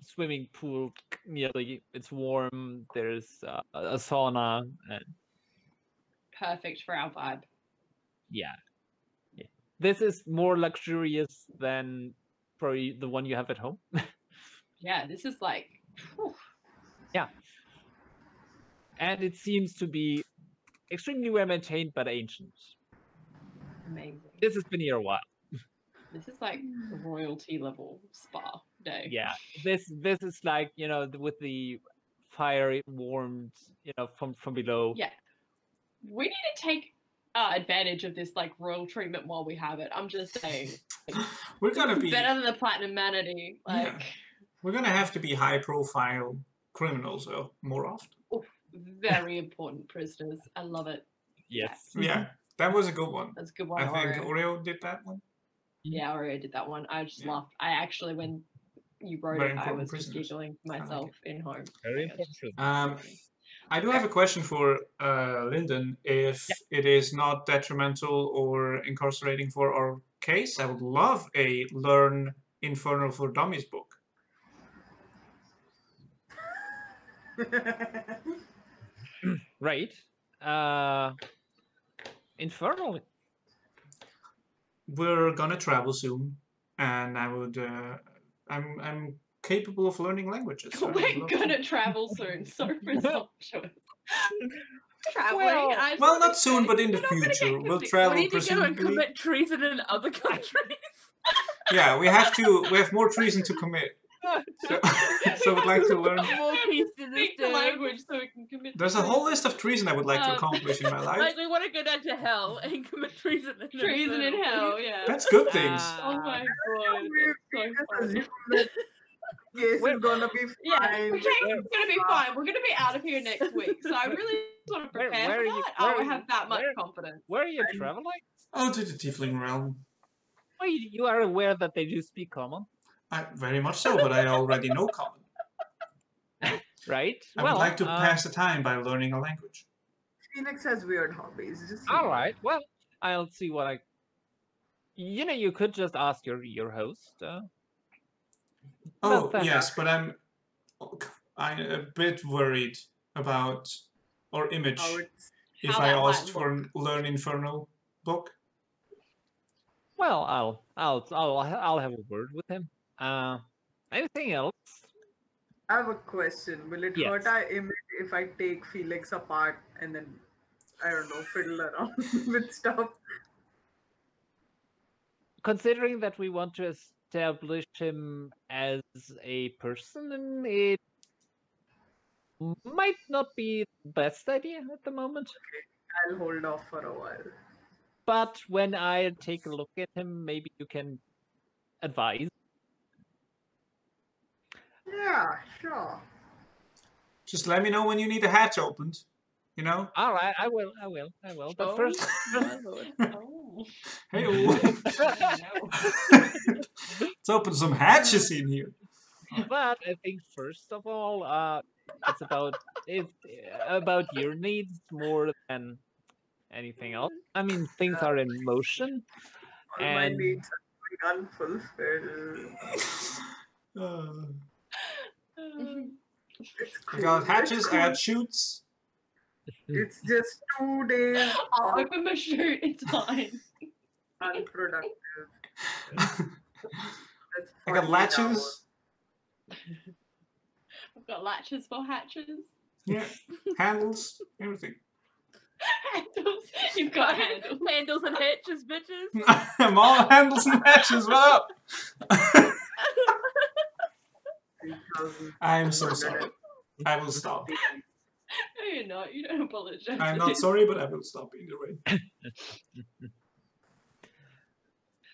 swimming pool nearly. It's warm. There's a sauna, and Perfect for our vibe. yeah. This is more luxurious than probably the one you have at home. Yeah, this is like. Whew. And it seems to be extremely well maintained but ancient. Amazing. This has been here a while. This is like royalty level spa day. Yeah, this is like, you know, with the fire warmed, you know, from below. Yeah. We need to take advantage of this like royal treatment while we have it. I'm just saying. We're gonna be better than the platinum manatee. Like. Yeah. We're gonna have to be high profile criminals more often. Very important prisoners. I love it. Yes. Yeah, that was a good one. That's a good one. I think Oreo. Oreo did that one. Yeah, Oreo did that one. I just Yeah. laughed. I actually, when you wrote Very it, I important was just prisoners. giggling to I like myself in home. Very Like, I just- important. I do have a question for Lyndon. If it is not detrimental or incarcerating for our case, I would love a Learn Infernal for Dummies book. Right. Infernal. we're gonna travel soon, and I would. I'm capable of learning languages. So I would We're love to- gonna travel soon. So presumptuous. Traveling. Well- I Well, not just soon, think but in the we're not gonna get future, we'll convicted. We travel need to go and presumably. commit treason in other countries. Yeah, we have to. We have more treason to commit. So, so I would like to learn. More peace to this Speak the dude. language so we can commit. There's a whole list of treason I would like to accomplish in my life. Like we want to go down to hell and commit treason in the treason in infernal. hell. Yeah. That's good things. Oh my god. We That's just so funny. assume that case Where- is gonna be Yeah, fine. the case is gonna be fine. We're gonna be out of here next week, so I really want to Where- prepare where for are you- that. where I are don't you- have that much where- confidence. Where are you traveling? Oh, to the Tiefling realm. Well, you are aware that they do speak common, Very much so, but I already know common. right? I would like to pass the time by learning a language. Felix has weird hobbies. Just All right. Well, I'll see what I. You could just ask your host. Oh, Well, yes, but I'm a bit worried about our image how it's if How I that might asked for a Learn Infernal book. Well, I'll have a word with him. Anything else? I have a question. Will it Yes. hurt our image if I take Felix apart and then, I don't know, fiddle around with stuff? Considering that we want to establish him as a person, it might not be the best idea at the moment. I'll hold off for a while. But when I take a look at him, maybe you can advise. Yeah, sure. Just let me know when you need a hatch opened. You know? All right, I will. But first, my lord. Oh. Hey, let's open some hatches in here. but I think first of all, it's about your needs more than anything else. I mean, things are in motion, All my and needs are going unfulfilled. It's I cool. got It's hatches, I cool. got chutes. It's just 2 days I'll of open my chute. It's fine. unproductive. I That's got 48 latches. hours. I've got latches for hatches. Yeah, handles, everything. Handles. You've got handles. Handles and hitches, bitches. I'm all handles and hatches. What up? 3,000. I am so sorry. I will stop. No, you're not. You don't apologize. I'm not sorry, but I will stop either way.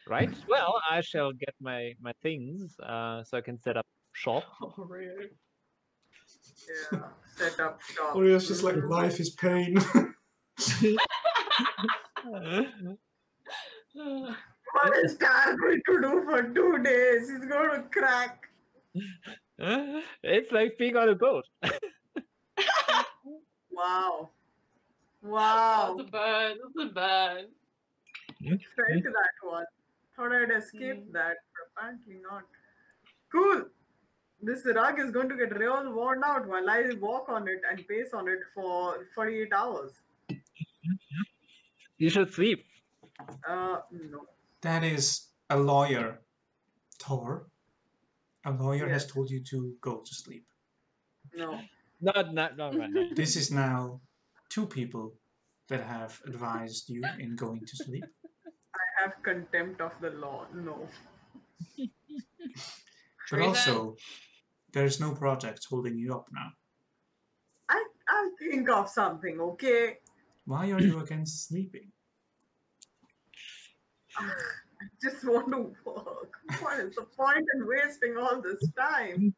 right. Well, I shall get my things so I can set up shop. Oh, rude. Yeah, set up shop. Or it's just like life is pain. What is Tar going to do for 2 days? He's going to crack. It's like being on a boat. Wow. Wow. That's a burn. That's a burn. Fell to that one. Thought I'd escape that, but apparently not. Cool. This rug is going to get real worn out while I walk on it and pace on it for 48 hours. You should sleep. No. That is a lawyer, Thor. A lawyer has Yes. told you to go to sleep. No. Not right now. This is now 2 people that have advised you in going to sleep. I have contempt of the law. No. But also, there's no project holding you up now. I'll think of something, okay? Why are you against sleeping? I just want to work. What is the point in wasting all this time?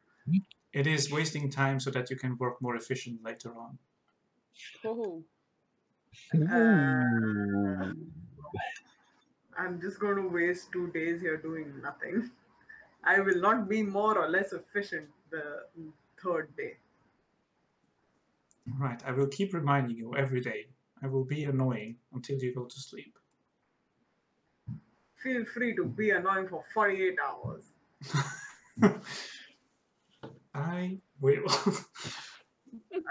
It is wasting time so that you can work more efficient later on. Oh. I'm just going to waste 2 days here doing nothing. I will not be more or less efficient the 3rd day. Right, I will keep reminding you every day. I will be annoying until you go to sleep. Feel free to be annoying for 48 hours. I will.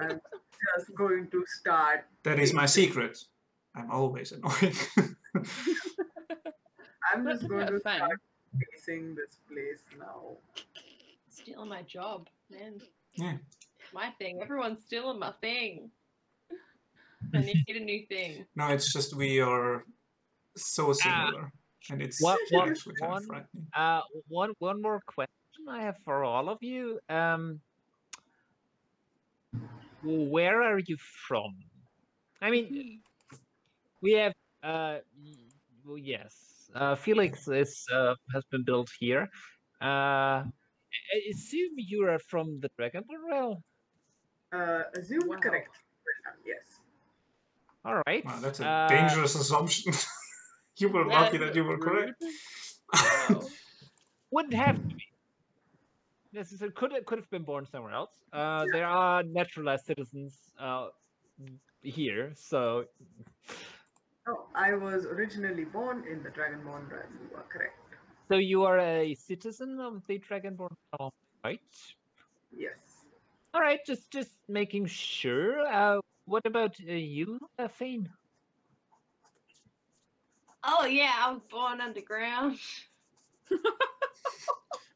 I'm just going to start. That is my secret. I'm always annoying. I'm But just talking going to about Phane, start facing this place now. Stealing my job, man. Yeah. My thing. Everyone's stealing my thing. I need a new thing. No, it's just we are so similar, and it's What actually kind of one frightening. one more question I have for all of you. Where are you from? I mean, we have well, yes. Felix is has been built here. I assume you are from the Dragonborn realm. Assumed Wow. correct. Yes. All right. Wow, that's a dangerous assumption. You were Yeah, lucky that you were rude. correct. Wow. Wouldn't have to be. This is could have been born somewhere else. There are naturalized citizens here, so Oh, I was originally born in the Dragonborn realm. You are correct. so you are a citizen of the Dragonborn realm, right? Yes. All right, just making sure. What about you, Phane? Oh yeah, I was born underground.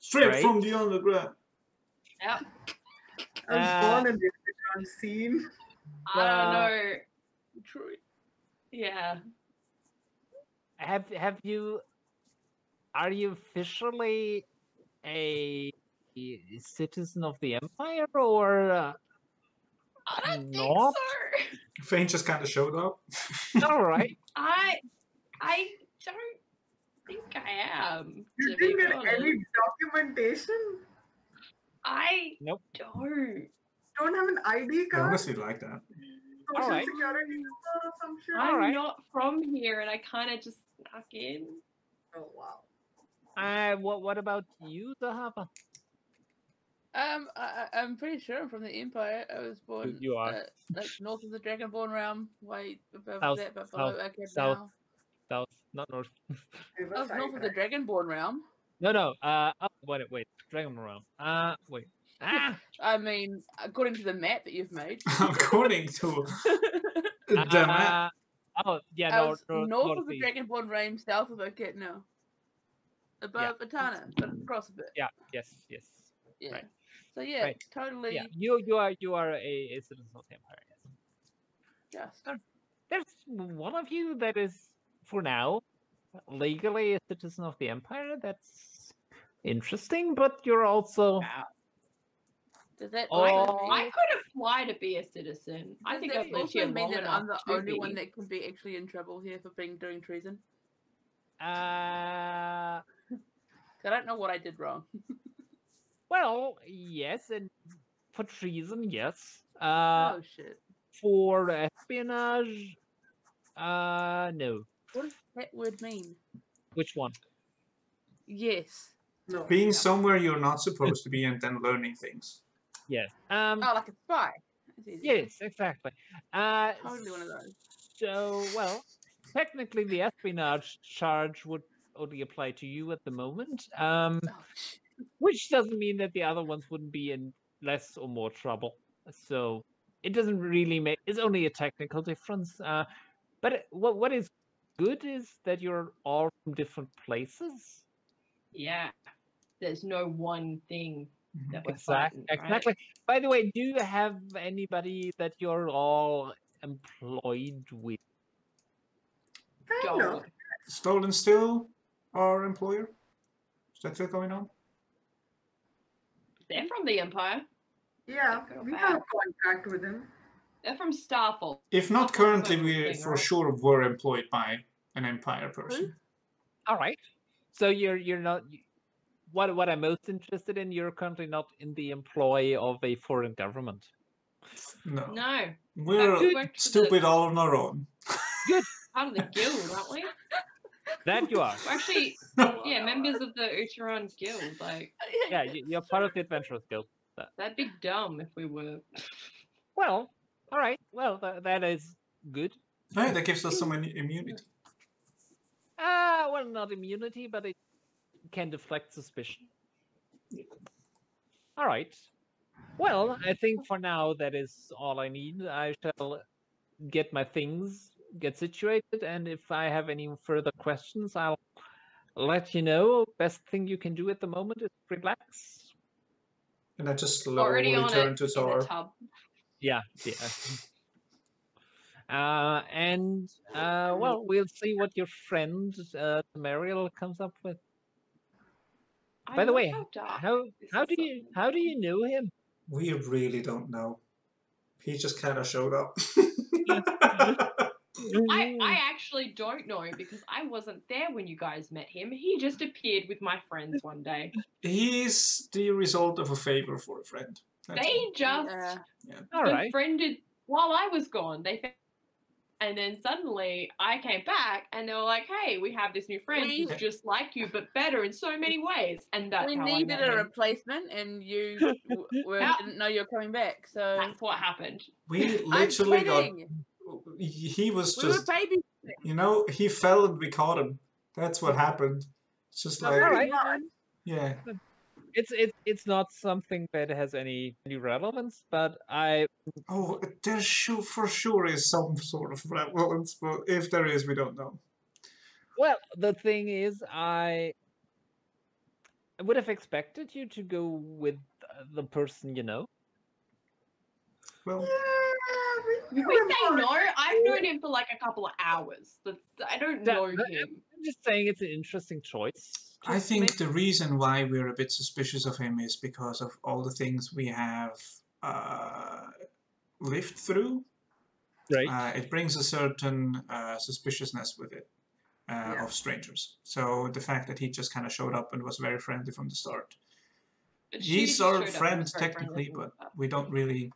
Straight Right. from the underground. Yep. I was Uh, born in the underground scene. I don't know. True. Yeah. have you? Are you officially a citizen of the Empire, or I don't think not? so. Phane just kind of showed up. All right. I don't think I am. You To be didn't get honest. any documentation? I Nope. Don't have an ID I card? honestly like that. Social Alright. security number or some shit? I'm Alright. not from here, and I kind of just snuck in. Oh, wow. What about you, Zahavah? I'm pretty sure I'm from the Empire. I was born You are. like north of the Dragonborn realm, way above South, that, but below south, Akkad south. now. South, not north. I was Riverside, north of the right? Dragonborn realm. No. Oh, wait. Dragon realm. Wait. I mean, according to the map that you've made. According to the map. Oh, yeah, I no, was north of the northeast. Dragonborn realm, south of Akkad now. Above Atana, but across a bit. Yeah. Yes. Yeah. Right. So yeah, Right. totally. Yeah. You are a citizen of the Empire. Yes. Just. There's one of you that is, for now, legally a citizen of the Empire. That's interesting, but you're also. Wow. Does that Oh. also mean? I could apply to be a citizen. I Does think that I've lived also here mean long that enough I'm the to only be. one that can be actually in trouble here for doing treason? Uh, 'Cause I don't know what I did wrong. well, yes, and for treason, yes. Oh shit! For espionage, no. What does that word mean? Which one? Yes. No. Being yeah. somewhere you're not supposed to be and then learning things. Yes. Oh, like a spy. That's easy. Yes, exactly. Totally one of those. So, well, technically, the espionage charge would only apply to you at the moment. Oh shit. Which doesn't mean that the other ones wouldn't be in less or more trouble. So it doesn't really make. It's only a technical difference. But what is good is that you're all from different places. Yeah. There's no one thing that we're Exactly. fighting, right? Exactly. By the way, do you have anybody that you're all employed with? Kind of. Gold. Stolen still our employer? Is that still going on? They're from the Empire. Yeah, Go we back. have a contract with him. They're from Starfall. If not Starfall's currently, the we thing, for right? sure were employed by an Empire person. All right. So you're not. What I'm most interested in, you're currently not in the employ of a foreign government. No. No. We're we worked for stupid all on our own. Part of the guild, aren't we? That you are. We're actually, yeah, members of the Uteron Guild. Like, Yeah, you're part of the Adventurers Guild. that'd be dumb if we were. Well, all right. Well, that is good. Right, that gives us some immunity. Well, not immunity, but it can deflect suspicion. All right. Well, I think for now that is all I need. I shall get my things, get situated, and if I have any further questions, I'll let you know, best thing you can do at the moment is relax. And I just Already slowly on turn it to in the Tor. tub. Yeah. Well, we'll see what your friend Mariel comes up with. I By the love way, how dark this how is do you know him? We really don't know. He just kind of showed up. I actually don't know because I wasn't there when you guys met him. He just appeared with my friends one day. He's the result of a favor for a friend. That's They all. just All right. befriended while I was gone. And then suddenly I came back and they were like, hey, we have this new friend who's just like you but better in so many ways. And that's We how I needed met a him. replacement, and you didn't know you were coming back. So That's what happened. We I'm literally got. kidding. He was We were just. baby. You know, he fell and we caught him. That's what happened. It's just like. All right. Yeah. It's not something that has any relevance, but Oh, there for sure is some sort of relevance, but if there is, we don't know. well, the thing is, I would have expected you to go with the person you know. Well, We say no. I've known him for like a couple of hours. I don't know him. I'm just saying it's an interesting choice. I to think make. the reason why we're a bit suspicious of him is because of all the things we have lived through. Right. It brings a certain suspiciousness with it of strangers. So the fact that he just kind of showed up and was very friendly from the start. But He's she our showed up and friend was very friendly technically, from but the start. we don't really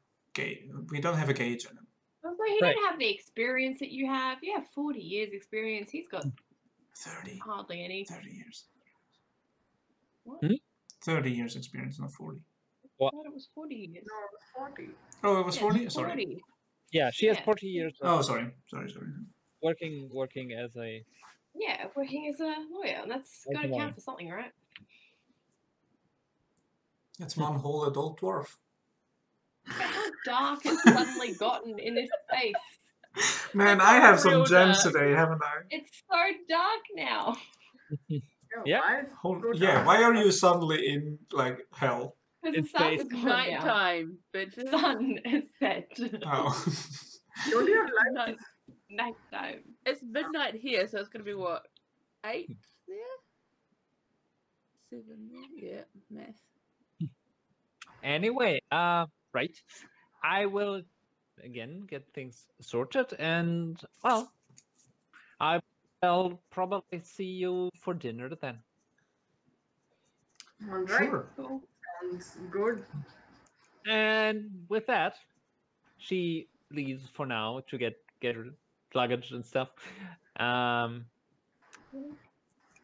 we don't have a gauge on him. Also, he Right. didn't have the experience that you have. You have 40 years experience. He's got 30 hardly any. years. What? 30 years experience, not 40. I thought it was 40 years. No, it was 40. Oh, it was Yeah, 40? it's Sorry. 40. Yeah, she has Yeah. 40 years Oh, of sorry. working as a. Yeah, working as a lawyer. And that's got to lawyer. count for something, right? That's one whole adult dwarf. Look at how dark it's suddenly gotten in this space. Man, It's I have some real gems dark. today, haven't I? It's so dark now. Yeah. Why is it so Yeah, dark? why are you suddenly in, like, hell? Because It's the sun's based- gone down. Nighttime, bitches. Sun is set. Oh. Don't you have lights? Nighttime. It's midnight here, so it's gonna be what? 8 there? 7 there? Yeah, math. Anyway, right. I will again get things sorted, and well, I'll probably see you for dinner then. All right. Sure. Cool. Sounds good. And with that, she leaves for now to get her luggage and stuff.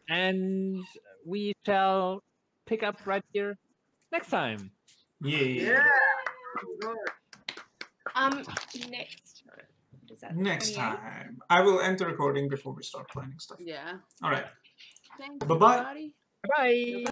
And we shall pick up right here next time. Yeah. Yeah. Good. Next. What is that? Next 28? time. I will end the recording before we start planning stuff. Yeah. All right. Thank you, Bye-bye. everybody. Bye.